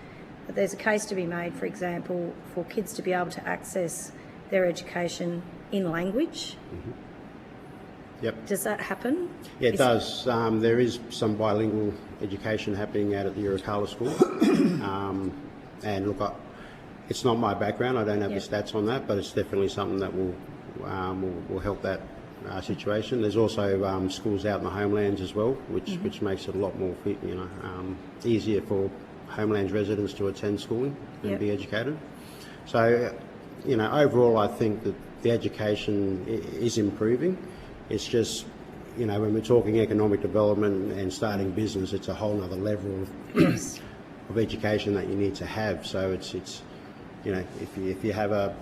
that there's a case to be made, for example, for kids to be able to access their education in language? Yep. Does that happen? Yeah, it does. There is some bilingual education happening out at the Urukala School. And look, it's not my background. I don't have the stats on that, but it's definitely something that will help that situation. There's also schools out in the homelands as well, which makes it a lot more easier for homelands residents to attend schooling and be educated. So, you know, overall, I think that the education is improving. It's just, you know, when we're talking economic development and starting business, it's a whole other level of education that you need to have. So it's you know, if you have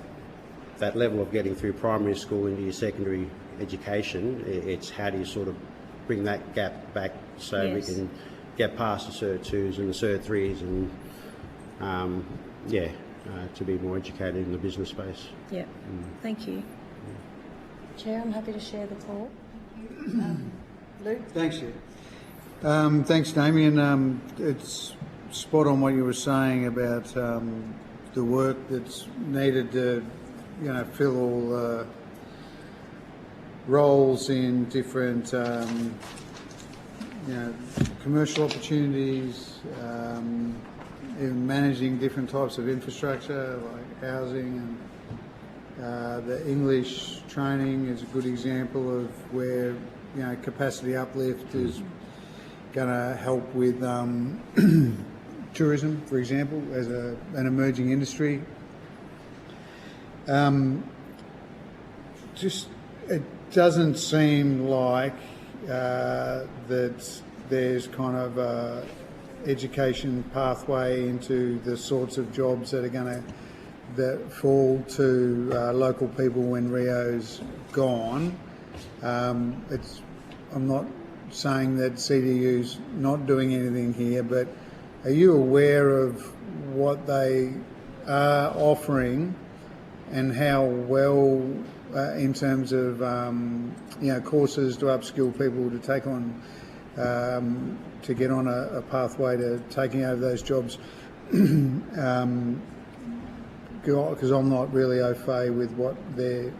that level of getting through primary school into your secondary education, it's how do you sort of bring that gap back so we can get past the Cert 2s and the Cert 3s and to be more educated in the business space. Yeah. Thank you. Chair, I'm happy to share the talk. Luke? Thanks, Chair. Thanks, Damien. It's spot on what you were saying about the work that's needed to, you know, fill all roles in different, you know, commercial opportunities, in managing different types of infrastructure like housing, and the English training is a good example of where, you know, capacity uplift is going to help with tourism, for example, as an emerging industry. Just it doesn't seem like that there's kind of a education pathway into the sorts of jobs that are going to fall to local people when Rio's gone. I'm not saying that CDU's not doing anything here, but are you aware of what they are offering and how well, in terms of you know, courses to upskill people to take on, to get on a pathway to taking over those jobs? Because I'm not au fait with what they're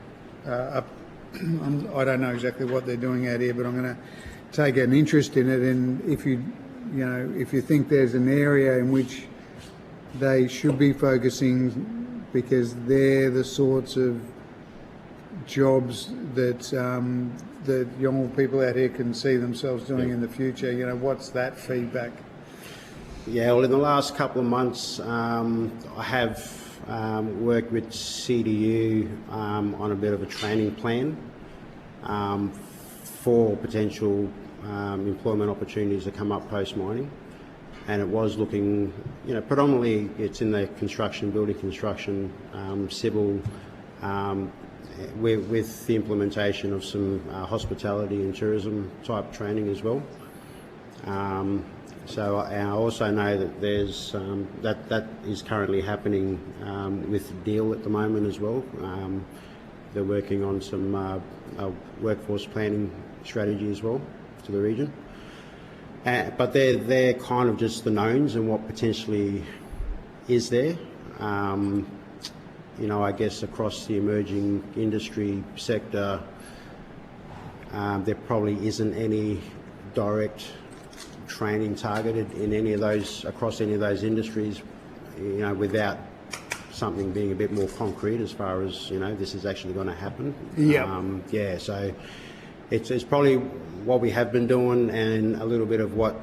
up. I don't know exactly what they're doing out here, but I'm going to take an interest in it. And if you think there's an area in which they should be focusing, because they're the sorts of jobs that that young people out here can see themselves doing in the future? You know, what's that feedback? Yeah, well, in the last couple of months, I have worked with CDU on a bit of a training plan for potential employment opportunities that come up post-mining. And it was looking, you know, predominantly it's in the construction, building construction, civil, with the implementation of some hospitality and tourism type training as well. So I also know that there's that is currently happening with Deal at the moment as well. They're working on some workforce planning strategy as well to the region. But they're kind of just the knowns and what potentially is there. You know, I guess across the emerging industry sector, there probably isn't any direct training targeted in any of those, across any of those industries, you know, without something being a bit more concrete as far as, you know, this is actually going to happen. Yeah, so it's probably what we have been doing and a little bit of what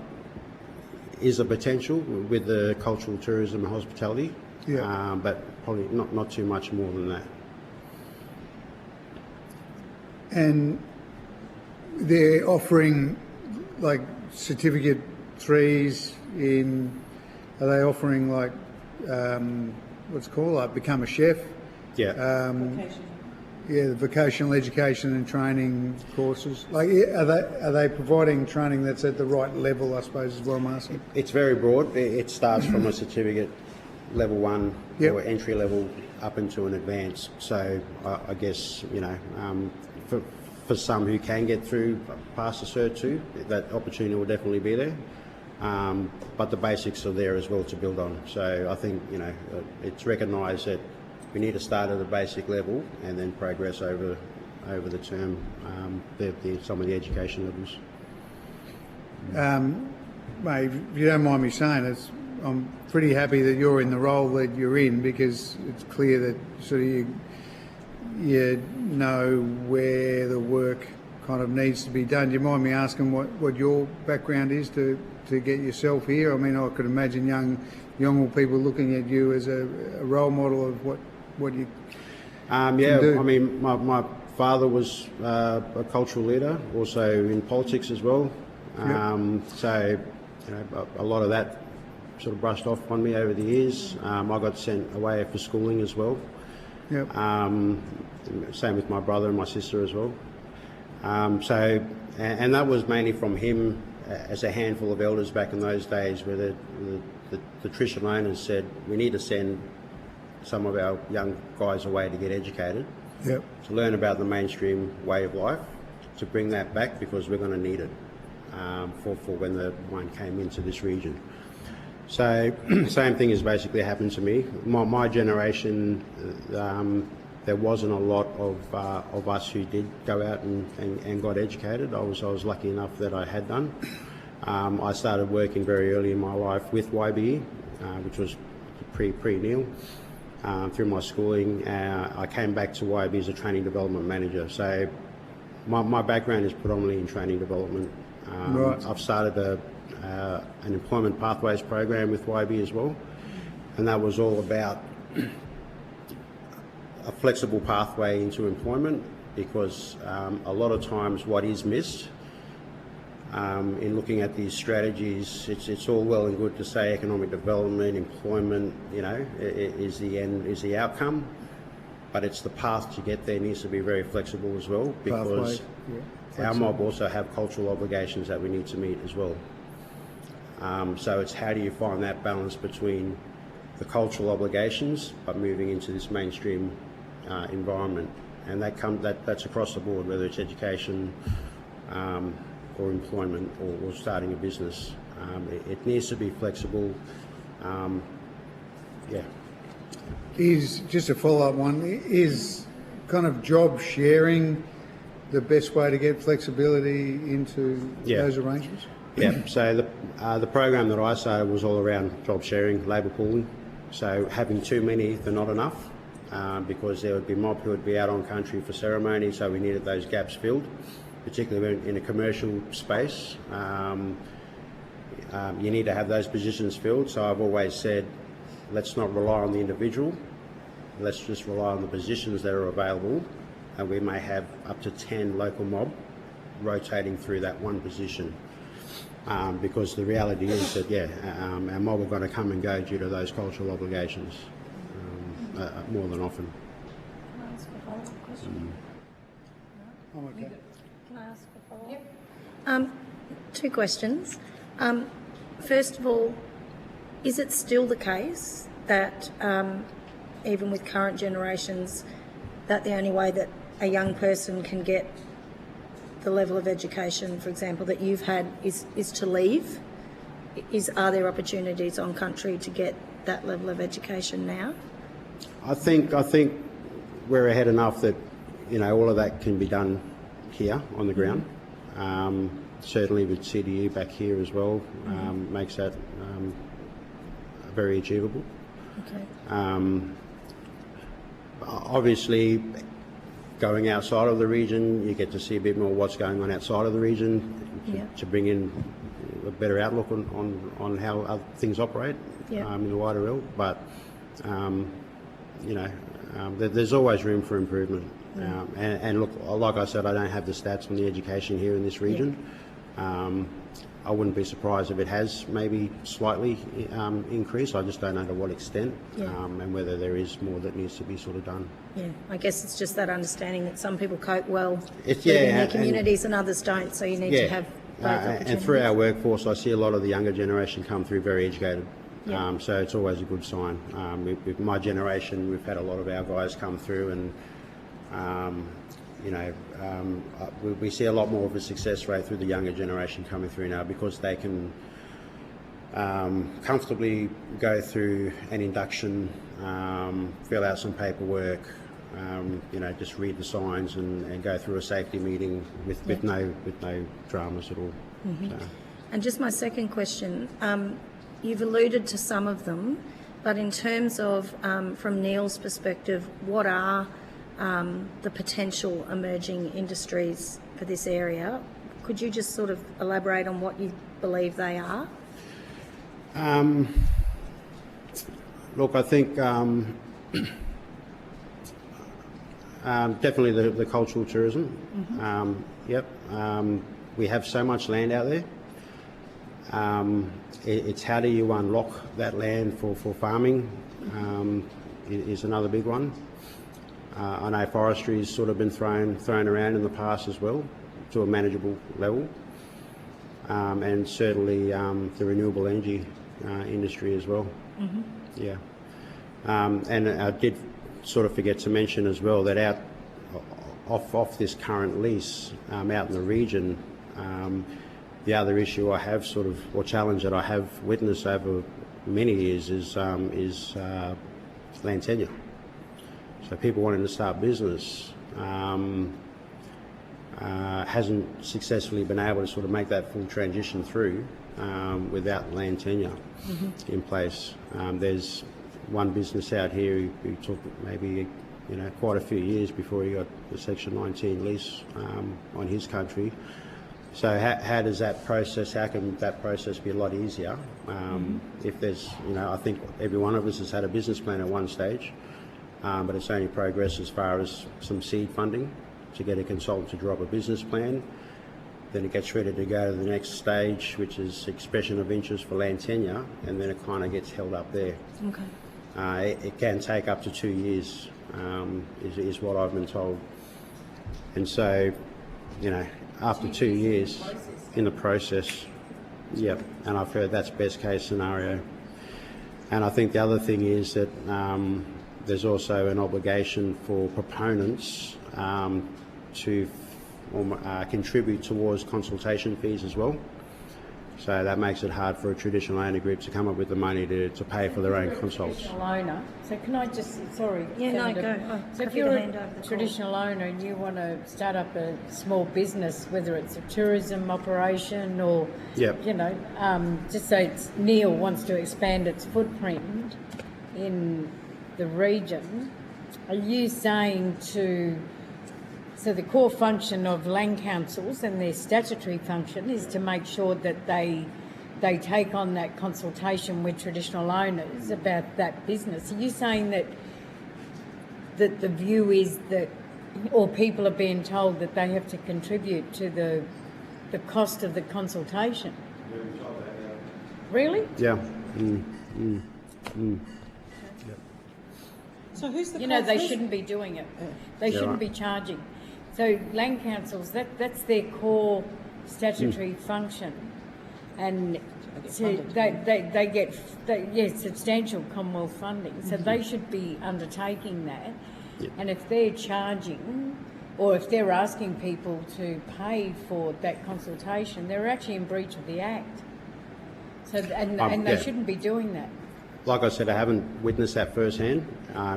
is a potential with the cultural tourism and hospitality, but probably not too much more than that. And they're offering like certificate 3s in, are they offering like what's it called, like become a chef? Yeah, the vocational education and training courses. Like, are they providing training that's at the right level, I suppose, is what I'm asking? It's very broad. It starts from a certificate level 1 or entry level up into an advanced. So I guess, you know, for some who can get through past the Cert 2, that opportunity will definitely be there. But the basics are there as well to build on. So I think, you know, it's recognised that we need to start at a basic level and then progress over the term, some of the education levels. Mate, if you don't mind me saying, I'm pretty happy that you're in the role that you're in, because it's clear that sort of you know where the work kind of needs to be done. Do you mind me asking what your background is to get yourself here? I mean, I could imagine young people looking at you as a role model of what you can do. I mean, my father was a cultural leader, also in politics as well. So, you know, a lot of that sort of brushed off on me over the years. I got sent away for schooling as well. Same with my brother and my sister as well. So, and that was mainly from him as a handful of elders back in those days, where the traditional owners said, we need to send some of our young guys away to get educated, to learn about the mainstream way of life, to bring that back because we're going to need it for when the mine came into this region. So same thing has basically happened to me. My generation, there wasn't a lot of us who did go out and got educated. I was lucky enough that I had done. I started working very early in my life with YBE, which was pre-Neil. Through my schooling, I came back to YB as a training development manager. So my background is predominantly in training development. I've started an employment pathways program with YB as well, and that was all about a flexible pathway into employment, because a lot of times what is missed in looking at these strategies, it's all well and good to say economic development, employment, you know, is the outcome, but it's the path to get there needs to be very flexible as well, because our mob also have cultural obligations that we need to meet as well. So it's how do you find that balance between the cultural obligations but moving into this mainstream environment, and that's across the board, whether it's education or employment or starting a business. It needs to be flexible. Is, just a follow-up one, is kind of job sharing the best way to get flexibility into those arrangements? So the program that I started was all around job sharing, labour pooling. So having too many, they're not enough. because there would be mob who would be out on country for ceremony, so we needed those gaps filled, particularly in a commercial space. You need to have those positions filled, so I've always said, let's not rely on the individual, let's just rely on the positions that are available, and we may have up to 10 local mob rotating through that one position. Because the reality is that, our mob are going to come and go due to those cultural obligations more than often. Can I ask a follow-up question? I'm okay. Can I ask a follow-up? Two questions. First of all, is it still the case that even with current generations, that the only way that a young person can get the level of education, for example, that you've had is to leave? Are there opportunities on country to get that level of education now? I think we're ahead enough that all of that can be done here on the ground. Certainly with CDU back here as well makes that very achievable. Okay. Obviously, going outside of the region, you get to see a bit more what's going on outside of the region to bring in a better outlook on how other things operate in the wider world. But there's always room for improvement. And look, like I said, I don't have the stats on the education here in this region. I wouldn't be surprised if it has maybe slightly increased. I just don't know to what extent and whether there is more that needs to be sort of done. Yeah, I guess it's just that understanding that some people cope well in their communities and others don't, so you need to have both opportunities. And through our workforce, I see a lot of the younger generation come through very educated. So it's always a good sign. With my generation, we've had a lot of our guys come through and we see a lot more of a success rate through the younger generation coming through now because they can comfortably go through an induction, fill out some paperwork, just read the signs and go through a safety meeting with no dramas at all. So. And just my second question, you've alluded to some of them, but in terms of, from Neil's perspective, what are the potential emerging industries for this area? Could you just sort of elaborate on what you believe they are? Look, I think definitely the cultural tourism. We have so much land out there. It's how do you unlock that land for farming is another big one. I know forestry has sort of been thrown around in the past as well to a manageable level, and certainly the renewable energy industry as well. And I did sort of forget to mention as well that off this current lease out in the region, the other issue I have or challenge that I have witnessed over many years is land tenure. So people wanting to start business hasn't successfully been able to sort of make that full transition through without land tenure in place. There's one business out here who took maybe quite a few years before he got the Section 19 lease on his country. So how does that process? How can that process be a lot easier? If there's, I think every one of us has had a business plan at one stage. But it's only progress as far as some seed funding to get a consultant to draw up a business plan. Then it gets ready to go to the next stage, which is expression of interest for land tenure, and then it kind of gets held up there. Okay. It can take up to 2 years, is what I've been told. And so, after 2 years in the process, and I've heard that's best case scenario. And I think the other thing is that there's also an obligation for proponents to contribute towards consultation fees as well. So that makes it hard for a traditional owner group to come up with the money to pay for their own consults. Traditional owner. So can I just, sorry. Yeah, no, Senator. go. So if you're a traditional owner and you want to start up a small business, whether it's a tourism operation or, just say Neil wants to expand its footprint in the region, Are you saying so the core function of land councils and their statutory function is to make sure that they take on that consultation with traditional owners about that business? Are you saying that the view is that, or people are being told that they have to contribute to the cost of the consultation? Really? Yeah. So who's the They shouldn't be doing it. They shouldn't be charging. So land councils, that's their core statutory function, and so they get substantial Commonwealth funding. So they should be undertaking that. Yep. And if they're charging, or if they're asking people to pay for that consultation, they're actually in breach of the Act. So and they yeah. shouldn't be doing that. Like I said, I haven't witnessed that firsthand.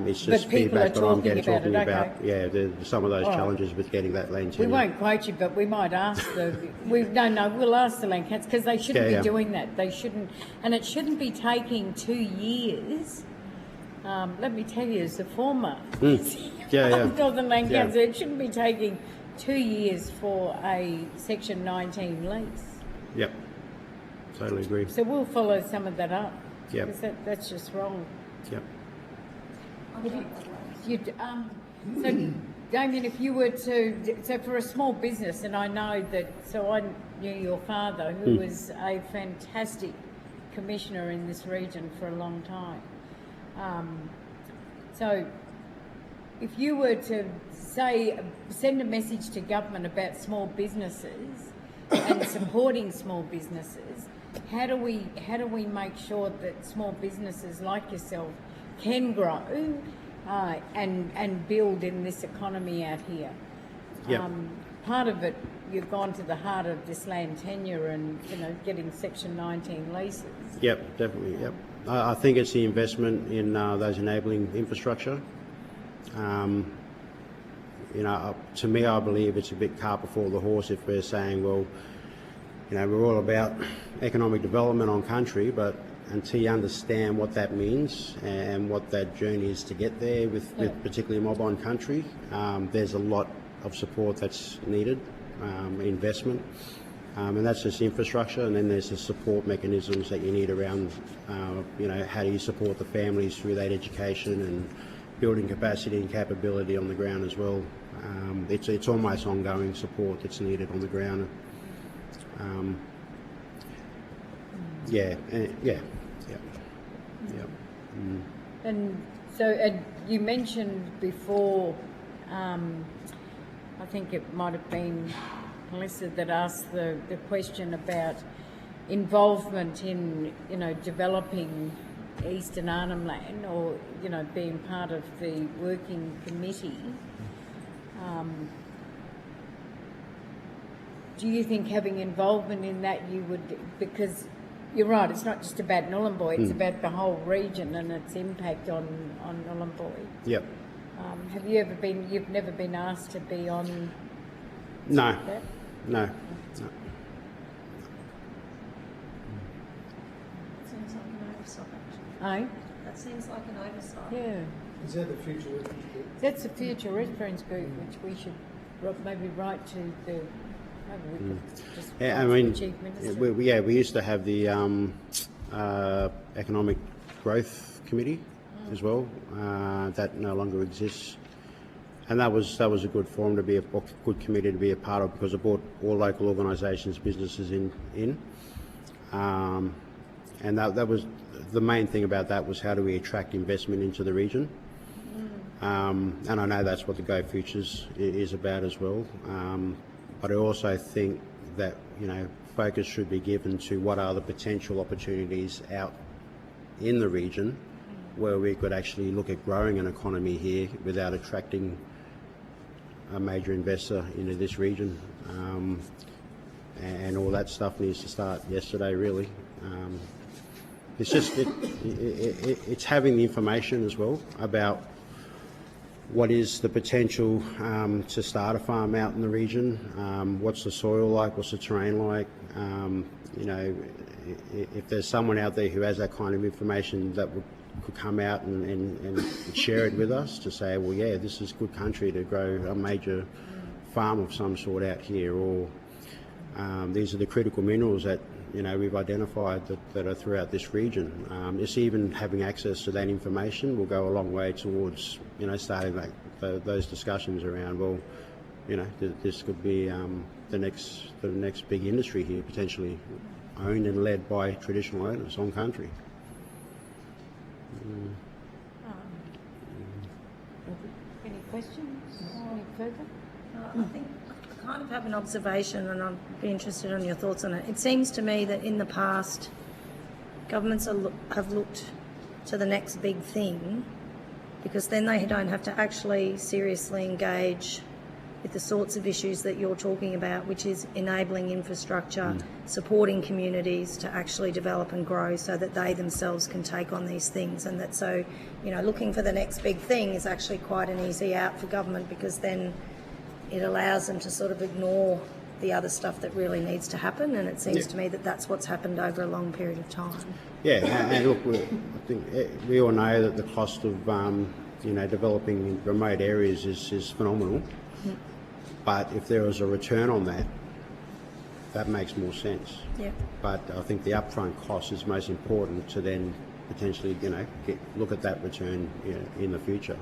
It's just But people feedback are that I'm talking getting, about it, talking about. okay. Yeah, there's some of those All right. challenges with getting that land We tenure. won't quote you, but we might ask we'll ask the land council, because they shouldn't Yeah, be yeah. doing that. They shouldn't, and it shouldn't be taking 2 years. Let me tell you, as a former Yeah. of the land Yeah. council, it shouldn't be taking 2 years for a Section 19 lease. Yep. Totally agree. So we'll follow some of that up. Yep. Because that's just wrong. Yep. So, Damien, if you were so for a small business, and I know that, so I knew your father, who was a fantastic commissioner in this region for a long time. So, if you were to send a message to government about small businesses and supporting small businesses, how do we make sure that small businesses like yourself can grow and build in this economy out here? Yep. Part of it, you've gone to the heart of this land tenure and getting Section 19 leases. Yep, definitely. Yep. I think it's the investment in those enabling infrastructure. To me, I believe it's a bit cart before the horse if we're saying, well, we're all about economic development on country, but until you understand what that means and what that journey is to get there with particularly mob on country, there's a lot of support that's needed, investment, and that's just infrastructure, and then there's the support mechanisms that you need around, how do you support the families through that education and building capacity and capability on the ground as well. It's almost ongoing support that's needed on the ground. And so you mentioned before, I think it might have been Melissa that asked the question about involvement in, developing Eastern Arnhem Land, or, being part of the working committee. Do you think having involvement in that you would, because you're right, it's not just about Nhulunbuy, it's about the whole region and its impact on Nhulunbuy. Yep. Have you ever been, you've never been asked to be on No. that? No. Seems like an oversight. Eh? That seems like an oversight. Yeah. Is that the future reference group? That's the future reference group, which we should maybe write to the, maybe we could just Yeah, I write to mean, the Chief Minister. we used to have the Economic Growth Committee as well. That no longer exists, and that was a good forum to be a good committee to be a part of, because it brought all local organisations, businesses in, and that was the main thing about that was how do we attract investment into the region. And I know that's what the Go Futures is about as well. But I also think that, focus should be given to what are the potential opportunities out in the region where we could actually look at growing an economy here without attracting a major investor into this region. And all that stuff needs to start yesterday, really. It's just, it's having the information as well about what is the potential to start a farm out in the region, what's the soil like, what's the terrain like. If there's someone out there who has that kind of information that would could come out and share it with us to say, well, yeah, this is good country to grow a major farm of some sort out here, or these are the critical minerals that we've identified that are throughout this region. Just even having access to that information will go a long way towards starting those discussions around, well, this could be the next big industry here, potentially owned and led by traditional owners on country. Any questions? Any further? I think I kind of have an observation, and I'd be interested in your thoughts on it. It seems to me that in the past, governments have looked to the next big thing, because then they don't have to actually seriously engage with the sorts of issues that you're talking about, which is enabling infrastructure, supporting communities to actually develop and grow so that they themselves can take on these things. And that looking for the next big thing is actually quite an easy out for government, because then it allows them to sort of ignore the other stuff that really needs to happen. And it seems to me that that's what's happened over a long period of time. Yeah, and look, I think we all know that the cost of developing in remote areas is phenomenal. But if there was a return on that, that makes more sense. Yeah. But I think the upfront cost is most important to then potentially, look at that return in the future.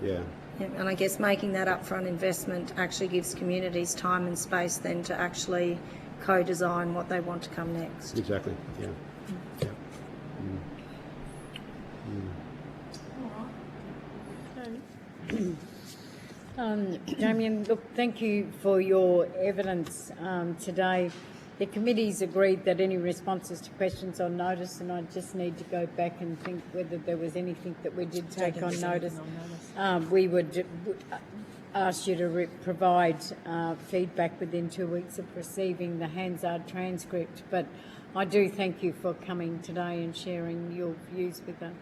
Yeah. Yeah, and I guess making that upfront investment actually gives communities time and space then to actually co-design what they want to come next. Exactly. Yeah. Yeah. Damien, look, thank you for your evidence today. The committee's agreed that any responses to questions on notice, and I just need to go back and think whether there was anything that we did take on notice. We would ask you to provide feedback within 2 weeks of receiving the Hansard transcript. But I do thank you for coming today and sharing your views with us.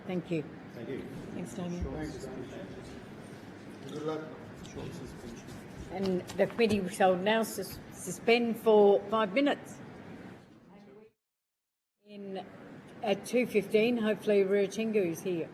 Thank you. Thank you. Thanks, Damien. Good luck. And the committee shall now suspend for 5 minutes. At 2:15, hopefully Ruatingu's here.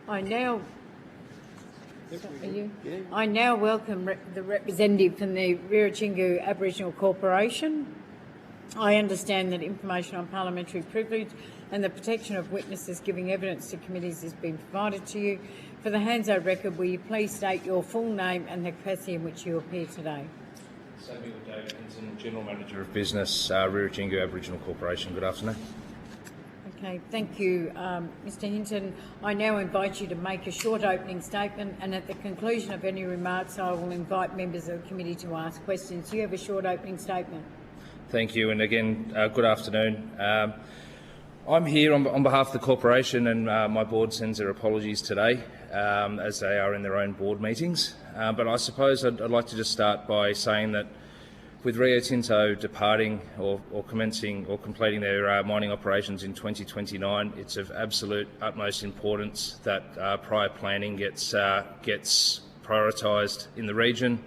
I now welcome the representative from the Rirratjingu Aboriginal Corporation. I understand that information on parliamentary privilege and the protection of witnesses giving evidence to committees has been provided to you. For the Hansard record, will you please state your full name and the capacity in which you appear today? Samuel David Hinton, General Manager of Business, Rirratjingu Aboriginal Corporation. Good afternoon. Okay, thank you, Mr Hinton. I now invite you to make a short opening statement, and at the conclusion of any remarks I will invite members of the committee to ask questions. Do you have a short opening statement? Thank you, and again, good afternoon. I'm here on behalf of the corporation, and my board sends their apologies today, as they are in their own board meetings. But I suppose I'd like to just start by saying that with Rio Tinto departing or commencing or completing their mining operations in 2029, it's of absolute utmost importance that prior planning gets prioritised in the region.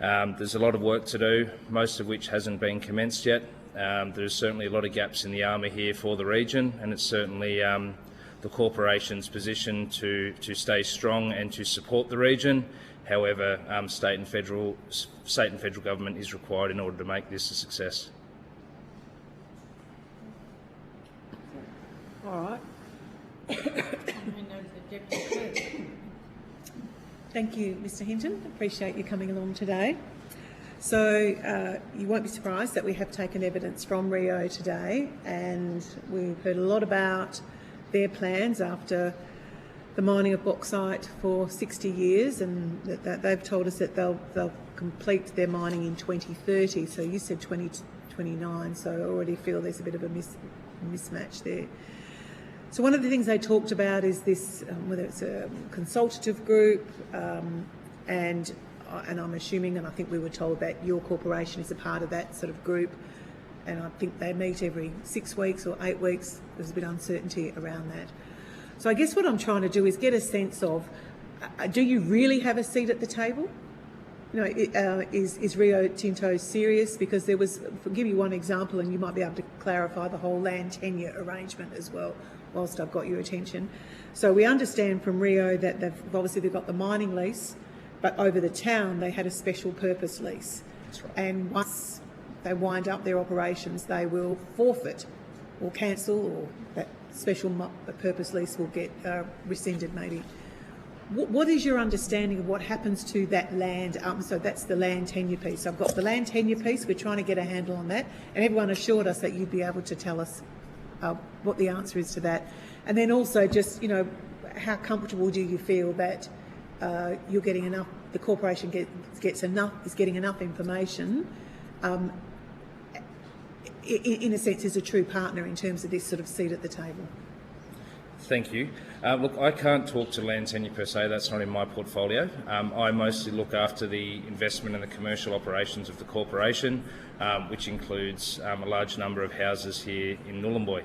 There's a lot of work to do, most of which hasn't been commenced yet. There's certainly a lot of gaps in the armour here for the region, and it's certainly the corporation's position to stay strong and to support the region. However, state and federal government is required in order to make this a success. All right. Thank you, Mr Hinton. Appreciate you coming along today. So you won't be surprised that we have taken evidence from Rio today, and we've heard a lot about their plans after the mining of bauxite for 60 years, and that they've told us that they'll complete their mining in 2030. So you said 2029, so I already feel there's a bit of a mismatch there. So one of the things they talked about is this, whether it's a consultative group, and I'm assuming, and I think we were told that your corporation is a part of that sort of group, and I think they meet every 6 weeks or 8 weeks. There's a bit of uncertainty around that. So I guess what I'm trying to do is get a sense of, do you really have a seat at the table? You know, is Rio Tinto serious? Because there was, I'll give you one example, and you might be able to clarify the whole land tenure arrangement as well, whilst I've got your attention. So we understand from Rio that they've got the mining lease, but over the town they had a special purpose lease. That's right. And once they wind up their operations, they will forfeit or cancel, or that special purpose lease will get rescinded maybe. What is your understanding of what happens to that land? So that's the land tenure piece. I've got the land tenure piece. We're trying to get a handle on that, and everyone assured us that you'd be able to tell us what the answer is to that. And then also just, you know, how comfortable do you feel that you're getting enough, the corporation is getting enough information, in a sense, as a true partner in terms of this sort of seat at the table? Thank you. Look, I can't talk to land tenure per se, that's not in my portfolio. I mostly look after the investment and the commercial operations of the corporation, which includes a large number of houses here in Nhulunbuy.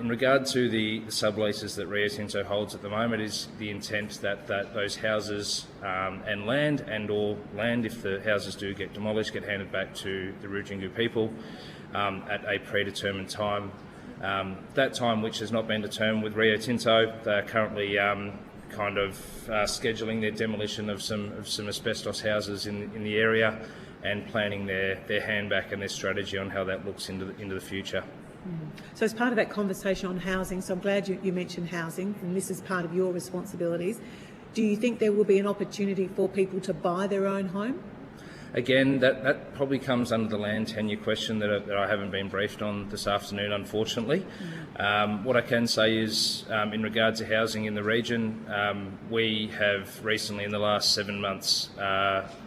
In regard to the subleases that Rio Tinto holds at the moment, is the intent that those houses and land, if the houses do get demolished, get handed back to the Rirratjingu people at a predetermined time. That time, which has not been determined with Rio Tinto, they're currently scheduling their demolition of some asbestos houses in the area, and planning their handback and their strategy on how that looks into the future. So as part of that conversation on housing, so I'm glad you mentioned housing, and this is part of your responsibilities. Do you think there will be an opportunity for people to buy their own home? Again, that probably comes under the land tenure question that I haven't been briefed on this afternoon, unfortunately. What I can say is, in regard to housing in the region, we have recently, in the last 7 months,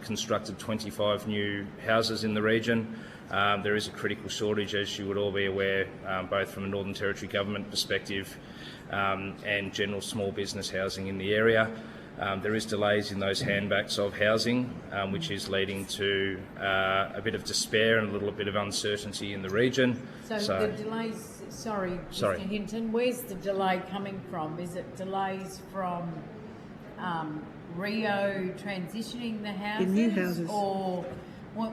constructed 25 new houses in the region. There is a critical shortage, as you would all be aware, both from a Northern Territory government perspective and general small business housing in the area. There is delays in those handbacks of housing, which is leading to a bit of despair and a little bit of uncertainty in the region. So the delays, sorry, Mr Hinton, where's the delay coming from? Is it delays from Rio transitioning the houses? The new houses. Or where's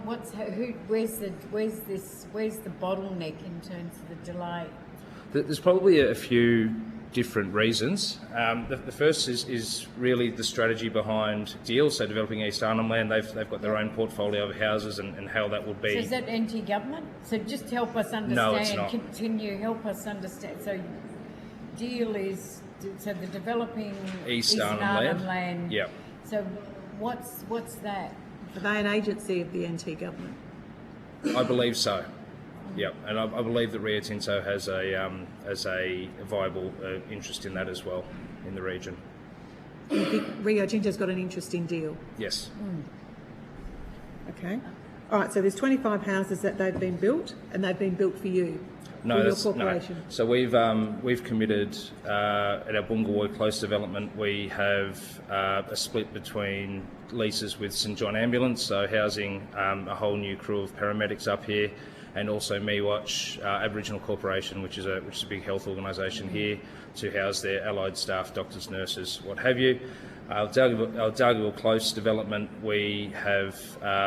the bottleneck in terms of the delay? There's probably a few different reasons. The first is really the strategy behind deals. So developing East Arnhem Land, they've got their own portfolio of houses and how that would be. So is that anti-government? So just help us understand. No, it's not. Can you help us understand? So deal is so the developing East Arnhem Land. Yeah. So what's that? Are they an agency of the NT government? I believe so. Yeah, and I believe that Rio Tinto has a viable interest in that as well in the region. You think Rio Tinto's got an interesting deal? Yes. Okay. All right, so there's 25 houses that they've been built, and they've been built for you, No, for your that's corporation. no. So we've committed at our Bungawoy Close development. We have a split between leases with St John Ambulance, so housing a whole new crew of paramedics up here, and also MeWatch Aboriginal Corporation, which is a big health organisation here, to house their allied staff, doctors, nurses, what have you. Our Dargaville Close development, we have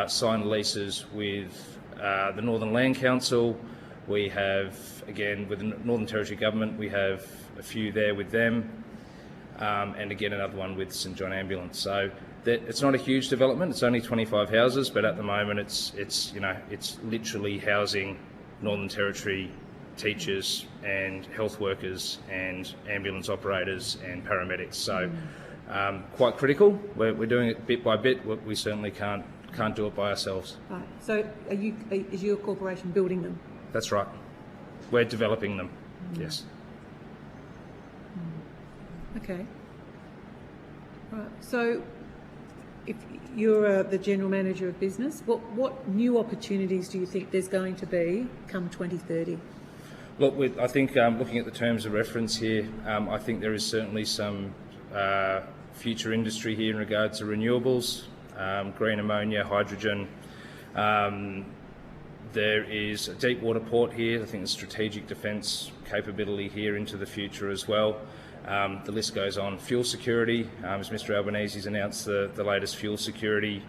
signed leases with the Northern Land Council. We have, again, with the Northern Territory Government, we have a few there with them, and again another one with St John Ambulance. So it's not a huge development. It's only 25 houses, but at the moment it's literally housing Northern Territory teachers and health workers and ambulance operators and paramedics. So quite critical. We're doing it bit by bit. We certainly can't do it by ourselves. Right. So is your corporation building them? That's right. We're developing them. Yes. Okay. Right. So if you're the general manager of business, what new opportunities do you think there's going to be come 2030? Look, I think looking at the terms of reference here, I think there is certainly some future industry here in regard to renewables, green ammonia, hydrogen. There is a deep water port here. I think there's strategic defence capability here into the future as well. The list goes on. Fuel security, as Mr Albanese's announced the latest fuel security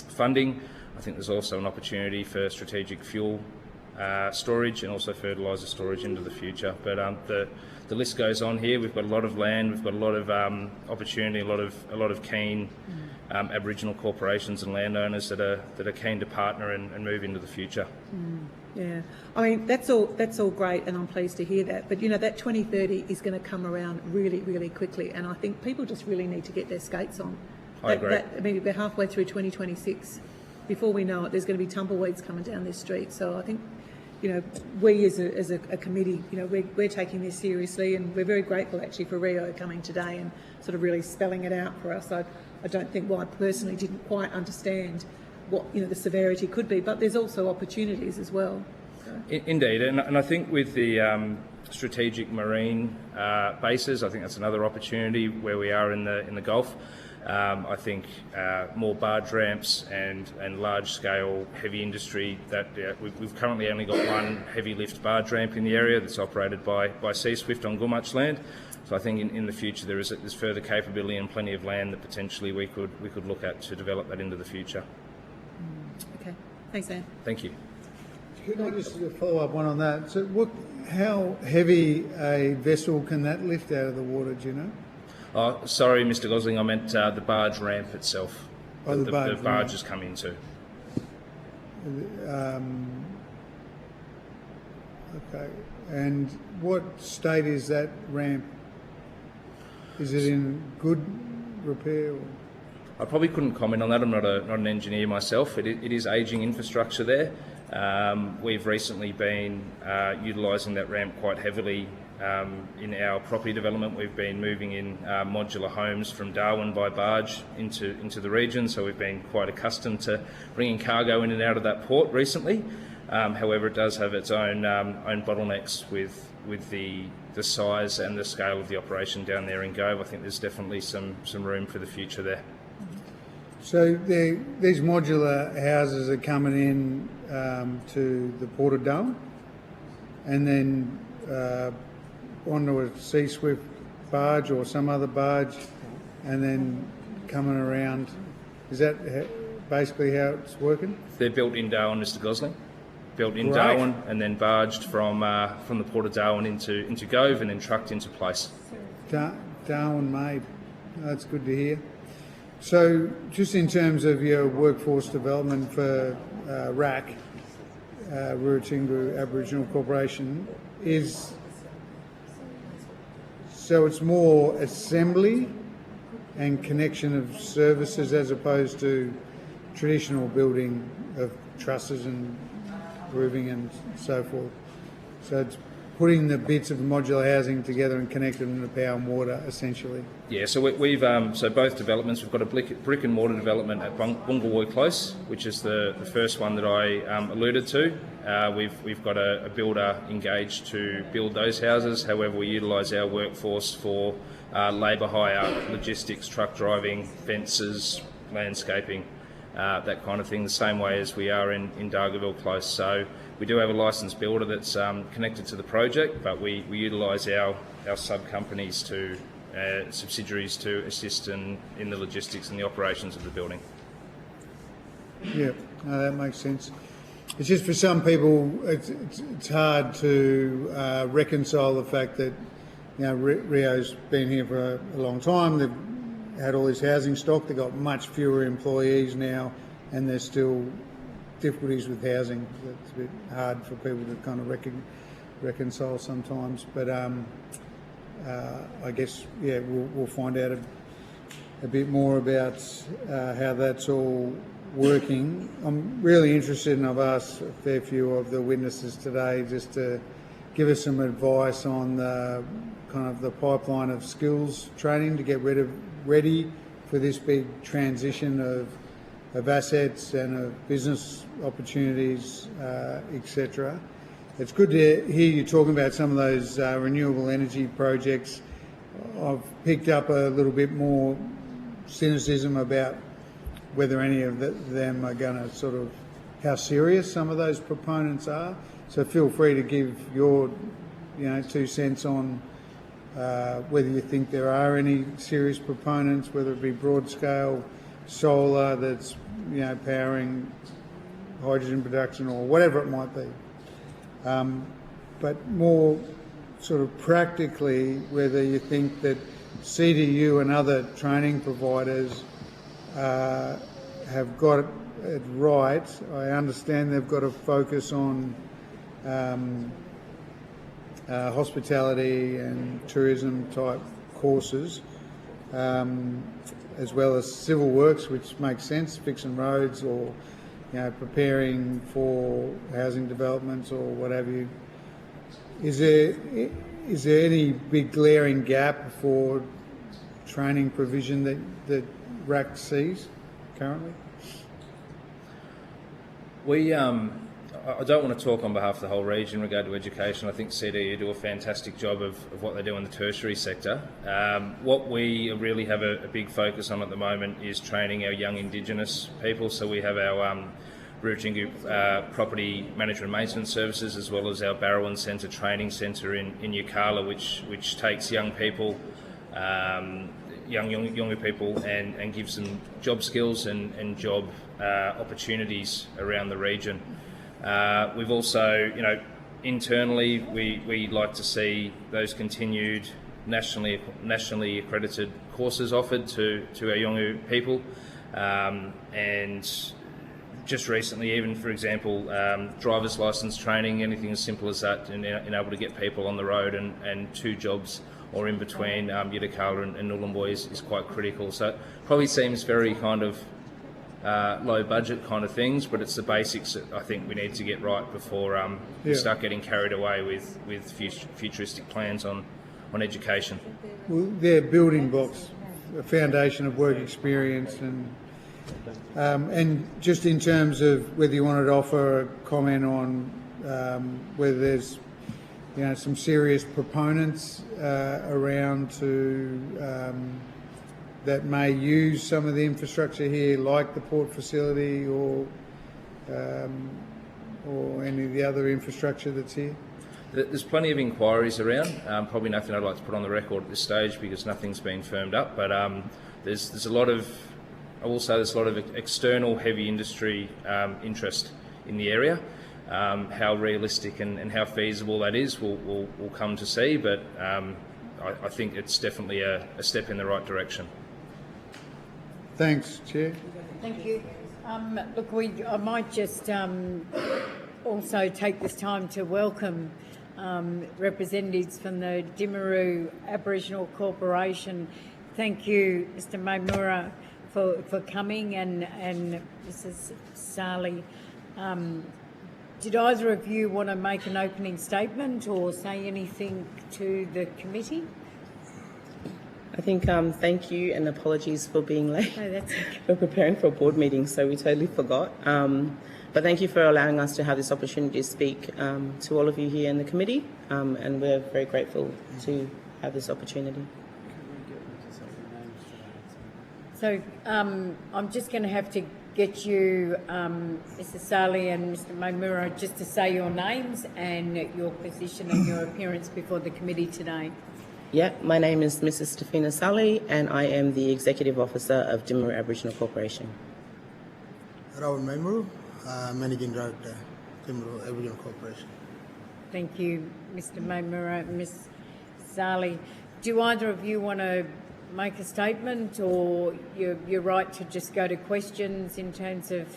funding. I think there's also an opportunity for strategic fuel storage and also fertiliser storage into the future. But the list goes on here. We've got a lot of land. We've got a lot of opportunity. A lot of keen Aboriginal corporations and landowners that are keen to partner and move into the future. Yeah, I mean that's all great, and I'm pleased to hear that. But you know that 2030 is going to come around really, really quickly, and I think people just really need to get their skates on. I agree. I mean, we're halfway through 2026. Before we know it, there's going to be tumbleweeds coming down this street. So I think, you know, we as a committee, you know, we're taking this seriously, and we're very grateful actually for Rio coming today and sort of really spelling it out for us. I don't think, well, I personally didn't quite understand what, you know, the severity could be, but there's also opportunities as well. So. Indeed, and I think with the strategic marine bases, I think that's another opportunity where we are in the Gulf. I think more barge ramps and large-scale heavy industry. That we've currently only got one heavy lift barge ramp in the area that's operated by Sea Swift on Gumach land. So I think in the future there's further capability and plenty of land that potentially we could look at to develop that into the future. Okay, thanks, Anne. Thank you. Could I just follow up one on that? So how heavy a vessel can that lift out of the water, do you know? Oh, sorry, Mr Gosling, I meant the barge ramp itself. Oh, the barge has come into. Okay. And what state is that ramp? Is it in good repair? Or? I probably couldn't comment on that. I'm not an engineer myself. It is ageing infrastructure there. We've recently been utilising that ramp quite heavily in our property development. We've been moving in modular homes from Darwin by barge into the region, so we've been quite accustomed to bringing cargo in and out of that port recently. However, it does have its own bottlenecks with the size and the scale of the operation down there in Gove. I think there's definitely some room for the future there. So these modular houses are coming in to the Port of Darwin and then onto a Sea Swift barge or some other barge and then coming around. Is that basically how it's working? They're built in Darwin, Mr Gosling. built in Great. Darwin and then barged from the Port of Darwin into Gove and then trucked into place. Darwin made. That's good to hear. So, just in terms of your workforce development for RAC, Ruutingu Aboriginal Corporation, so it's more assembly and connection of services as opposed to traditional building of trusses and roofing and so forth. So it's putting the bits of modular housing together and connecting them to power and water, essentially. Yeah, so we've so both developments. We've got a brick and mortar development at Nhulunbuy Close, which is the first one that I alluded to. We've got a builder engaged to build those houses. However, we utilise our workforce for labour hire, logistics, truck driving, fences, landscaping, that kind of thing. The same way as we are in Dargaville Close. So we do have a licensed builder that's connected to the project, but we utilise our sub companies to subsidiaries to assist in the logistics and the operations of the building. Yeah, no, that makes sense. It's just for some people, it's hard to reconcile the fact that, you know, Rio's been here for a long time. They've had all this housing stock. They've got much fewer employees now, and there's still difficulties with housing. It's a bit hard for people to kind of reconcile sometimes. But I guess, yeah, we'll find out a bit more about how that's all working. I'm really interested, and I've asked a fair few of the witnesses today just to give us some advice on the kind of the pipeline of skills training to get ready for this big transition of assets and of business opportunities, etc. It's good to hear you talking about some of those renewable energy projects. I've picked up a little bit more cynicism about whether any of them are going to sort of, how serious some of those proponents are. So feel free to give your, 2 cents on whether you think there are any serious proponents, whether it be broad scale solar that's, powering hydrogen production or whatever it might be. But more sort of practically, whether you think that CDU and other training providers have got it right. I understand they've got to focus on hospitality and tourism type courses, as well as civil works, which makes sense, fixing roads or preparing for housing developments or what have you. Is there any big glaring gap for training provision that RAC sees currently? I don't want to talk on behalf of the whole region in regard to education. I think CDU do a fantastic job of what they do in the tertiary sector. What we really have a big focus on at the moment is training our young Indigenous people. So we have our Ruutingu Property Management and Maintenance Services, as well as our Barrowan Centre Training Centre in Yirrkala, which takes young people, younger people, and gives them job skills and job opportunities around the region. We've also, internally, we like to see those continued nationally accredited courses offered to our younger people, and just recently, even for example, driver's licence training, anything as simple as that, and able to get people on the road and to jobs or in between Yirrkala and Nhulunbuy is quite critical. So it probably seems very kind of low budget kind of things, but it's the basics that I think we need to get right before we start getting carried away with futuristic plans on education. Well, they're building blocks, a foundation of work experience, and just in terms of whether you wanted to offer a comment on whether there's some serious proponents around that may use some of the infrastructure here, like the port facility or any of the other infrastructure that's here? There's plenty of inquiries around. Probably nothing I'd like to put on the record at this stage because nothing's been firmed up. But there's a lot of, I will say, there's a lot of external heavy industry interest in the area. How realistic and how feasible that is, we'll come to see, but I think it's definitely a step in the right direction. Thanks, Chair. Thank you. Look, I might just also take this time to welcome representatives from the Timaru Aboriginal Corporation. Thank you, Mr. Maimura, for coming, and Mrs. Sali. Did either of you want to make an opening statement or say anything to the committee? I think thank you and apologies for being late. No, that's okay. We're preparing for a board meeting, so we totally forgot. But thank you for allowing us to have this opportunity to speak to all of you here in the committee, and we're very grateful to have this opportunity. So I'm just going to have to get you, Mr. Sali and Mr. Maimura, just to say your names and your position and your appearance before the committee today. Yeah, my name is Mrs. Stefina Sali, and I am the Executive Officer of Timaru Aboriginal Corporation. Raul Maimuru, Managing Director, Timaru Aboriginal Corporation. Thank you, Mr. Maimura and Ms. Sali. Do either of you want to make a statement, or you're right to just go to questions in terms of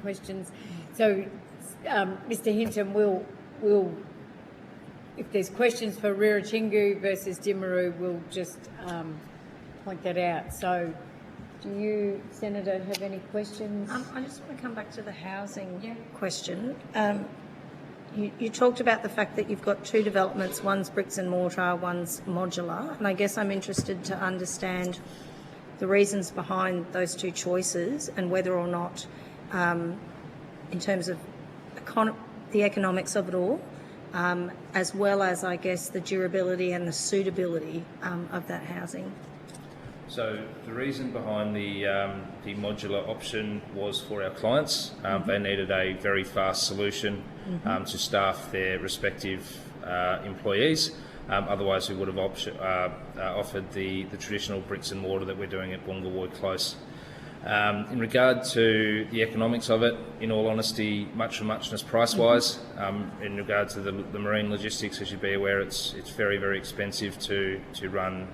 questions? So, Mr. Hinton, we'll if there's questions for Ririchingu versus Timaru, we'll just point that out. So, do you, Senator, have any questions? I just want to come back to the housing question. You talked about the fact that you've got two developments, one's bricks and mortar, one's modular, and I guess I'm interested to understand the reasons behind those two choices and whether or not, in terms of the economics of it all, as well as, I guess, the durability and the suitability of that housing. So the reason behind the modular option was for our clients. They needed a very fast solution to staff their respective employees. Otherwise, we would have offered the traditional bricks and mortar that we're doing at Nhulunbuy Close. In regard to the economics of it, in all honesty, much for muchness price-wise. In regard to the marine logistics, as you'd be aware, it's very, very expensive to run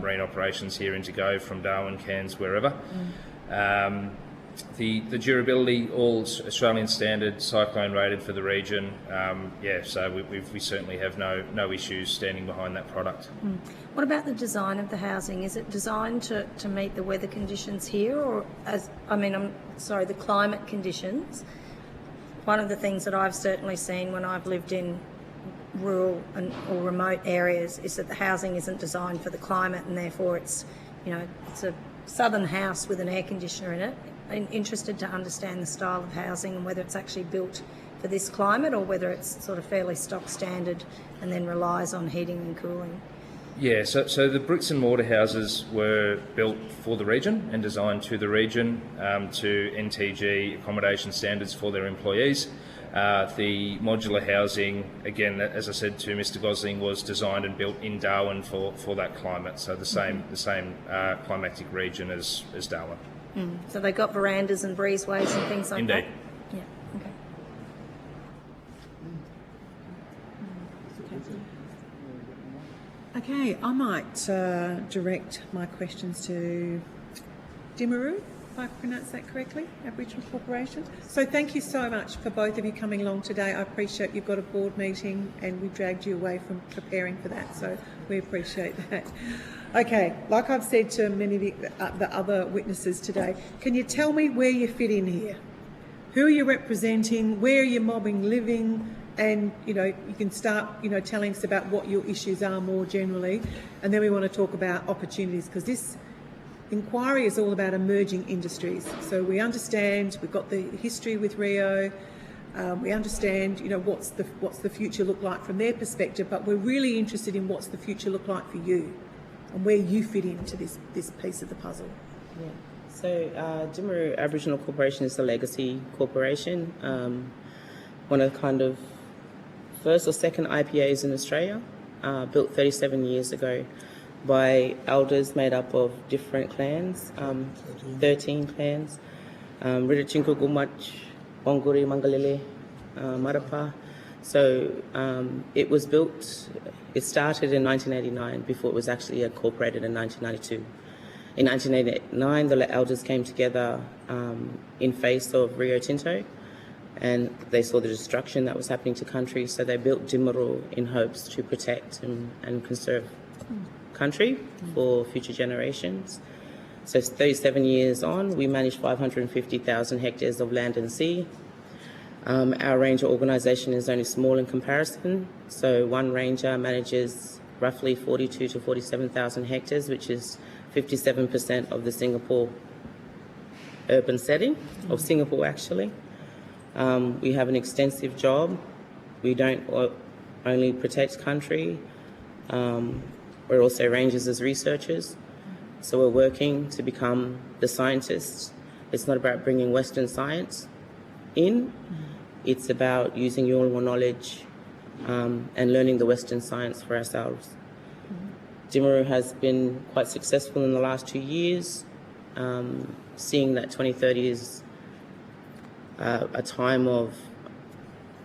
marine operations here in Go from Darwin, Cairns, wherever. The durability, all Australian standard, cyclone rated for the region. So we certainly have no issues standing behind that product. What about the design of the housing? Is it designed to meet the weather conditions here, or the climate conditions? One of the things that I've certainly seen when I've lived in rural or remote areas is that the housing isn't designed for the climate, and therefore it's a southern house with an air conditioner in it. I'm interested to understand the style of housing and whether it's actually built for this climate or whether it's sort of fairly stock standard and then relies on heating and cooling. Yeah, so the bricks and mortar houses were built for the region and designed to the region to NTG accommodation standards for their employees. The modular housing, again, as I said to Mr. Gosling, was designed and built in Darwin for that climate, so the same climatic region as Darwin. So they got verandas and breezeways and things like that? Indeed. Yeah, okay. Okay, I might direct my questions to Timaru, if I pronounce that correctly, Aboriginal Corporation. So thank you so much for both of you coming along today. I appreciate you've got a board meeting and we dragged you away from preparing for that, so we appreciate that. Okay, like I've said to many of the other witnesses today, can you tell me where you fit in here? Who are you representing? Where are you mobbing living? And, you can start, telling us about what your issues are more generally. And then we want to talk about opportunities, because this inquiry is all about emerging industries. So we understand, we've got the history with Rio, we understand, what's the future look like from their perspective, but we're really interested in what's the future look like for you and where you fit into this piece of the puzzle. Yeah. So Timaru Aboriginal Corporation is a legacy corporation, one of the kind of first or second IPAs in Australia, built 37 years ago by elders made up of different clans, 13 clans, Ririchingu, Gumach, Wanguri, Mangalele, Marapa. So it was built, it started in 1989 before it was actually incorporated in 1992. In 1989, the elders came together in face of Rio Tinto, and they saw the destruction that was happening to country, so they built Dimuru in hopes to protect and conserve country for future generations. So 37 years on, we manage 550,000 hectares of land and sea. Our ranger organisation is only small in comparison, so one ranger manages roughly 42 to 47,000 hectares, which is 57% of the Singapore urban setting, of Singapore actually. We have an extensive job. We don't only protect country, we're also rangers as researchers. So we're working to become the scientists. It's not about bringing Western science in, it's about using Nhulunbuy knowledge and learning the Western science for ourselves. Dimuru has been quite successful in the last 2 years, seeing that 2030 is a time of,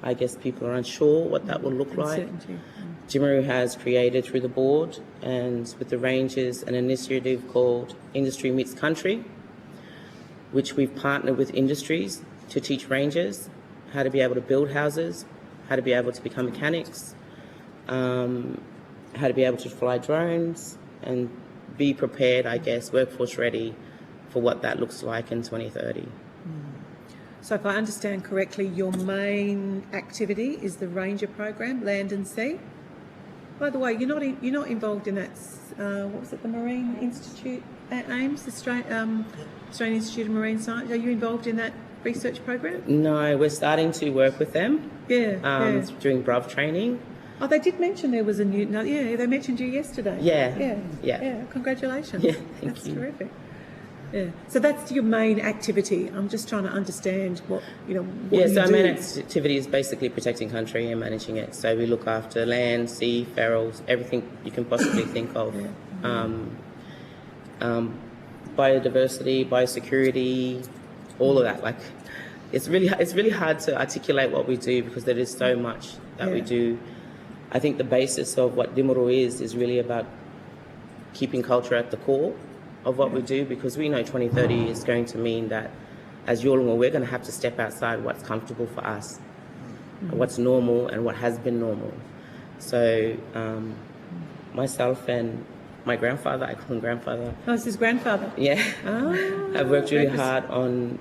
I guess people are unsure what that will look like. Dimuru has created through the board and with the rangers an initiative called Industry Meets Country, which we've partnered with industries to teach rangers how to be able to build houses, how to be able to become mechanics, how to be able to fly drones and be prepared, I guess, workforce ready for what that looks like in 2030. So if I understand correctly, your main activity is the Ranger program, Land and Sea. By the way, you're not involved in that, what was it, the Marine Institute at AIMS, the Australian Institute of Marine Science? Are you involved in that research program? No, we're starting to work with them. Doing BRUV training. Oh, they did mention there was a new, they mentioned you yesterday. Yeah. Congratulations. Yeah, That's terrific. Yeah. So that's your main activity. I'm just trying to understand what you so our do. main activity is basically protecting country and managing it. So we look after land, sea, ferals, everything you can possibly think of. Biodiversity, biosecurity, all of that. Like, it's really hard to articulate what we do because there is so much that we do. I think the basis of what Dimuru is really about keeping culture at the core of what we do, because we know 2030 is going to mean that as Nhulunbuy, we're going to have to step outside what's comfortable for us, what's normal and what has been normal. So myself and my grandfather, I call him grandfather. Oh, it's his grandfather? Yeah. I've worked really hard on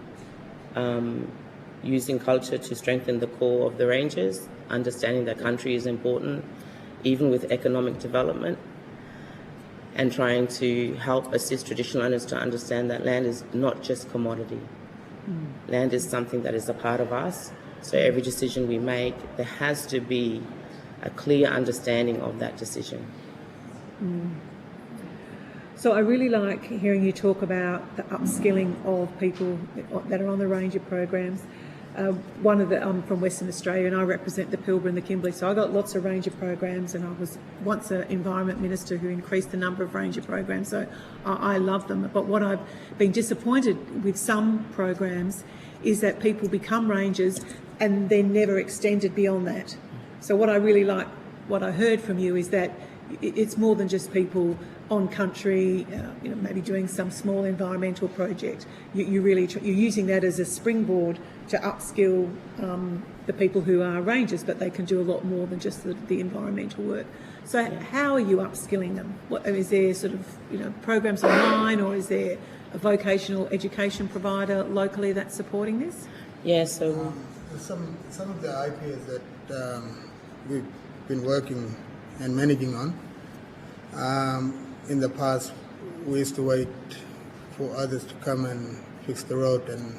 using culture to strengthen the core of the rangers, understanding that country is important, even with economic development, and trying to help assist traditional owners to understand that land is not just commodity. Land is something that is a part of us. So every decision we make, there has to be a clear understanding of that decision. So I really like hearing you talk about the upskilling of people that are on the Ranger programs. I'm from Western Australia and I represent the Pilbara and the Kimberley, so I got lots of Ranger programs, and I was once an Environment Minister who increased the number of Ranger programs, so I love them. But what I've been disappointed with some programs is that people become Rangers and they're never extended beyond that. So what I really like, what I heard from you is that it's more than just people on country, maybe doing some small environmental project. You're using that as a springboard to upskill the people who are rangers, but they can do a lot more than just the environmental work. So how are you upskilling them? Is there sort of programs online, or is there a vocational education provider locally that's supporting this? Yeah, so some of the IPs that we've been working and managing on. In the past, we used to wait for others to come and fix the road and,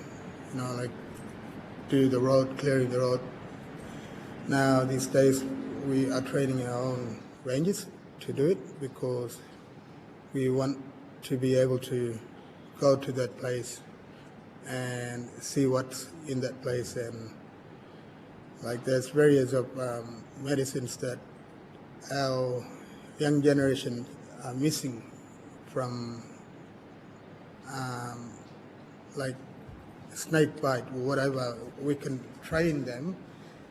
do the road, clearing the road. Now, these days, we are training our own rangers to do it because we want to be able to go to that place and see what's in that place. And there's various of medicines that our young generation are missing from, like snake bite or whatever. We can train them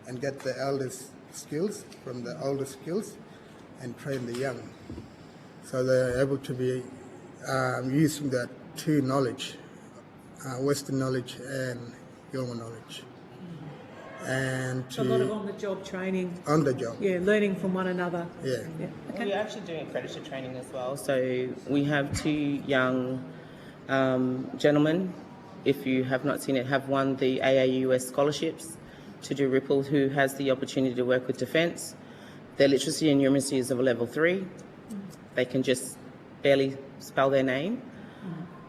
and get the eldest skills from the older skills and train the young. So they're able to be using that two knowledge, Western knowledge and Yolngu knowledge. And A lot of on-the-job training. On the job. Yeah, learning from one another. Yeah. Okay. We're actually doing accredited training as well. So we have two young gentlemen, if you have not seen it, have won the AAUS scholarships to do Ripple, who has the opportunity to work with defence. Their literacy and numeracy is of a level 3. They can just barely spell their name.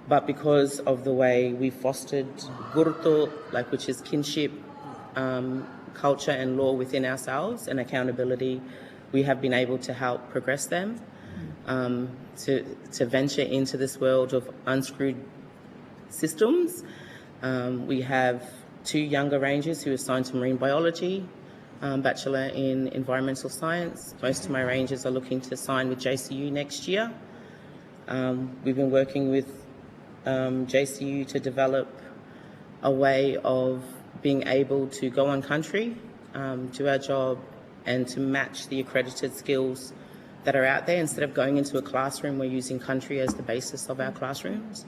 But because of the way we fostered gurto, which is kinship, culture and law within ourselves and accountability, we have been able to help progress them to venture into this world of unscrewed systems. We have 2 younger rangers who are assigned to marine biology, Bachelor in Environmental Science. Most of my rangers are looking to sign with JCU next year. We've been working with JCU to develop a way of being able to go on country, do our job, and to match the accredited skills that are out there. Instead of going into a classroom, we're using country as the basis of our classrooms.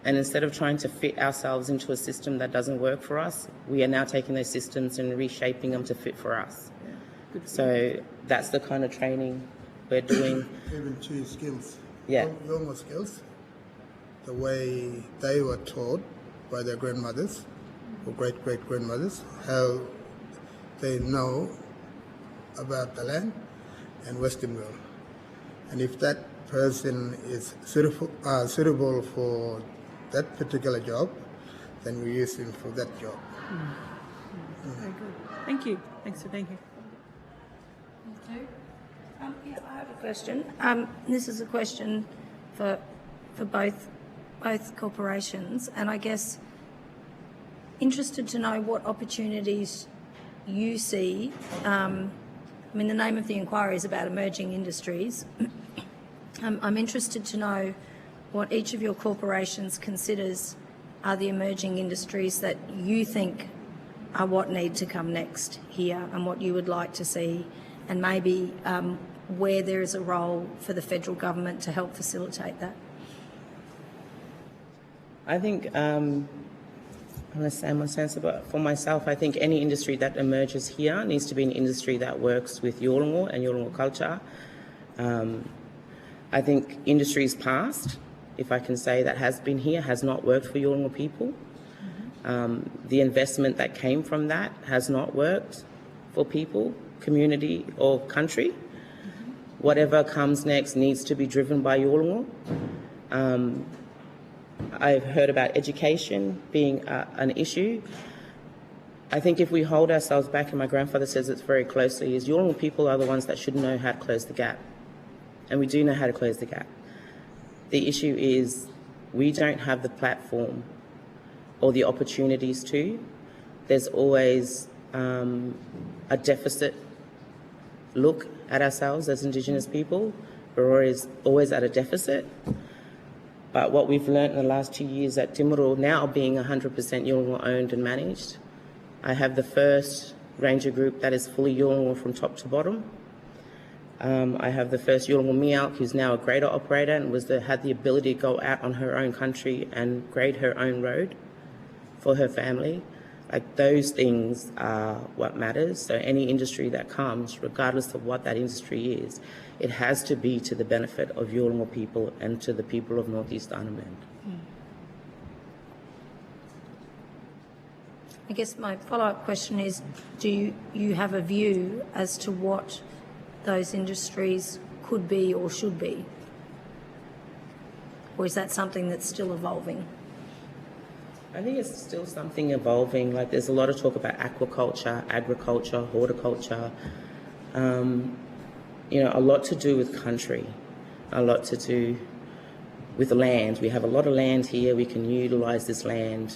And instead of trying to fit ourselves into a system that doesn't work for us, we are now taking those systems and reshaping them to fit for us. So that's the kind of training we're doing. Even 2 skills. Yeah. Yolngu skills, the way they were taught by their grandmothers or great-great-grandmothers, how they know about the land and Western world. And if that person is suitable for that particular job, then we use him for that job. Very good. Thank you. Thanks for being here. Yeah, I have a question. This is a question for both corporations, and I guess interested to know what opportunities you see. The name of the inquiry is about emerging industries. I'm interested to know what each of your corporations considers are the emerging industries that you think are what need to come next here and what you would like to see, and maybe where there is a role for the federal government to help facilitate that. I think, I'm going to say my sense about for myself, I think any industry that emerges here needs to be an industry that works with Yolngu and Yolngu culture. I think industries past, if I can say, that has been here has not worked for Yolngu people. The investment that came from that has not worked for people, community or country. Whatever comes next needs to be driven by Yolngu. I've heard about education being an issue. I think if we hold ourselves back, and my grandfather says it very closely, is Yolngu people are the ones that should know how to close the gap. And we do know how to close the gap. The issue is we don't have the platform or the opportunities to. There's always a deficit look at ourselves as Indigenous people. We're always at a deficit. But what we've learnt in the last 2 years at Timaru, now being 100% Yolngu owned and managed, I have the first ranger group that is fully Yolngu from top to bottom. I have the first Yolngu Mialk, who's now a grader operator and had the ability to go out on her own country and grade her own road for her family. Like, those things are what matters. So any industry that comes, regardless of what that industry is, it has to be to the benefit of Yolngu people and to the people of Northeast Arnhem Land. I guess my follow-up question is, do you have a view as to what those industries could be or should be? Or is that something that's still evolving? I think it's still something evolving. Like, there's a lot of talk about aquaculture, agriculture, horticulture. A lot to do with country, a lot to do with land. We have a lot of land here. We can utilise this land.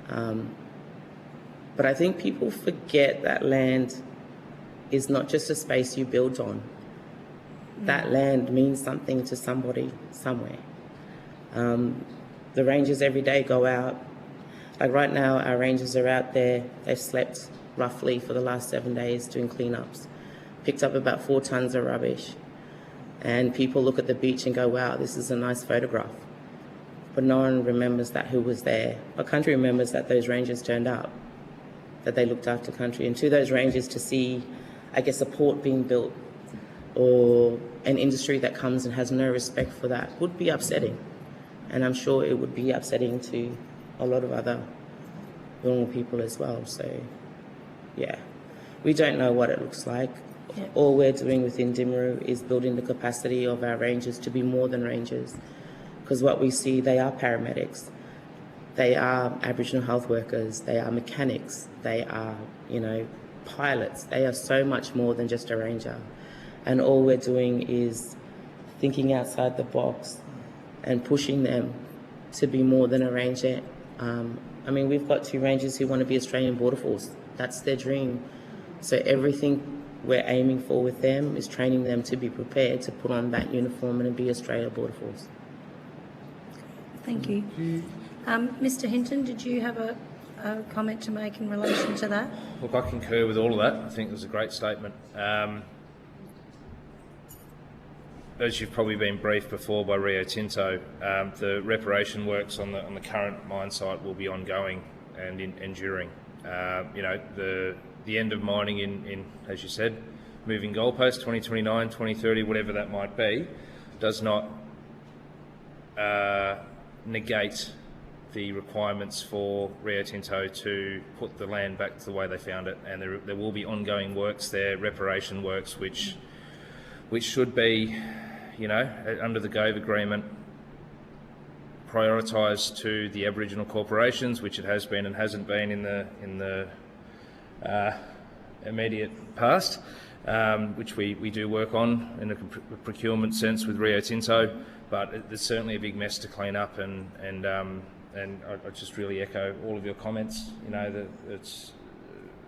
But I think people forget that land is not just a space you build on. That land means something to somebody somewhere. The rangers every day go out. Like right now, our rangers are out there. They've slept roughly for the last 7 days doing cleanups. Picked up about 4 tons of rubbish. And people look at the beach and go, wow, this is a nice photograph. But no one remembers that who was there. Our country remembers that those rangers turned up, that they looked after country. And to those rangers to see, I guess, a port being built or an industry that comes and has no respect for that would be upsetting. And I'm sure it would be upsetting to a lot of other normal people as well. So, yeah, we don't know what it looks like. Yep. All we're doing within Timaru is building the capacity of our rangers to be more than rangers. Because what we see, they are paramedics, they are Aboriginal health workers, they are mechanics, they are, pilots. They are so much more than just a ranger. And all we're doing is thinking outside the box and pushing them to be more than a ranger. We've got 2 rangers who want to be Australian Border Force. That's their dream. So everything we're aiming for with them is training them to be prepared to put on that uniform and be Australia Border Force. Thank you. Mr. Hinton, did you have a comment to make in relation to that? Look, I concur with all of that. I think it was a great statement. As you've probably been briefed before by Rio Tinto, the reparation works on the current mine site will be ongoing and enduring. The end of mining in, as you said, moving goalposts, 2029, 2030, whatever that might be, does not negate the requirements for Rio Tinto to put the land back to the way they found it. And there will be ongoing works there, reparation works, which should be, under the Gove Agreement, prioritised to the Aboriginal corporations, which it has been and hasn't been in the immediate past, which we do work on in a procurement sense with Rio Tinto. But there's certainly a big mess to clean up, and I just really echo all of your comments. That it's,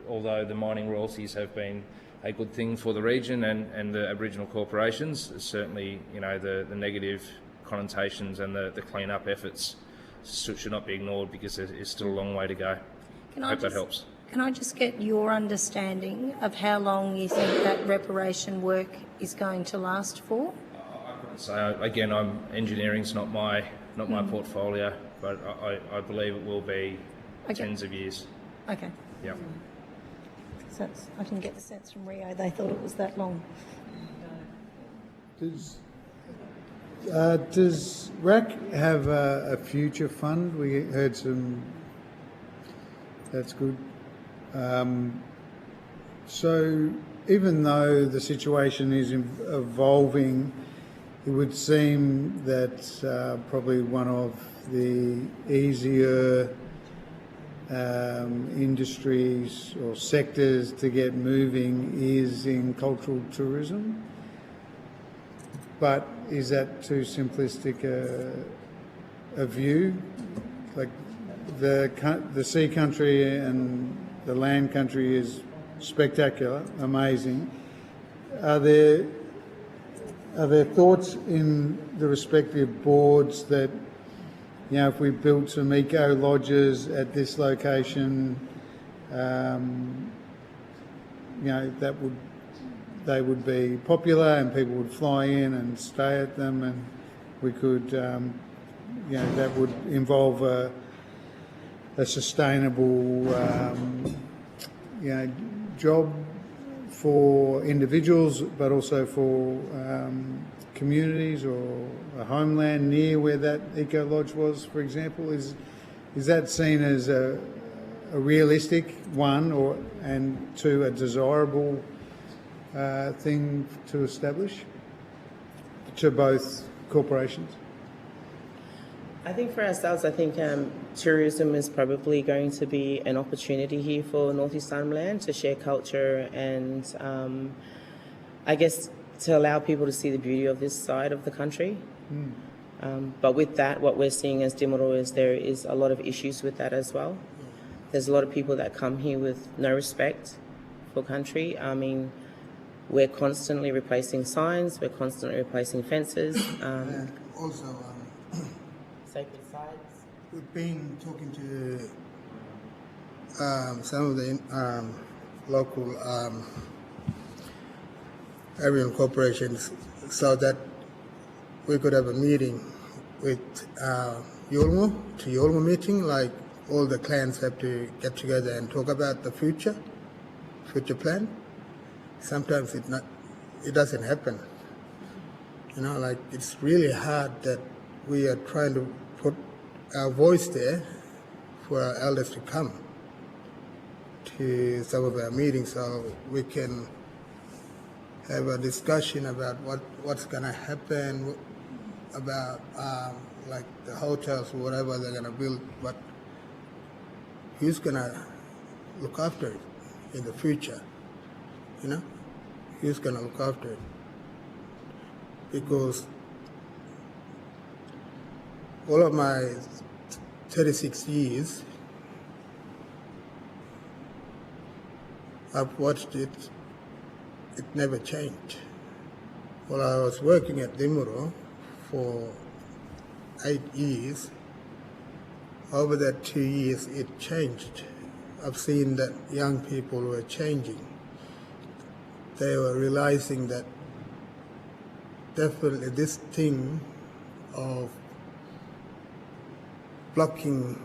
although the mining royalties have been a good thing for the region and the Aboriginal corporations, certainly the negative connotations and the clean-up efforts should not be ignored, because there is still a long way to go. I hope that helps. Can I just get your understanding of how long you think that reparation work is going to last for? I couldn't say. Again, engineering's not my portfolio, but I believe it will be tens of years. Okay. Yeah. So I didn't get the sense from Rio they thought it was that long. Does RAC have a future fund? We heard some. That's good. So even though the situation is evolving, it would seem that probably one of the easier industries or sectors to get moving is in cultural tourism. But is that too simplistic a view? Like the sea country and the land country is spectacular, amazing. Are there thoughts in the respective boards that, if we built some eco lodges at this location, they would be popular and people would fly in and stay at them, and we could, that would involve a sustainable, job for individuals, but also for communities or a homeland near where that eco lodge was, for example. Is that seen as a realistic one, and two, a desirable thing to establish to both corporations? I think for ourselves, tourism is probably going to be an opportunity here for North East Arnhem Land to share culture and I guess to allow people to see the beauty of this side of the country. But with that, what we're seeing as Timaru is there is a lot of issues with that as well. There's a lot of people that come here with no respect for country. We're constantly replacing signs, we're constantly replacing fences. Also, sacred sites. We've been talking to some of the local Aboriginal corporations so that we could have a meeting with Nhulunbuy meeting, like all the clans have to get together and talk about the future plan. Sometimes it doesn't happen. You know, like it's really hard that we are trying to put our voice there for our elders to come to some of our meetings so we can have a discussion about what's going to happen, about like the hotels or whatever they're going to build, but who's going to look after it in the future, you know? Who's going to look after it? Because all of my 36 years, I've watched it never changed. Well, I was working at Dimuro for 8 years. Over that 2 years, it changed. I've seen that young people were changing. They were realizing that definitely this thing of blocking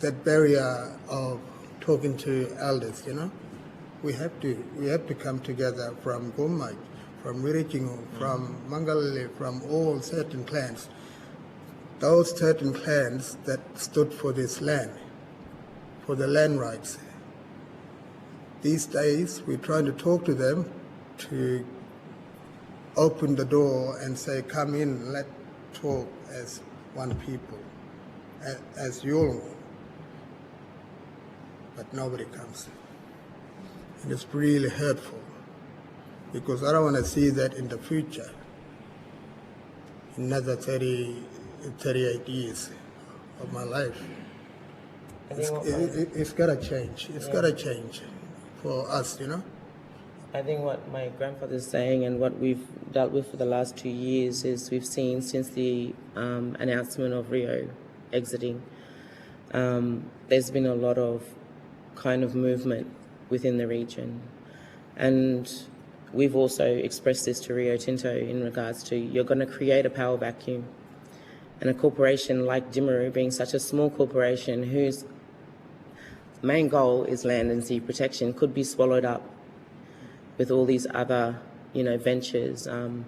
that barrier of talking to elders, you know, we have to come together from Gumaj, from Wirichingu, from Mangalili, from all certain clans. Those certain clans that stood for this land, for the land rights. These days, we're trying to talk to them to open the door and say, come in, let's talk as one people, as Nhulunbuy. But nobody comes. And it's really hurtful because I don't want to see that in the future, another 38 years of my life. It's got to change. It's got to change for us, you know. I think what my grandfather's saying and what we've dealt with for the last 2 years is we've seen since the announcement of Rio exiting, there's been a lot of kind of movement within the region. And we've also expressed this to Rio Tinto in regards to you're going to create a power vacuum. And a corporation like Dimuro, being such a small corporation whose main goal is land and sea protection, could be swallowed up with all these other, you know, ventures. And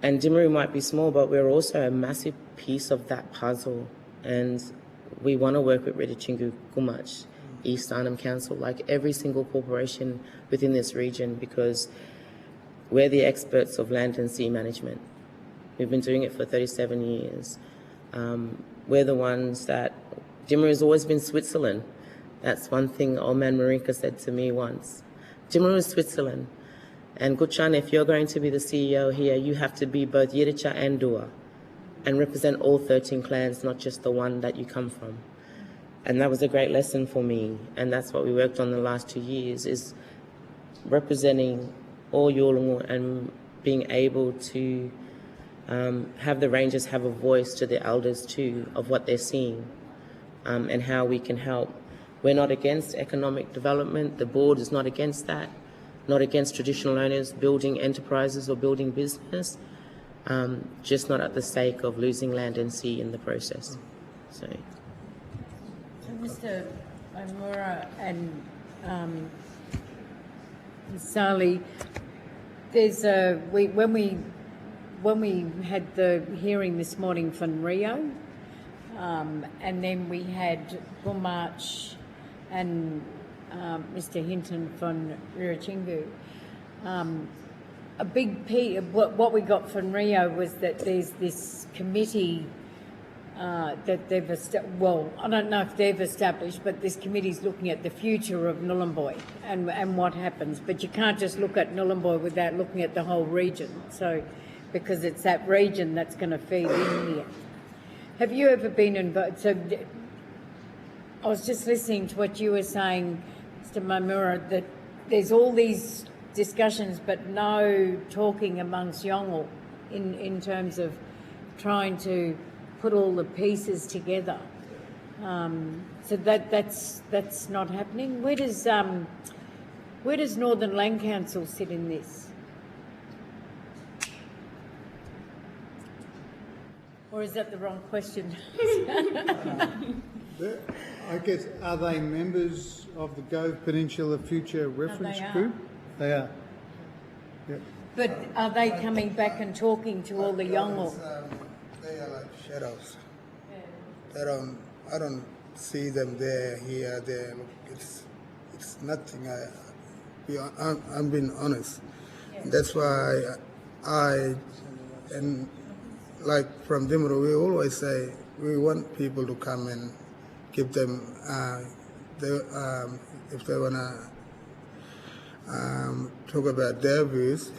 Dimuro might be small, but we're also a massive piece of that puzzle. And we want to work with Wirichingu, Gumaj, East Arnhem Council, like every single corporation within this region, because we're the experts of land and sea management. We've been doing it for 37 years. We're the ones that, Dimuro has always been Switzerland. That's one thing old man Marinka said to me once. Dimuro is Switzerland. And Guchan, if you're going to be the CEO here, you have to be both Yiricha and Dua and represent all 13 clans, not just the one that you come from. And that was a great lesson for me. And that's what we worked on the last 2 years, is representing all Nhulunbuy and being able to have the rangers have a voice to the elders too of what they're seeing and how we can help. We're not against economic development. The board is not against that, not against traditional owners building enterprises or building business, just not at the sake of losing land and sea in the process. So Mr. Omura and Ms. Sali, there's when we had the hearing this morning from Rio, and then we had Gumaj and Mr. Hinton from Wirichingu. A big piece of what we got from Rio was that there's this committee that they've well, I don't know if they've established, but this committee's looking at the future of Nhulunbuy and what happens. But you can't just look at Nhulunbuy without looking at the whole region. So, because it's that region that's going to feed in here. Have you ever been involved? So, I was just listening to what you were saying, Mr. Mamura, that there's all these discussions, but no talking amongst Yolngu in terms of trying to put all the pieces together. So that's not happening. Where does Northern Land Council sit in this? Or is that the wrong question? I guess, are they members of the Gove Peninsula Future Reference Group? They are. Yep. But are they coming back and talking to all the Yolngu? They are like shadows. I don't see them there, here, there. Look, it's nothing. I'm being honest. That's why and like from Dimru, we always say we want people to come and give them, if they want to talk about their views,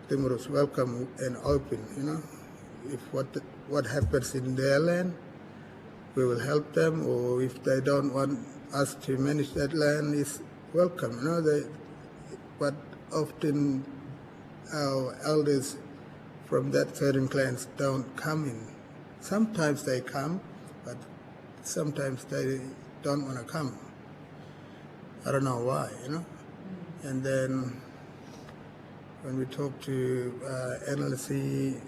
Dimru is welcome and open, you know. If what happens in their land, we will help them, or if they don't want us to manage that land, is welcome, you know. But often our elders from that certain clans don't come in. Sometimes they come, but sometimes they don't want to come. I don't know why, you know. And then when we talk to NLC,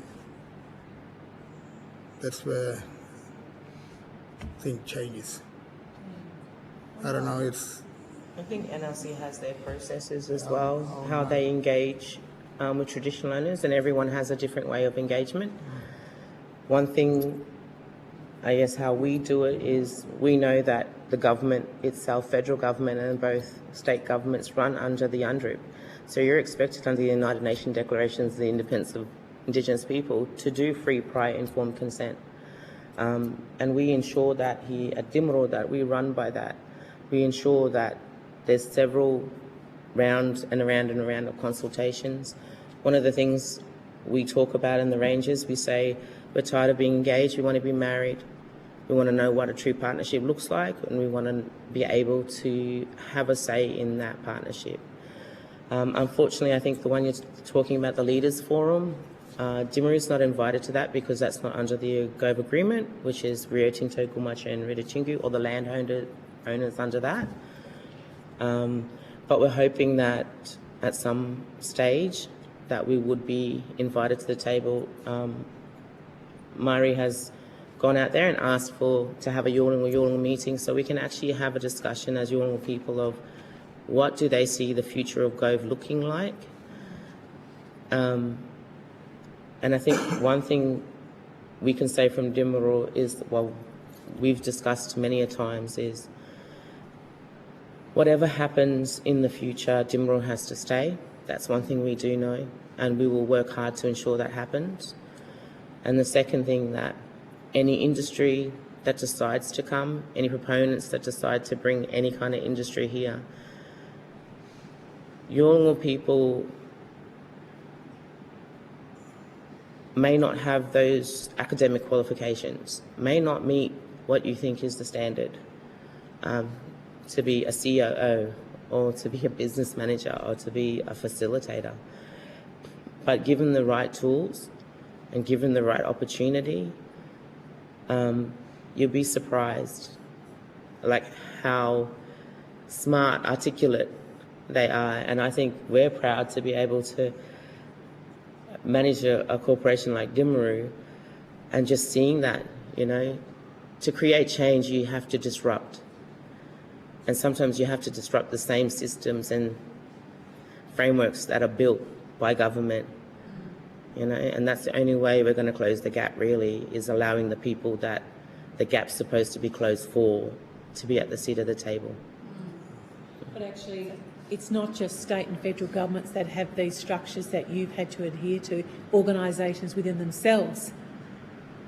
that's where things changes. I don't know, I think NLC has their processes as well, how they engage with traditional owners, and everyone has a different way of engagement. One thing, I guess, how we do it is we know that the government itself, federal government and both state governments, run under the UNDRIP. So you're expected under the United Nations Declarations of the Independence of Indigenous People to do free, prior, informed consent. And we ensure that here at Dimro that we run by that. We ensure that there's several rounds and around of consultations. One of the things we talk about in the ranges, we say we're tired of being engaged, we want to be married, we want to know what a true partnership looks like, and we want to be able to have a say in that partnership. Unfortunately, I think the one you're talking about, the Leaders Forum, Dimru is not invited to that because that's not under the Gove Agreement, which is Rio Tinto, Gumatj and Ridachingu, or the owners under that. But we're hoping that at some stage that we would be invited to the table. Mari has gone out there and asked to have a Nhulunbuy meeting so we can actually have a discussion as Nhulunbuy people of what do they see the future of Gove looking like. And I think one thing we can say from Dimru is, well, we've discussed many a times, is whatever happens in the future, Dimru has to stay. That's one thing we do know, and we will work hard to ensure that happens. And the second thing, that any industry that decides to come, any proponents that decide to bring any kind of industry here, Nhulunbuy people may not have those academic qualifications, may not meet what you think is the standard to be a COO or to be a business manager or to be a facilitator. But given the right tools and given the right opportunity, you'll be surprised like how smart, articulate they are. And I think we're proud to be able to manage a corporation like Dimru, and just seeing that, you know, to create change you have to disrupt. And sometimes you have to disrupt the same systems and frameworks that are built by government, you know, and that's the only way we're going to close the gap, really, is allowing the people that the gap's supposed to be closed for to be at the seat of the table. But actually, it's not just state and federal governments that have these structures that you've had to adhere to, organisations within themselves.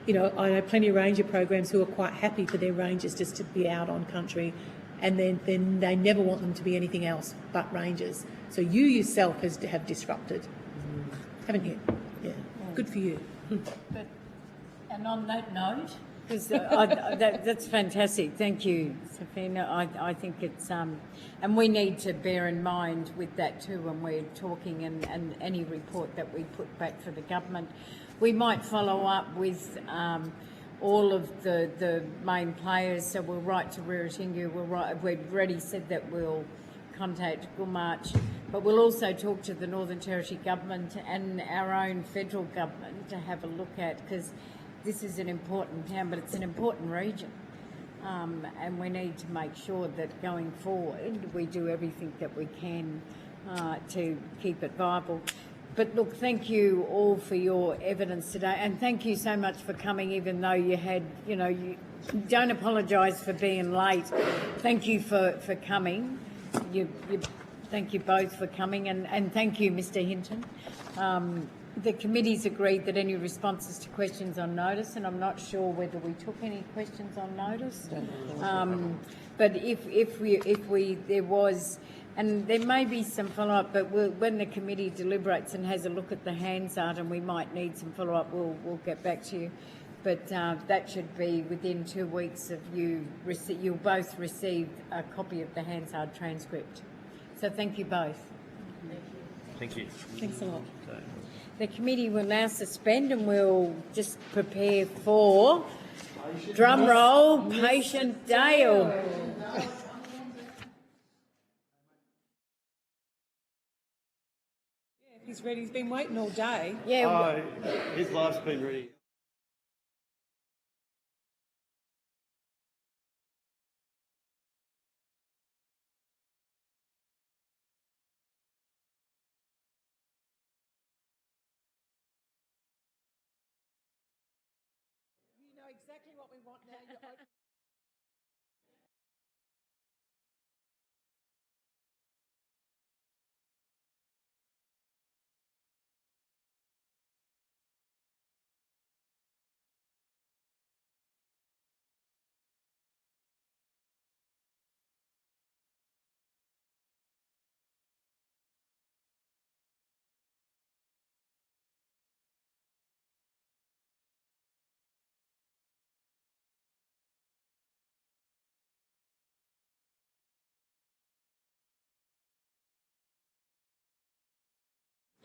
You know, I know plenty of ranger programs who are quite happy for their rangers just to be out on country, and then they never want them to be anything else but rangers. So you yourself have disrupted, haven't you? Yeah, good for you. But, and on that note, because that's fantastic. Thank you, Safina. I think it's and we need to bear in mind with that too when we're talking and any report that we put back for the government. We might follow up with all of the main players. So we'll write to Riratingu, we've already said that we'll contact Gumatj, but we'll also talk to the Northern Territory Government and our own federal government to have a look at, because this is an important town, but it's an important region. And we need to make sure that going forward we do everything that we can to keep it viable. But look, thank you all for your evidence today, and thank you so much for coming, even though you had, you don't apologise for being late. Thank you for coming. Thank you both for coming, and thank you, Mr. Hinton. The committee's agreed that any responses to questions on notice, and I'm not sure whether we took any questions on notice. But if there was, and there may be some follow-up, but when the committee deliberates and has a look at the Hansard, and we might need some follow-up, we'll get back to you. But that should be within 2 weeks of you. You'll both receive a copy of the Hansard transcript. So thank you both. Thank you. Thanks a lot. The committee will now suspend, and we'll just prepare for drum roll, Patient Dale. He's ready. He's been waiting all day. Yeah. His life's been ready. You know exactly what we want now. You're open.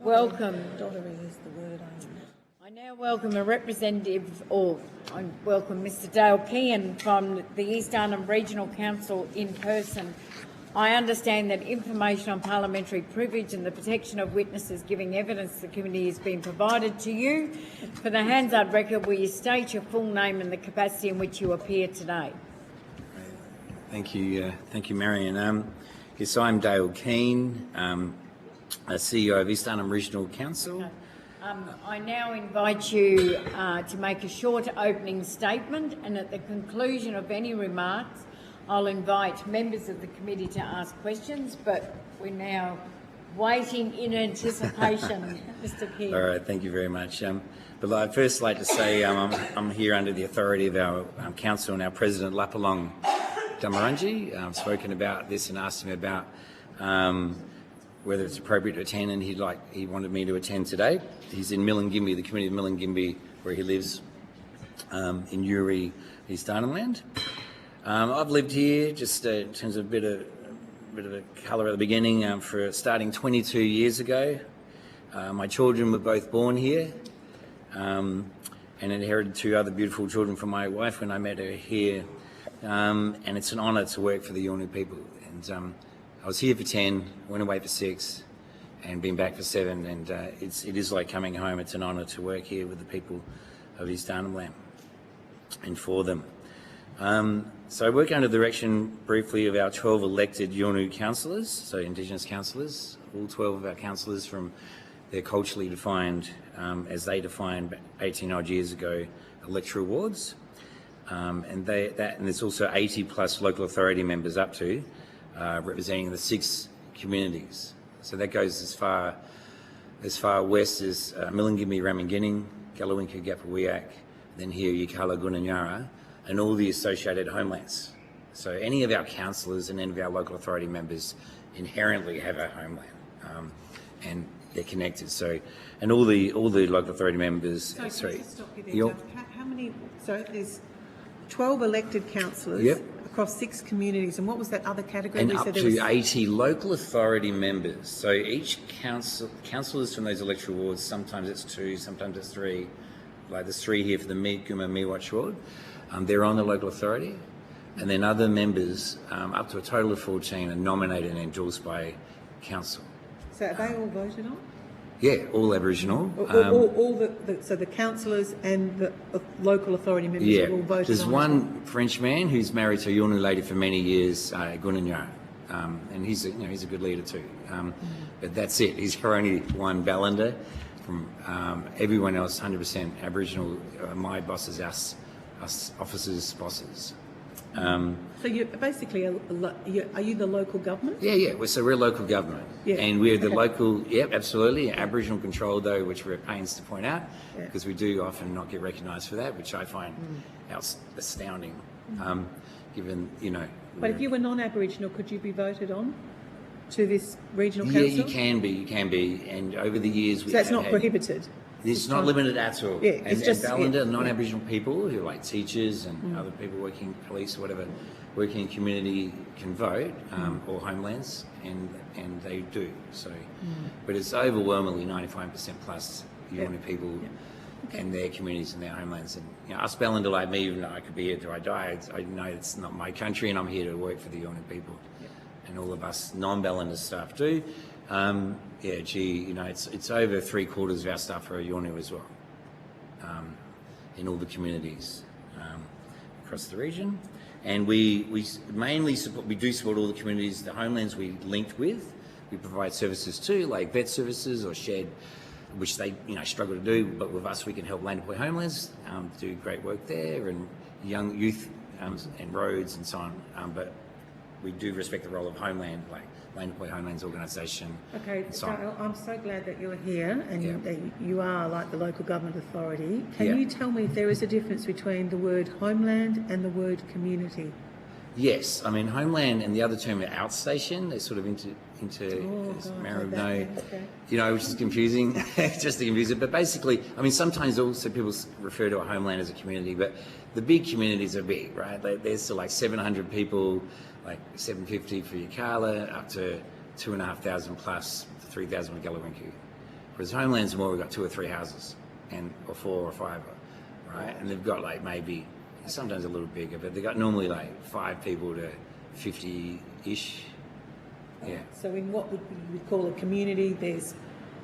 Welcome. Doddering is the word I now welcome a representative, or I welcome Mr. Dale Kean from the East Arnhem Regional Council in person. I understand that information on parliamentary privilege and the protection of witnesses giving evidence to the committee has been provided to you. For the Hansard record, will you state your full name and the capacity in which you appear today? Thank you, Marion. Yes, I'm Dale Kean, CEO of East Arnhem Regional Council. I now invite you to make a short opening statement, and at the conclusion of any remarks, I'll invite members of the committee to ask questions, but we're now waiting in anticipation, Mr. Kean. All right, thank you very much. But I'd first like to say I'm here under the authority of our council and our president, Lapalong Damarangi. I've spoken about this and asked him about whether it's appropriate to attend, and he wanted me to attend today. He's in Nhulunbuy, the community of Nhulunbuy, where he lives in Uri, East Arnhem Land. I've lived here, just in terms of a bit of a colour at the beginning, for starting 22 years ago. My children were both born here, and inherited 2 other beautiful children from my wife when I met her here. And it's an honour to work for the Yolngu people. And I was here for 10, went away for 6, and been back for 7. And it is like coming home. It's an honour to work here with the people of East Arnhem Land and for them. So I work under the direction, briefly, of our 12 elected Yolngu councillors, so Indigenous councillors, all 12 of our councillors from their culturally defined, as they defined 18 odd years ago, electoral wards. And there's also 80 plus local authority members up to, representing the 6 communities. So that goes as far west as Nhulunbuy, Ramingining, Gallawinka, Gapawiak, then here Yikala, Gunyara, and all the associated homelands. So any of our councillors and any of our local authority members inherently have a homeland, and they're connected. So, and all the local authority members. So sorry, can I just stop you there, Judge? How many? So there's 12 elected councillors across 6 communities, and what was that other category? And up to 80 local authority members. So each councillors from those electoral wards, sometimes it's 2, sometimes it's 3, like there's 3 here for the Guma Miwatch Ward. They're on the local authority, and then other members, up to a total of 14, are nominated and endorsed by council. So are they all voted on? Yeah, all Aboriginal. So the councillors and the local authority members Yeah, are all voted there's on? one French man who's married to a Yolngu lady for many years, Gunanya, and he's a good leader too. But that's it. He's only one Ballander. From everyone else, 100% Aboriginal. My bosses, us officers' bosses. So you're basically, are you the local government? Yeah. So we're local government, and we're the local. Yep, absolutely. Aboriginal control, though, which we're at pains to point out, because we do often not get recognised for that, which I find astounding. Given But if you were non-Aboriginal, could you be voted on to this regional council? Yeah, you can be, and over the years, So that's not prohibited. It's not limited at all. Yeah, and it's just Ballander, non-Aboriginal people who are like teachers and other people working, police or whatever, working in community can vote, or homelands, and they do. So, but it's overwhelmingly 95% plus Yolngu people and their communities and their homelands. And us Ballander, like me, even though I could be here till I die, I know it's not my country, and I'm here to work for the Yolngu people, and all of us non-Ballander staff do. It's over 3/4 of our staff are Yolngu as well, in all the communities across the region. And we mainly support all the communities, the homelands we linked with. We provide services too, like vet services or shed, which they struggle to do, but with us we can help Nhulunbuy homelands do great work there, and young youth and roads and so on. But we do respect the role of homeland, like Nhulunbuy Homelands Organisation. Okay, so I'm so glad that you're here and that you are like the local government authority. Can you tell me if there is a difference between the word homeland and the word community? Yes, I mean homeland and the other term outstation, they're sort of which is confusing, just to confuse it. But basically, I mean sometimes also people refer to a homeland as a community, but the big communities are big, right? There's still like 700 people, like 750 for Yirrkala, up to 2,500 plus 3,000 for Gallawinku. Whereas homelands are more, we've got 2 or 3 houses, or 4 or 5, right? And they've got like maybe, sometimes a little bigger, but they've got normally like 5 people to 50-ish. Yeah. So in what would we call a community, there's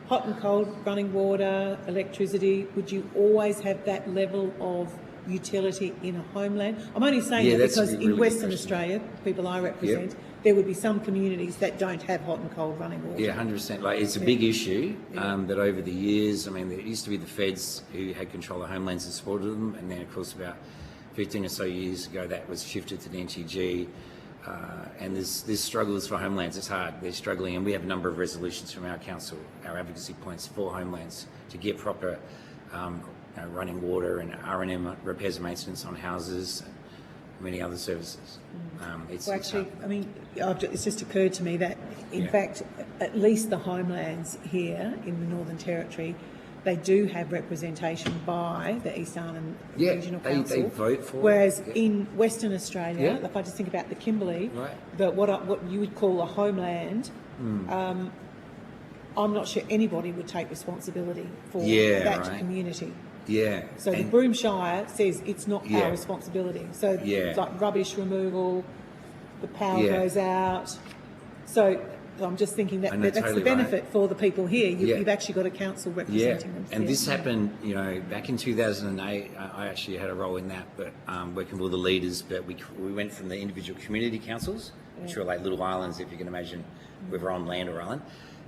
hot and cold, running water, electricity. Would you always have that level of utility in a homeland? I'm only saying that because in Western Australia, people I represent, there would be some communities that don't have hot and cold running water. Yeah, 100%. Like it's a big issue that over the years, I mean, there used to be the feds who had control of homelands and supported them, and then of course about 15 or so years ago that was shifted to the NTG. And there's struggles for homelands. It's hard. They're struggling, and we have a number of resolutions from our council, our advocacy points for homelands to get proper running water and R&M, repairs and maintenance on houses, and many other services. It's just occurred to me that, in fact, at least the homelands here in the Northern Territory, they do have representation by the East Arnhem Regional Council. They vote for. Whereas in Western Australia, if I just think about the Kimberley, what you would call a homeland, I'm not sure anybody would take responsibility for that community. Yeah. So the Broome Shire says it's not our responsibility. So it's like rubbish removal, the power goes out. So I'm just thinking that that's totally the benefit for the people here. You've actually got a council representing them. And this happened, back in 2008. I actually had a role in that, but working with all the leaders. But we went from the individual community councils, which were like little islands, if you can imagine, whether on land or island,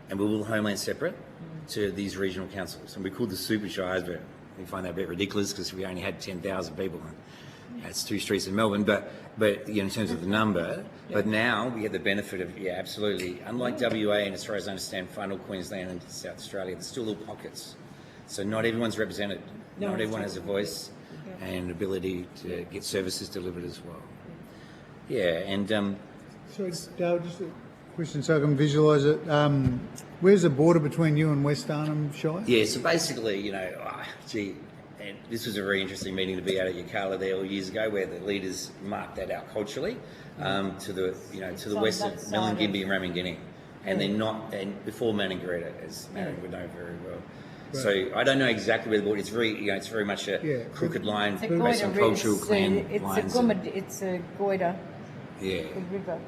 and we were all homeland separate to these regional councils. And we called the super shires, but we find that a bit ridiculous because we only had 10,000 people. And that's 2 streets in Melbourne, but in terms of the number. But now we get the benefit of absolutely. Unlike WA and as far as I understand, Far North Queensland and South Australia, there's still little pockets. So not everyone's represented. Not everyone has a voice and ability to get services delivered as well. Sorry, Dale, just a question so I can visualise it. Where's the border between you and West Arnhem Shire? Yeah, so basically, and this was a very interesting meeting to be out at Yirrkala there all years ago, where the leaders marked that out culturally to the west of Nhulunbuy and Ramangini, and they're not, and before Maningareta, as Marion would know very well. So I don't know exactly where the border. It's very much a crooked line. It's a Based on goiter. cultural clan It's lines. It's a goiter. Yeah. The river.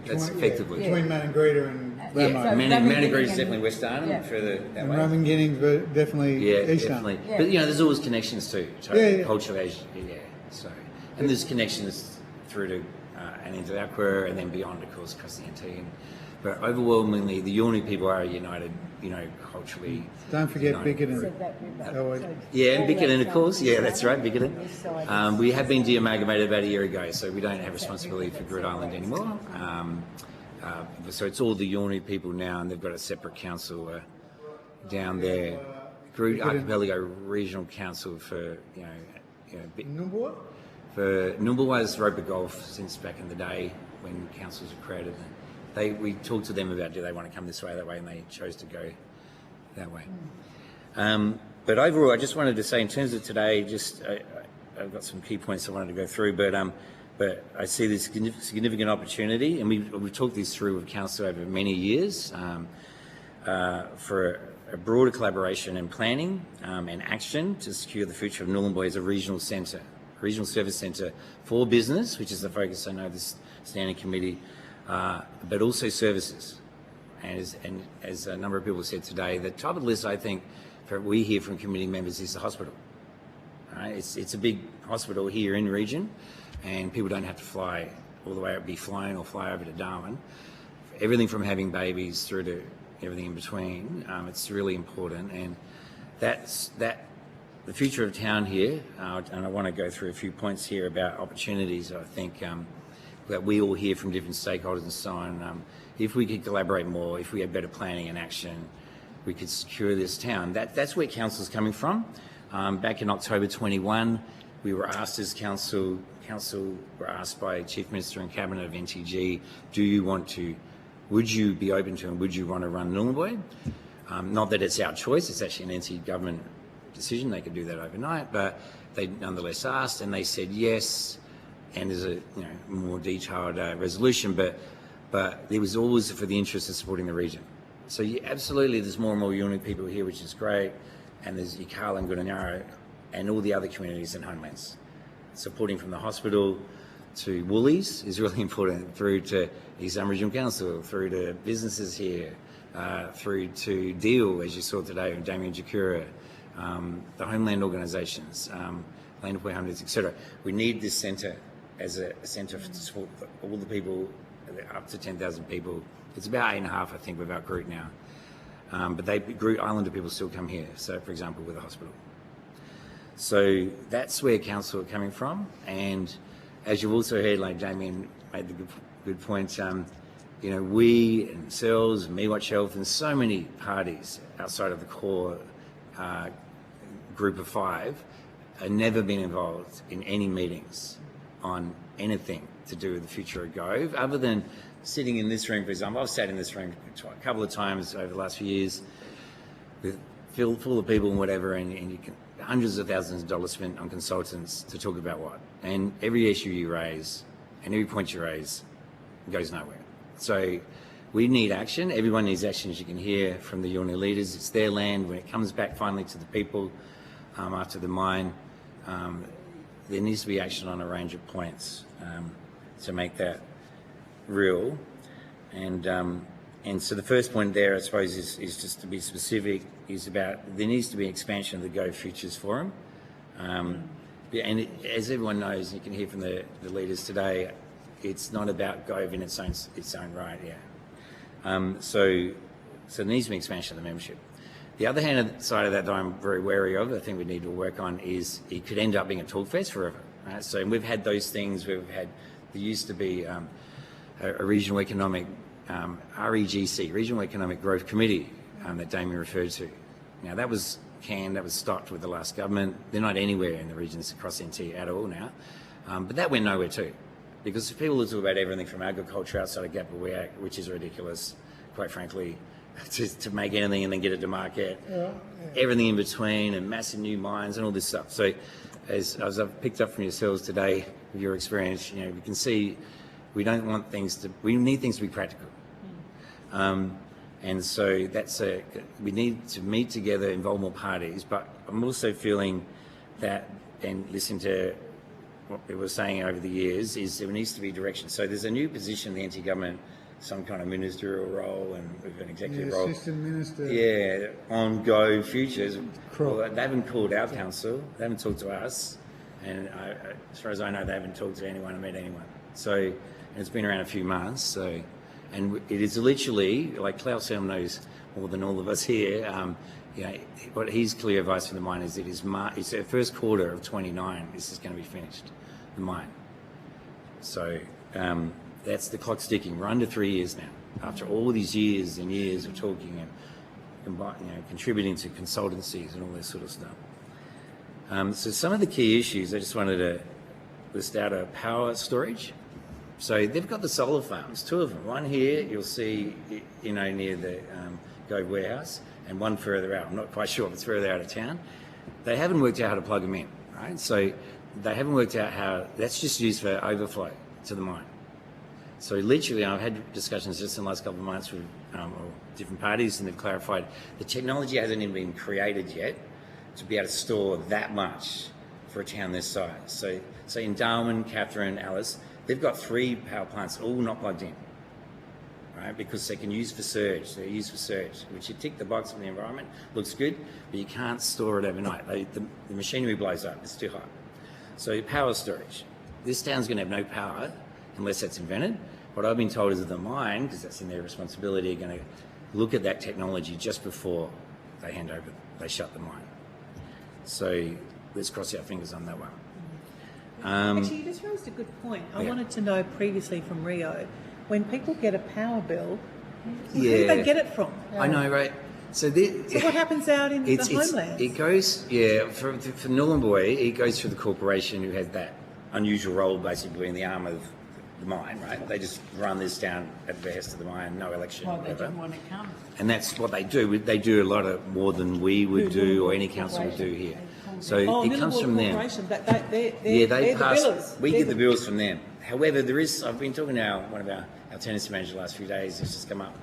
That's effectively. Between Maningrida and Yeah, Ramo. Maningrida is definitely West Arnhem, Yeah. further that And way. Raminginnings definitely East definitely. Arnhem. Yeah. But there's always connections too. Yeah. Culturally, So, and there's connections through to and into Aqua, and then beyond, of course, across the NT. But overwhelmingly, the Yolngu people are united, culturally. Don't forget united. Bickerton. Yeah, and Bickerton, of course. Yeah, that's right, Bickerton. We have been de-amalgamated about a year ago, so we don't have responsibility for Grid Island anymore. So it's all the Yolngu people now, and they've got a separate council down there. Grid Archipelago Regional Council for, Nhulunbuy? for Nhulunbuy roper golf since back in the day when councils were created. We talked to them about do they want to come this way, that way, and they chose to go that way. But overall, I just wanted to say in terms of today, I've got some key points I wanted to go through, but I see this significant opportunity, and we've talked this through with council over many years for a broader collaboration and planning and action to secure the future of Nhulunbuy as a regional centre, regional service centre for business, which is the focus I know of this standing committee, but also services. And as a number of people said today, the top of the list, I think, we hear from committee members is the hospital. Right? It's a big hospital here in region, and people don't have to fly all the way up, be flying or fly over to Darwin. Everything from having babies through to everything in between, it's really important, and that's the future of town here. And I want to go through a few points here about opportunities. I think that we all hear from different stakeholders and so on. If we could collaborate more, if we had better planning and action, we could secure this town. That's where council's coming from. Back in October 21, we were asked as council were asked by Chief Minister and Cabinet of NTG, would you be open to and would you want to run Nhulunbuy? Not that it's our choice, it's actually an NT government decision. They could do that overnight, but they nonetheless asked, and they said yes. And there's a more detailed resolution, but there was always for the interest of supporting the region. So absolutely, there's more and more Yolngu people here, which is great, and there's Yirrkala and Gunnarra and all the other communities and homelands. Supporting from the hospital to Woolies is really important, through to East Arnhem Regional Council, through to businesses here, through to Deal, as you saw today, with Damien Jakura, the homeland organisations, Land Employee Hundreds, etc. We need this centre as a centre to support all the people, up to 10,000 people. It's about 8.5, I think, with our group now. But Group Islander people still come here, so for example, with the hospital. So that's where council are coming from. And as you've also heard, like Damien made the good point, we and CELS, Me Watch Health, and so many parties outside of the core group of 5 have never been involved in any meetings on anything to do with the future of Gove, other than sitting in this room, for example. I've sat in this room a couple of times over the last few years, with full of people and whatever, and you can hundreds of thousands of dollars spent on consultants to talk about what, and every issue you raise and every point you raise goes nowhere. So we need action. Everyone needs action, as you can hear from the Yolngu leaders. It's their land. When it comes back finally to the people after the mine, there needs to be action on a range of points to make that real. And so the first point there, I suppose, is just to be specific, is about there needs to be expansion of the Go Futures Forum. And as everyone knows, you can hear from the leaders today, it's not about Gove in its own right, so there needs to be expansion of the membership. The other side of that I'm very wary of, I think we need to work on, is it could end up being a talkfest forever. Right? So we've had those things where there used to be a regional economic, REGC, Regional Economic Growth Committee, that Damien referred to. Now that was canned, that was stopped with the last government. They're not anywhere in the regions across NT at all now. But that went nowhere too. Because people talk about everything from agriculture outside of GAPA, which is ridiculous, quite frankly, to make anything and then get it to market, everything in between, and massive new mines and all this stuff. So as I've picked up from yourselves today, with your experience, you can see we don't want we need things to be practical. And so we need to meet together, involve more parties, but I'm also feeling that, and listening to what people were saying over the years, is there needs to be direction. So there's a new position in the anti-government, some kind of ministerial role and with an executive role. Assistant Minister. Yeah, on Go Futures. Well, they haven't called our council, they haven't talked to us, and as far as I know, they haven't talked to anyone or met anyone. So, and it's been around a few months, so, and it is literally, like Klaus Helm knows more than all of us here, you know, what his clear advice for the mine is it's the first quarter of 29, this is going to be finished, the mine. So that's the clock ticking. We're under 3 years now, after all these years and years of talking and contributing to consultancies and all this sort of stuff. So some of the key issues, I just wanted to list out are power storage. So they've got the solar farms, 2 of them. One here, you'll see, you know, near the Go warehouse, and one further out. I'm not quite sure if it's further out of town. They haven't worked out how to plug them in, right? So they haven't worked out how, that's just used for overflow to the mine. So literally, I've had discussions just in the last couple of months with different parties, and they've clarified the technology hasn't even been created yet to be able to store that much for a town this size. So in Darwin, Catherine, Alice, they've got 3 power plants all not plugged in, right? Because they can use for surge. They're used for surge, which you tick the box for the environment, looks good, but you can't store it overnight. The machinery blows up, it's too hot. So power storage. This town's going to have no power unless that's invented. What I've been told is that the mine, because that's in their responsibility, are going to look at that technology just before they shut the mine. So let's cross our fingers on that one. Actually, you just raised a good point. I wanted to know previously from Rio, when people get a power bill, who do they get it from? I know, right? So what happens out in the homelands? It goes, for Nhulunbuy, it goes through the corporation who has that unusual role, basically, in the arm of the mine, right? They just run this down at the behest of the mine, no election, Well, they whatever. didn't want to come. And that's what they do. They do a lot of more than we would do or any council would do here. So it comes from them. They pass. The billers. We get the bills from them. However, I've been talking to one of our tenancy managers the last few days. It's just come up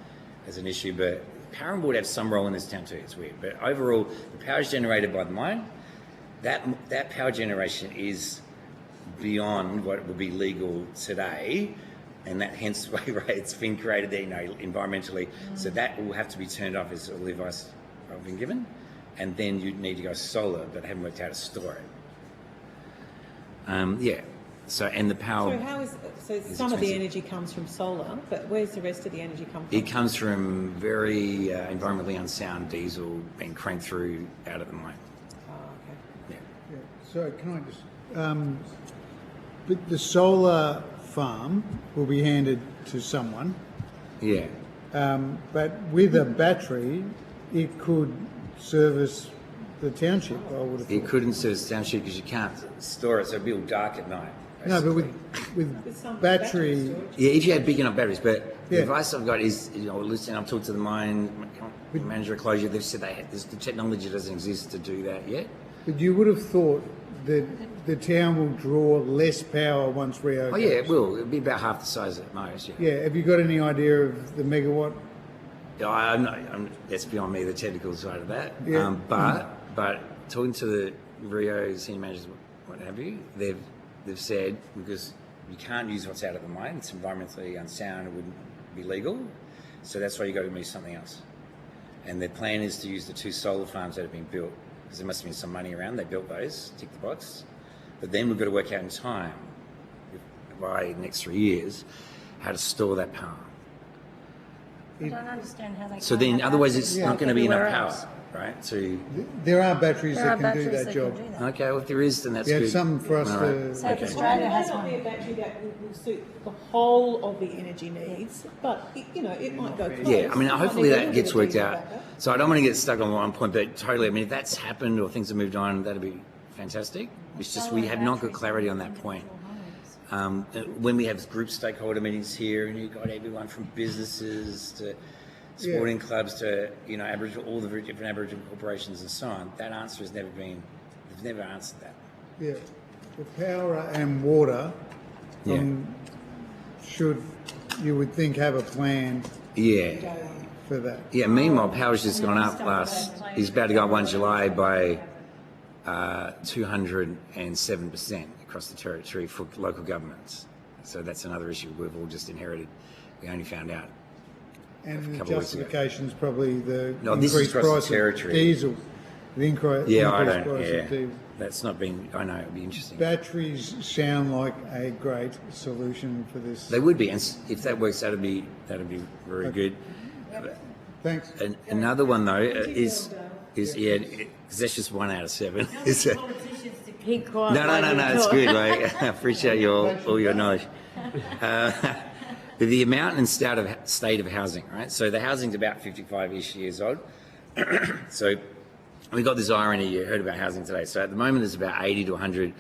as an issue, but Power and Board have some role in this town too. It's weird, but overall, the power is generated by the mine. That power generation is beyond what would be legal today, and that hence why it's been created there, environmentally. So that will have to be turned off, is all the advice I've been given, and then you need to go solar, but haven't worked out how to store it. So and the power. So some of the energy comes from solar, but where's the rest of the energy come from? It comes from very environmentally unsound diesel being cranked through out of the mine. Oh, okay. Yeah. So can I just... but the solar farm will be handed to someone. Yeah. But with a battery, it could service the township, I would have thought. It couldn't service the township because you can't store it, so it'll be all dark at night. No, but with battery... Yeah, if you had big enough batteries. But the advice I've got is, listen, I've talked to the mine manager of closure, they've said the technology doesn't exist to do that yet. But you would have thought that the town will draw less power once Rio goes. Oh, yeah, it will. It'll be about half the size at most, Yeah, have you got any idea of the megawatt? That's beyond me, the technical side of that. Yeah. But talking to the Rio senior managers, what have you, they've said, because you can't use what's out of the mine, it's environmentally unsound, it wouldn't be legal, so that's why you've got to move something else. And their plan is to use the 2 solar farms that have been built, because there must have been some money around, they built those, tick the box, but then we've got to work out in time, by the next 3 years, how to store that power. I don't understand how they So can't then, have otherwise access it's not going to be enough everywhere power, else. right? So, There are batteries that can do that job. okay, well if there is, then that's Yeah, good. something for us All to... So if Australia has It might not be one. a battery that will suit the whole of the energy needs, but it might go close. Yeah, I mean, It might hopefully need a that little gets bit of worked diesel out. backup. So I don't want to get stuck on one point, but totally, I mean, if that's happened or things have moved on, that'd be fantastic. It's just we have not got clarity on that point. When we have group stakeholder meetings here, and you've got everyone from businesses to sporting clubs to, Aboriginal, all the different Aboriginal corporations and so on, that answer has never been, they've never answered that. Yeah, the power and water should, you would think, have a plan Yeah. for that. Yeah, meanwhile, power's just gone up he's about to go up 1 July by 207% across the territory for local governments. So that's another issue we've all just inherited. We only found out And a the couple of weeks ago. justification's probably the this is increased across the price territory. of diesel. The increased price of diesel. That's not been, I know, it'd be interesting. Batteries sound like a great solution for this. They would be, and if that works, that'd be very good. Thanks. Another one though is because that's just 1 out of 7. Is it? Keep quiet. No, it's good. Like, I appreciate all your knowledge. The amount and state of housing, right? So the housing's about 55-ish years old. So we got this irony, you heard about housing today. So at the moment there's about 80 to 100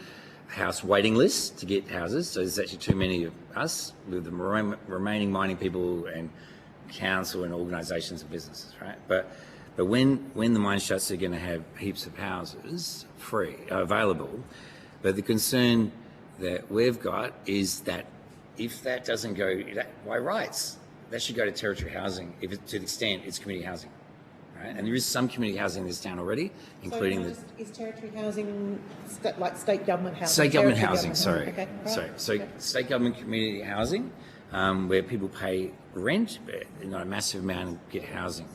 house waiting lists to get houses. So there's actually too many of us with the remaining mining people and council and organisations and businesses, right? But when the mine shuts, they're going to have heaps of houses available. But the concern that we've got is that if that doesn't go by rights, that should go to territory housing, to the extent it's community housing, right? And there is some community housing in this town already, including is territory housing like state government housing? State government housing, sorry. Okay, right. Sorry. So state government community housing, where people pay rent, but not a massive amount, and get housing.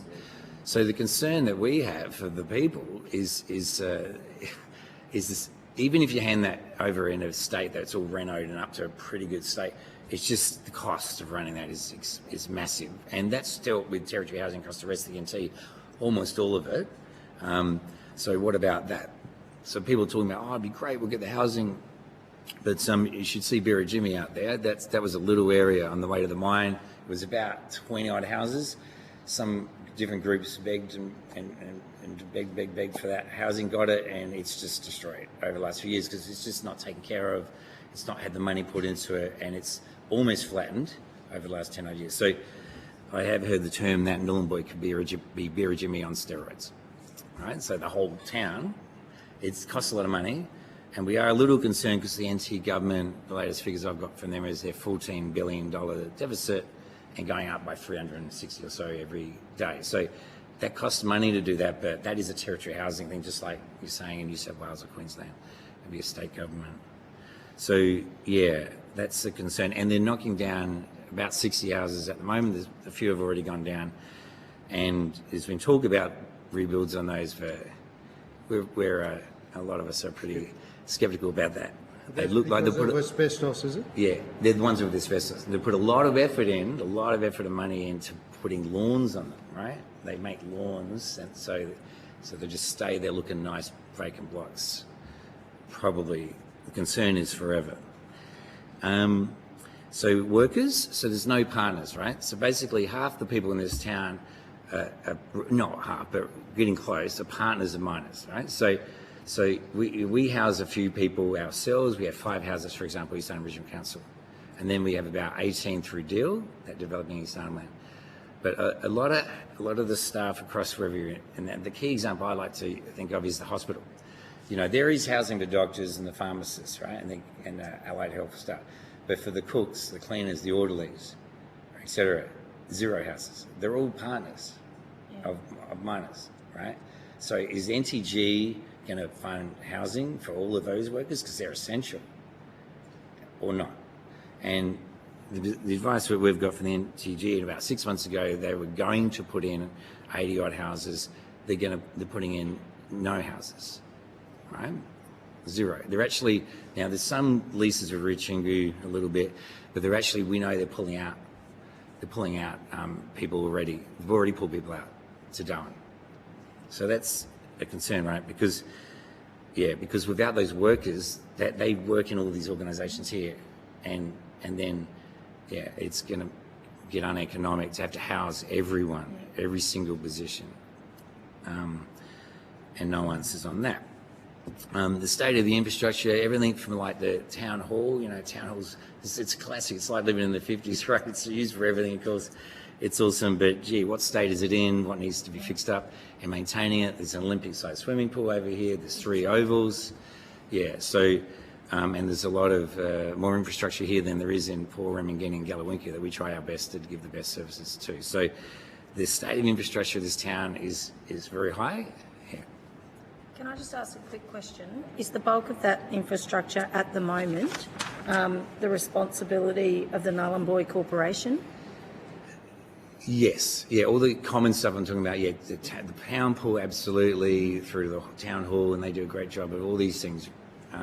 So the concern that we have for the people is this: even if you hand that over in a state that's all renovated and up to a pretty good state, it's just the cost of running that is massive, and that's dealt with territory housing across the rest of the NT, almost all of it. So what about that? So people are talking about, it'd be great, we'll get the housing, but you should see Birrajimmy out there. That was a little area on the way to the mine. It was about 20 odd houses. Some different groups begged and begged for that housing, got it, and it's just destroyed over the last few years because it's just not taken care of. It's not had the money put into it, and it's almost flattened over the last 10 odd years. So I have heard the term that Nhulunbuy could be Birrajimmy on steroids, right? So the whole town, it costs a lot of money, and we are a little concerned because the NT government, the latest figures I've got from them is their $14 billion deficit and going up by 360 or so every day. So that costs money to do that, but that is a territory housing thing, just like you're saying in New South Wales or Queensland. It'd be a state government. So yeah, that's the concern. And they're knocking down about 60 houses at the moment. There's a few have already gone down, and there's been talk about rebuilds on those. We're a lot of us are pretty sceptical about that. They look like they put asbestos, is it? Yeah, they're the ones with asbestos. They put a lot of effort and money into putting lawns on them, right? They make lawns, and so they just stay there looking nice, vacant blocks. Probably the concern is forever. So workers, so there's no partners, right? So basically half the people in this town, not half, but getting close, are partners of miners, right? So we house a few people ourselves. We have 5 houses, for example, East Arnhem Regional Council. And then we have about 18 through Deal, that developing East Arnhem Land. But a lot of the staff across wherever you're in, and the key example I like to think of is the hospital. You know, there is housing for doctors and the pharmacists, right, and the allied health staff. But for the cooks, the cleaners, the orderlies, etc., 0 houses. They're all partners of miners, right? So is NTG going to fund housing for all of those workers because they're essential, or not? And the advice that we've got from the NTG about 6 months ago, they were going to put in 80 odd houses. They're putting in no houses, right? 0. They're actually, now there's some leases of Richingu a little bit, but we know they're pulling out people already. They've already pulled people out to Darwin. So that's a concern, right? Because without those workers, that they work in all these organisations here, and then it's going to get uneconomic to have to house everyone, every single position, and no answers on that. The state of the infrastructure, everything from like the town hall, town halls, it's classic. It's like living in the 50s, right? It's used for everything, of course. It's awesome, but gee, what state is it in? What needs to be fixed up and maintaining it? There's an Olympic-sized swimming pool over here. There's 3 ovals. Yeah, so, and there's a lot of more infrastructure here than there is in Port Remington and Gallawinka that we try our best to give the best services to. So the state of infrastructure of this town is very high. Yeah. Can I just ask a quick question? Is the bulk of that infrastructure at the moment the responsibility of the Nhulunbuy Corporation? Yes, yeah, all the common stuff I'm talking about, yeah, the pound pool, absolutely, through the town hall, and they do a great job of all these things,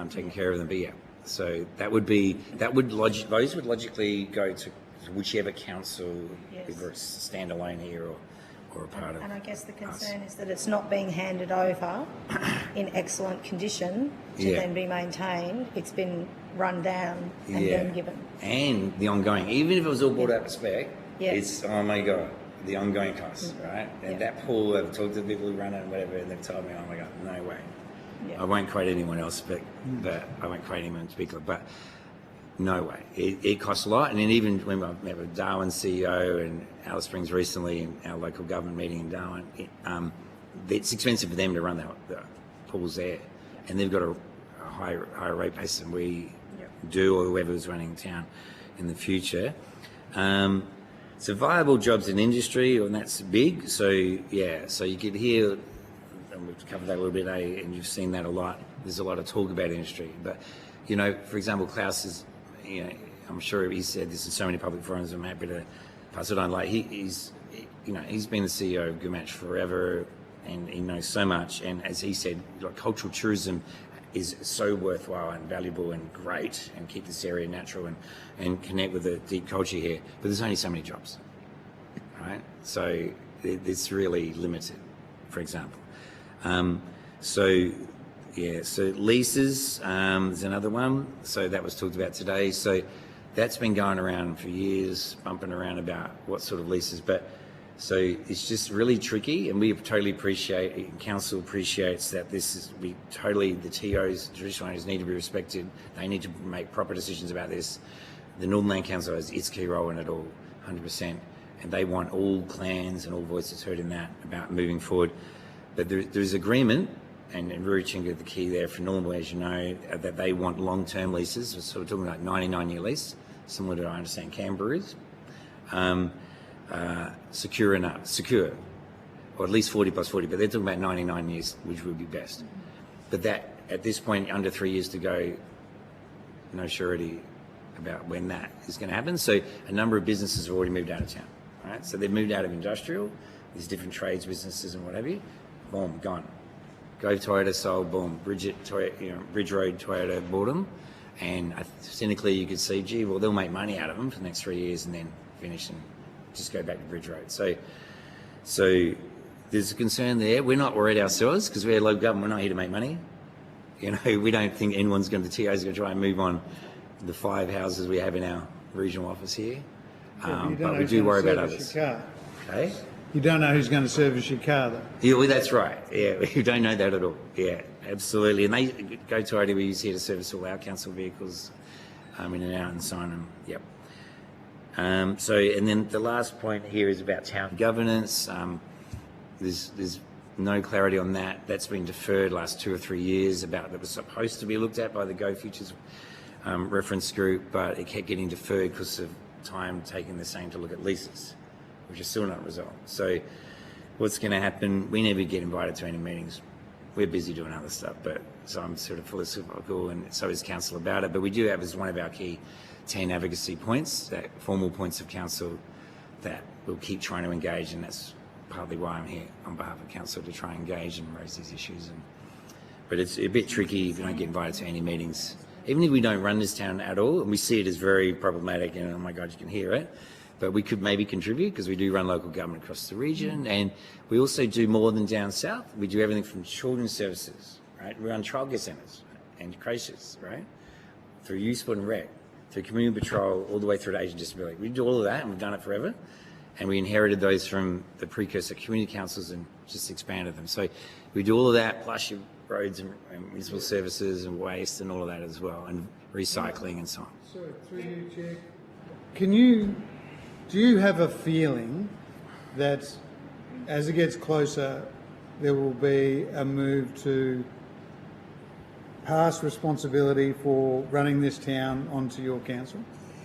taking care of them, but yeah, so those would logically go to whichever council, Yes. whether it's standalone here or a part of. And I guess the concern is that it's not being handed over in excellent condition to Yeah. then be maintained. It's been run down and Yeah. then given. And the ongoing, even if it was all brought out to spec, Yeah. it's, oh my God, the ongoing costs, right? And Yeah. that pool, I've talked to people who run it and whatever, and they've told me, oh my God, no way. Yeah. I won't quote anyone else, but I won't quote anyone in particular, but no way. It costs a lot. And then even when I met with Darwin's CEO and Alice Springs recently in our local government meeting in Darwin, it's expensive for them to run the pools there. And they've got a higher rate base than we do, or whoever's running town in the future. So viable jobs in industry, and that's big. So yeah, so you could hear, and we've covered that a little bit, and you've seen that a lot. There's a lot of talk about industry, but you know, for example, Klaus is, you know, I'm sure he said this in so many public forums. I'm happy to pass it on. Like he's been the CEO of Gumatch forever, and he knows so much. And as he said, like, cultural tourism is so worthwhile and valuable and great, and keep this area natural and connect with the deep culture here. But there's only so many jobs, right? So it's really limited, for example. So leases, there's another one. So that was talked about today. So that's been going around for years, bumping around about what sort of leases. But so it's just really tricky, and we totally appreciate, and council appreciates that the TOs, traditional owners, need to be respected. They need to make proper decisions about this. The Northern Land Council has its key role in it all, 100%, and they want all clans and all voices heard in that about moving forward. But there's agreement, and Ruri Chinga, the key there for Nhulunbuy, as you know, that they want long-term leases. We're sort of talking like 99-year lease, similar to, I understand, Canberra is. Secure, or at least 40 plus 40, but they're talking about 99 years, which would be best. But that, at this point, under 3 years to go, no surety about when that is going to happen. So a number of businesses have already moved out of town, right? So they've moved out of industrial, there's different trades, businesses and what have you, boom, gone. Go Toyota sold, boom, Bridge Road Toyota bought them, and cynically you could see, gee, well, they'll make money out of them for the next 3 years and then finish and just go back to Bridge Road. So there's a concern there. We're not worried ourselves because we're local government. We're not here to make money. You know, we don't think anyone's going to, the TO's going to try and move on the 5 houses we have in our regional office here. But we do worry about others. Okay? You don't know who's going to service your car, though. Yeah, well, that's right. Yeah, we don't know that at all. Yeah, absolutely. And they go to Toyota, we use here to service all our council vehicles in and out and sign them. Yep. And then the last point here is about town governance. There's no clarity on that. That's been deferred last 2 or 3 years. That was supposed to be looked at by the Go Futures reference group, but it kept getting deferred because of time taking the same to look at leases, which is still not resolved. So what's going to happen? We never get invited to any meetings. We're busy doing other stuff, so I'm sort of philosophical, and so is council about it. But we do have as one of our key 10 advocacy points, that formal points of council that we'll keep trying to engage, and that's partly why I'm here on behalf of council, to try and engage and raise these issues. But it's a bit tricky if you don't get invited to any meetings. Even if we don't run this town at all, and we see it as very problematic, and oh my God, you can hear it, but we could maybe contribute because we do run local government across the region, and we also do more than down south. We do everything from children's services, right? We run childcare centres and creches, right? Through youth sport and rec, through community patrol, all the way through to Asian disability. We do all of that, and we've done it forever. And we inherited those from the precursor community councils and just expanded them. So we do all of that, plus your roads and municipal services and waste and all of that as well, and recycling and so on. So through you, Chair, do you have a feeling that as it gets closer, there will be a move to pass responsibility for running this town onto your council?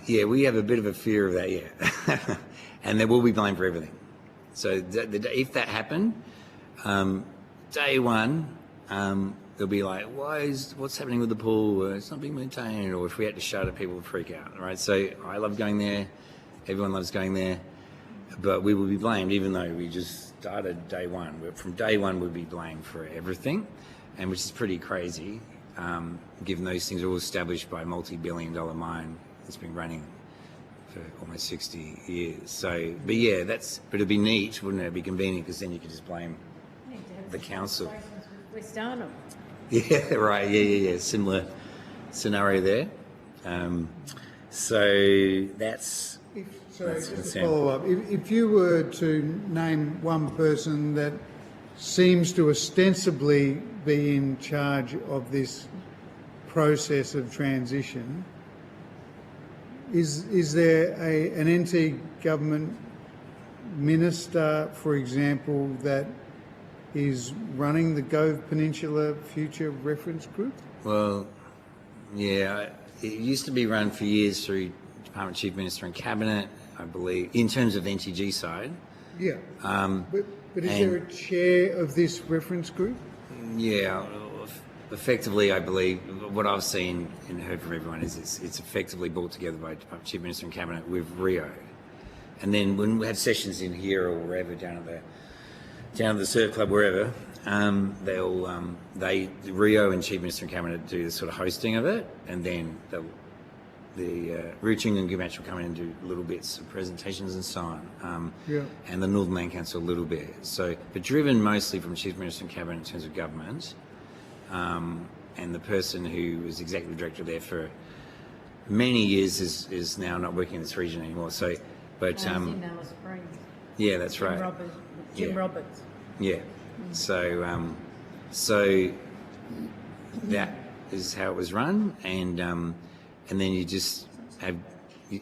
Yeah, we have a bit of a fear of that, yeah. And there will be blame for everything. So if that happened, day one, they'll be like, what's happening with the pool? It's not being maintained. Or if we had to shut it, people would freak out, right? So I love going there. Everyone loves going there. But we will be blamed, even though we just started day one. From day one, we'd be blamed for everything, and which is pretty crazy, given those things are all established by a multi-billion-dollar mine that's been running for almost 60 years. So, but yeah, but it'd be neat, wouldn't it? It'd be convenient, because then you could just blame the council. West Arnhem. Yeah, right. Yeah. Similar scenario there. So that's. Just to follow up, if you were to name one person that seems to ostensibly be in charge of this process of transition, is there an NT government minister, for example, that is running the Gove Peninsula Future Reference Group? Well, yeah, it used to be run for years through Department Chief Minister and Cabinet, I believe, in terms of the NTG side. Yeah. But is there a chair of this reference group? Yeah, effectively, I believe, what I've seen and heard from everyone is it's effectively brought together by Department Chief Minister and Cabinet with Rio. And then when we have sessions in here or wherever, down at the Surf Club, wherever, Rio and Chief Minister and Cabinet do the sort of hosting of it, and then the Routing and Gumatch will come in and do little bits of presentations and so on, and the Northern Land Council a little bit. So, but driven mostly from Chief Minister and Cabinet in terms of government, and the person who was Executive Director there for many years is now not working in this region anymore. So, but in Alice Springs. Yeah, that's right. Jim Roberts. Yeah. So, so that is how it was run, and then you just have,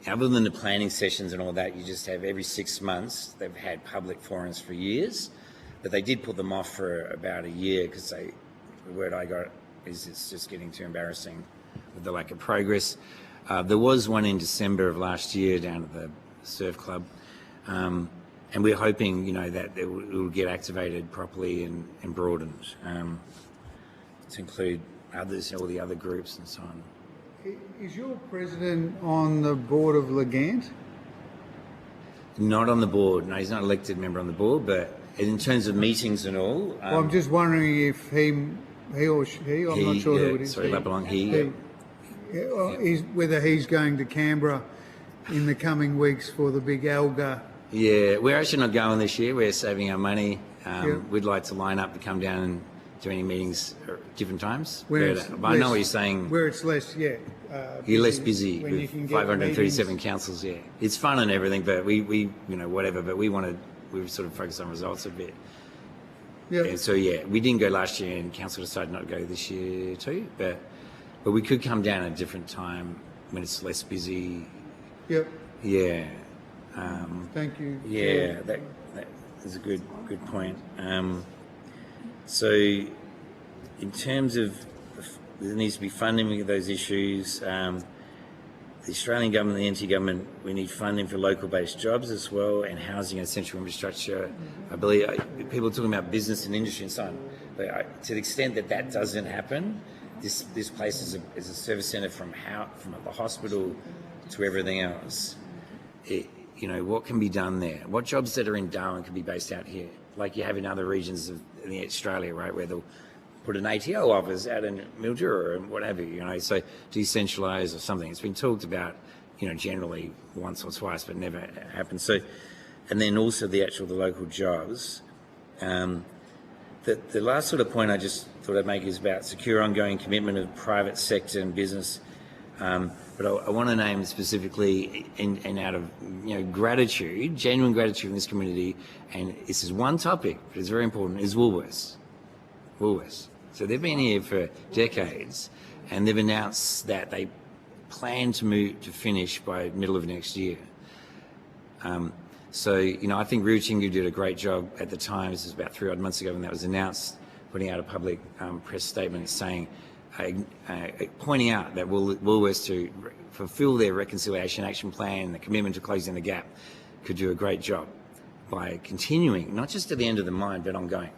other than the planning sessions and all that, you just have every 6 months. They've had public forums for years, but they did put them off for about a year because the word I got is it's just getting too embarrassing with the lack of progress. There was one in December of last year down at the Surf Club, and we're hoping, that it will get activated properly and broadened to include others, all the other groups and so on. Is your president on the board of Legant? Not on the board. No, he's not an elected member on the board, but in terms of meetings and all... well, I'm just wondering if he or she, I'm not sure who it is. Sorry, Lapalong, whether he's going to Canberra in the coming weeks for the big alga. Yeah, we're actually not going this year. We're saving our money. We'd like to line up to come down and do any meetings at different times. But I know what you're saying. Where it's less, you're less busy with 537 councils, It's fun and everything, but we whatever, but we sort of focus on results a bit. Yeah. And so, we didn't go last year and council decided not to go this year too, but we could come down at a different time when it's less busy. Yep. Yeah. Thank you. Yeah, that is a good point. So, in terms of there needs to be funding of those issues. The Australian government, the NT government, we need funding for local-based jobs as well, and housing and essential infrastructure. I believe people are talking about business and industry and so on. But to the extent that doesn't happen, this place is a service centre from the hospital to everything else. What can be done there? What jobs that are in Darwin can be based out here, like you have in other regions of Australia, right, where they'll put an ATO office out in Mildura or whatever, so decentralise or something. It's been talked about, generally once or twice, but never happened. So, and then also the local jobs. The last sort of point I just thought I'd make is about secure ongoing commitment of private sector and business. But I want to name specifically, and out of gratitude, genuine gratitude in this community, and this is one topic, but it's very important, is Woolworths. So they've been here for decades, and they've announced that they plan to finish by middle of next year. So I think Routingu did a great job at the time. This was about 3 odd months ago when that was announced, putting out a public press statement saying, pointing out that Woolworths, to fulfil their reconciliation action plan and the commitment to closing the gap, could do a great job. by continuing, not just at the end of the mine, but ongoing.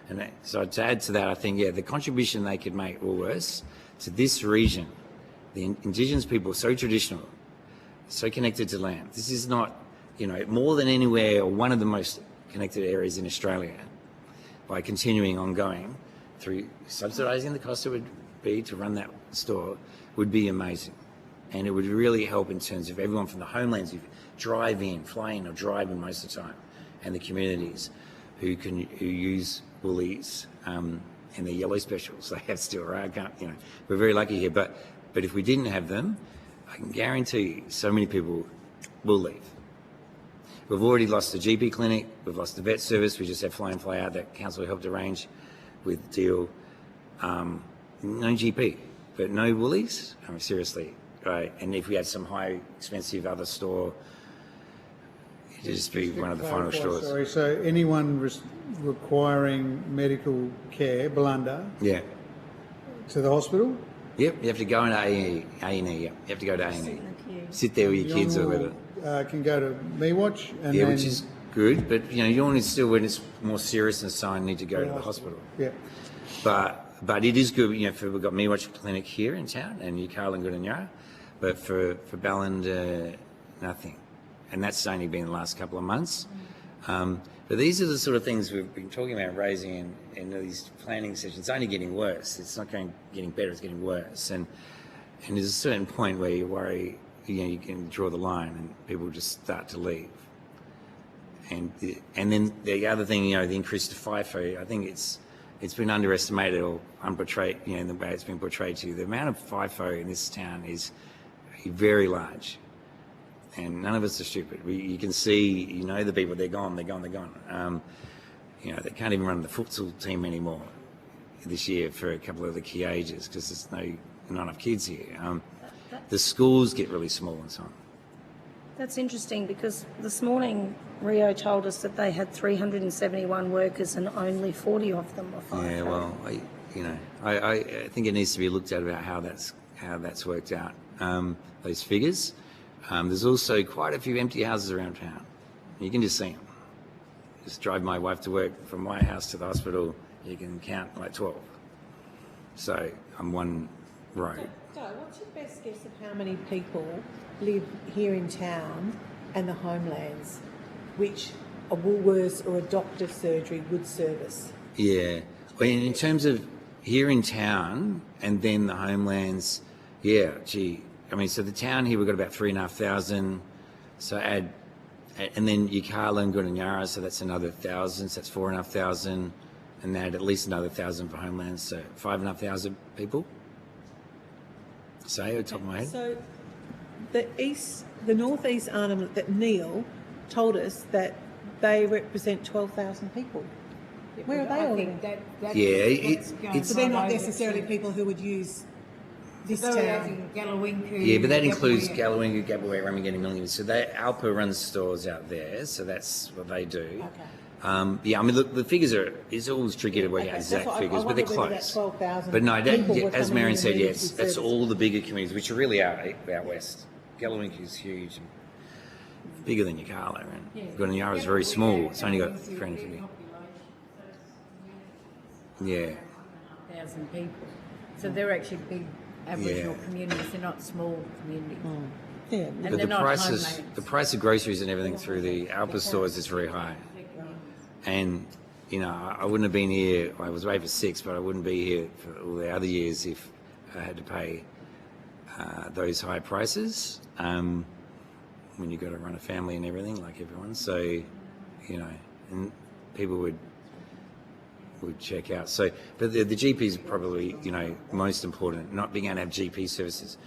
And so to add to that, I think, the contribution they could make, Woolworths, to this region, the Indigenous people, so traditional, so connected to land. This is not, more than anywhere, or one of the most connected areas in Australia, by continuing ongoing through subsidising the cost it would be to run that store, would be amazing. And it would really help in terms of everyone from the homelands who drive in, fly in or drive in most of the time, and the communities who use Woolies and their yellow specials. They have still, right? We're very lucky here. But if we didn't have them, I can guarantee you so many people will leave. We've already lost the GP clinic, we've lost the vet service, we just had fly in, fly out that council helped arrange with Deal. No GP, but no Woolies? Seriously, right? And if we had some high, expensive other store, it'd just be one of the final straws. Sorry, so anyone requiring medical care, blunder, to the hospital? Yep, you have to go into A&E, You have to go to A&E. Sit there with your kids or whatever. Can go to Me Watch. And then, which is good, but you still, when it's more serious and so on, need to go to the hospital. Yeah. But it is good, we've got Me Watch clinic here in town, and Yukala and Goodanyara, but for Ballanda, nothing. And that's only been the last couple of months. But these are the sort of things we've been talking about raising in these planning sessions. It's only getting worse. It's not getting better, it's getting worse. And there's a certain point where you worry, you can draw the line and people just start to leave. And then the other thing, the increase to FIFO, I think it's been underestimated or unportrayed, in the way it's been portrayed to you. The amount of FIFO in this town is very large. And none of us are stupid. You can see, the people, they're gone. They can't even run the futsal team anymore this year for a couple of the key ages because there's not enough kids here. The schools get really small and so on. That's interesting because this morning Rio told us that they had 371 workers and only 40 of them are FIFO. Yeah, well, I think it needs to be looked at about how that's worked out, those figures. There's also quite a few empty houses around town. You can just see them. Just drive my wife to work from my house to the hospital, you can count like 12. So on one road. So what's your best guess of how many people live here in town and the homelands, which a Woolworths or a doctor's surgery would service? Yeah. Well, in terms of here in town and then the homelands, so the town here, we've got about 3,500. So and then Yukala and Goodanyara, so that's another 1,000, so that's 4,500. And add at least another 1,000 for homelands, so 5,500 people. Say, off the top of my head. So the northeast arnhem that Neil told us that they represent 12,000 people. Where are they all living? So they're not necessarily people who would use this town. Yeah, but that includes Galawingu, Gabaway, Ramagani, Millington. So Alpa runs stores out there, so that's what they do. Okay. Look, the figures it's always tricky to work out exact figures, but they're close. But no, as Marion said, yes, that's all the bigger communities, which are really out west. Galawingu is huge, and bigger than Yukala, and Goodanyara is very small. It's only got 350. Yeah. 1,000 people. So they're actually big Aboriginal communities. They're not small communities. Yeah. And but the price of groceries and everything through the Alpa stores is very high. And, I wouldn't have been here, I was away for 6, but I wouldn't be here for all the other years if I had to pay those high prices when you've got to run a family and everything like everyone. So, and people would check out. So, but the GP is probably, most important, not being able to have GP services.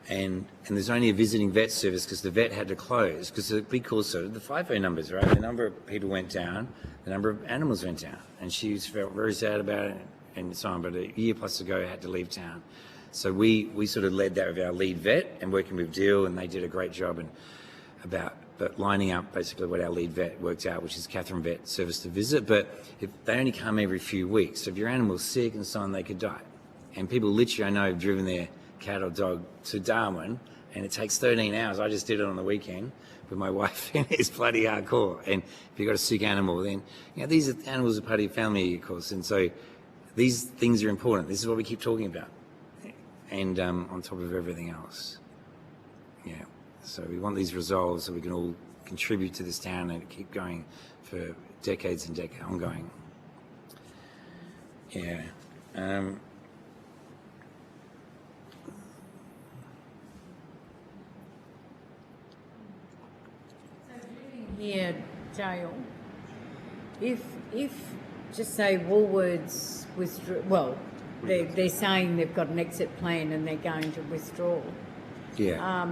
And there's only a visiting vet service because the vet had to close because because of the FIFO numbers, right? The number of people went down, the number of animals went down, and she felt very sad about it and so on. But a year plus ago, had to leave town. So we sort of led that with our lead vet and working with Deal, and they did a great job but lining up basically what our lead vet worked out, which is Catherine Vet Service to Visit. But if they only come every few weeks, so if your animal's sick and so on, they could die. And people literally, I know, have driven their cat or dog to Darwin and it takes 13 hours. I just did it on the weekend with my wife, and it's bloody hardcore. And if you've got a sick animal, then these animals are part of your family, of course, and so these things are important. This is what we keep talking about, and on top of everything else. Yeah. So we want these resolved so we can all contribute to this town and keep going for decades and decades, ongoing. Yeah. Here, Dale, if just say Woolworths withdraw, well, they're saying they've got an exit plan and they're going to withdraw. Yeah.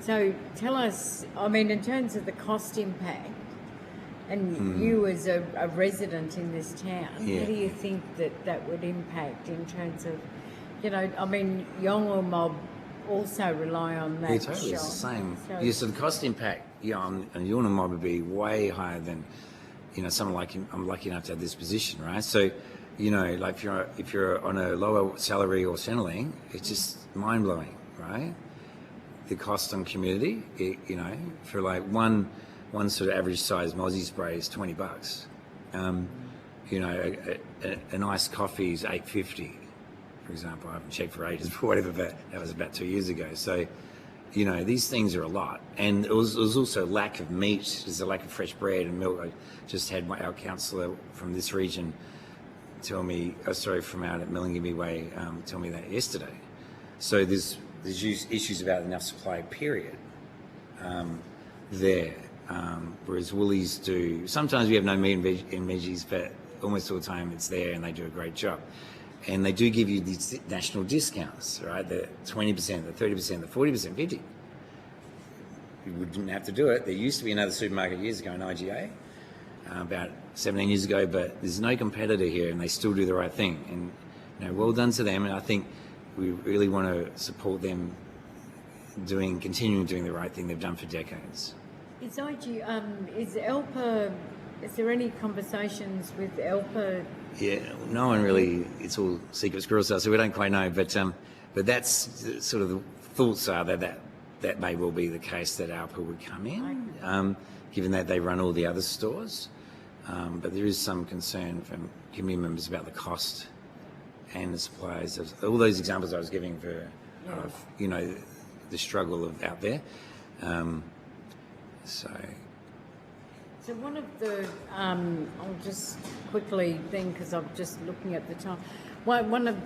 So tell us, I mean, in terms of the cost impact, and you as a resident in this town, how do you think that would impact in terms of, I mean, Nhulunbuy also rely on that shop. Totally, it's the same. So the cost impact, on Nhulunbuy would be way higher than, someone like him. I'm lucky enough to have this position, right? So, like if you're on a lower salary or Centrelink, it's just mind blowing, right? The cost on community, for like one sort of average size Mozzie spray is $20. A nice coffee is $8.50, for example. I haven't checked for ages, but whatever. But that was about 2 years ago. So, these things are a lot, and it was also lack of meat. There's a lack of fresh bread and milk. I just had our councillor from this region tell me, from out at Nhulunbuy Way, tell me that yesterday. So there's issues about enough supply, period, there. Whereas Woolies do, sometimes we have no meat and veggies, but almost all the time it's there and they do a great job. And they do give you these national discounts, right? The 20%, the 30%, the 40%, 50%. You wouldn't have to do it. There used to be another supermarket years ago in IGA, about 17 years ago, but there's no competitor here and they still do the right thing. And, well done to them. And I think we really want to support them continuing doing the right thing they've done for decades. Is ELPA, is there any conversations with ELPA? Yeah, no one really, it's all secret squirrel stuff, so we don't quite know, but that's sort of the thoughts are that may well be the case, that ELPA would come in, given that they run all the other stores. But there is some concern from community members about the cost and the supplies of all those examples I was giving for, the struggle out there. So one of the, I'll just quickly then, because I'm just looking at the time.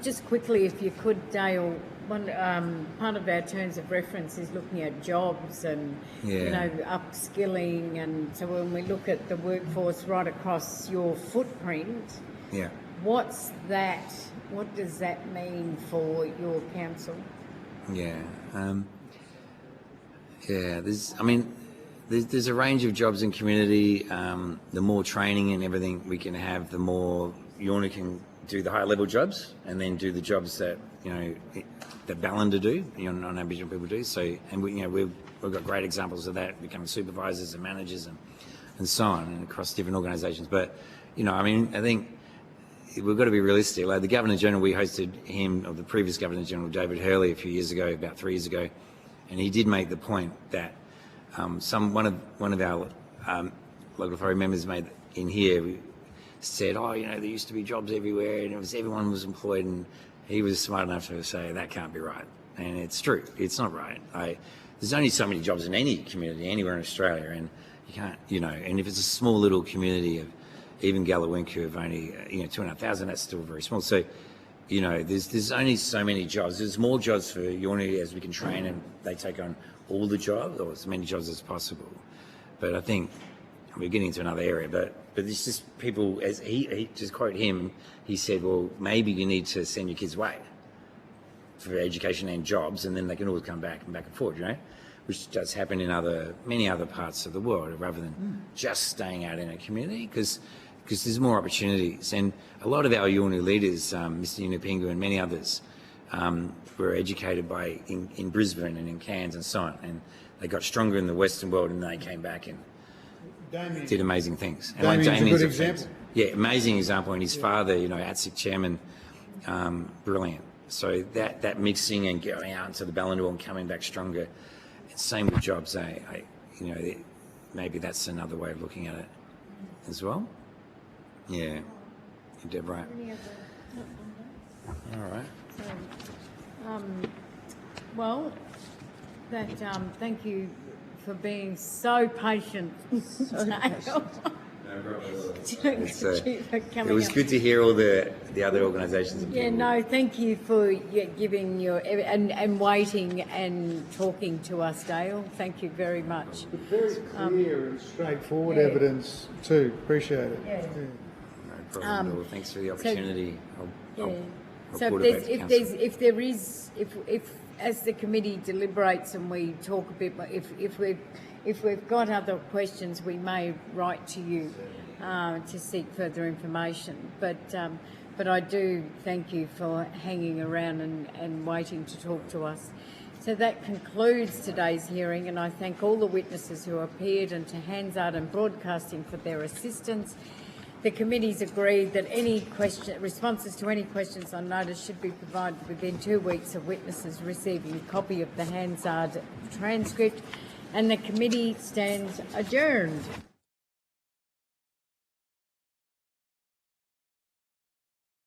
Just quickly, if you could, Dale, part of our terms of reference is looking at jobs and, upskilling. And so when we look at the workforce right across your footprint, what does that mean for your council? There's a range of jobs in community. The more training and everything we can have, the more Yorna can do the higher level jobs and then do the jobs that that Ballina do, non-Aboriginal people do. So, and we've got great examples of that, becoming supervisors and managers and so on, and across different organisations. But I think we've got to be realistic. Like the Governor General, we hosted him, or the previous Governor General, David Hurley, a few years ago, about 3 years ago, and he did make the point that one of our local authority members said, there used to be jobs everywhere and everyone was employed, and he was smart enough to say that can't be right. And it's true, it's not right. There's only so many jobs in any community anywhere in Australia, and you can't, and if it's a small little community of even Gallawinku of only 2,500, that's still very small. So there's only so many jobs. There's more jobs for Yorna as we can train and they take on all the jobs, or as many jobs as possible. But I think we're getting into another area, but it's just people, as he just quote him, he said, well, maybe you need to send your kids away for education and jobs, and then they can always come back and forth, which does happen in many other parts of the world, rather than just staying out in a community, because there's more opportunities. And a lot of our Yorna leaders, Mr. Nhulunbuy and many others, were educated in Brisbane and in Cairns and so on, and they got stronger in the Western world, and they came back and did amazing things. And Damien's a good example. Yeah, amazing example. And his father, ATSIC chairman, brilliant. So that mixing and going out into the Ballindor and coming back stronger. Same with jobs. Maybe that's another way of looking at it as well. Yeah, you did right. All right. Well, thank you for being so patient. It was good to hear all the other organisations. Yeah, no, thank you for giving your and waiting and talking to us, Dale. Thank you very much. Very clear and straightforward evidence too. Appreciate it. Yeah. No problem at all. Thanks for the opportunity. So if as the committee deliberates and we talk a bit more, if we've got other questions, we may write to you to seek further information. But I do thank you for hanging around and waiting to talk to us. So that concludes today's hearing, and I thank all the witnesses who appeared and to Hansard and Broadcasting for their assistance. The committee's agreed that responses to any questions on notice should be provided within 2 weeks of witnesses receiving a copy of the Hansard transcript, and the committee stands adjourned.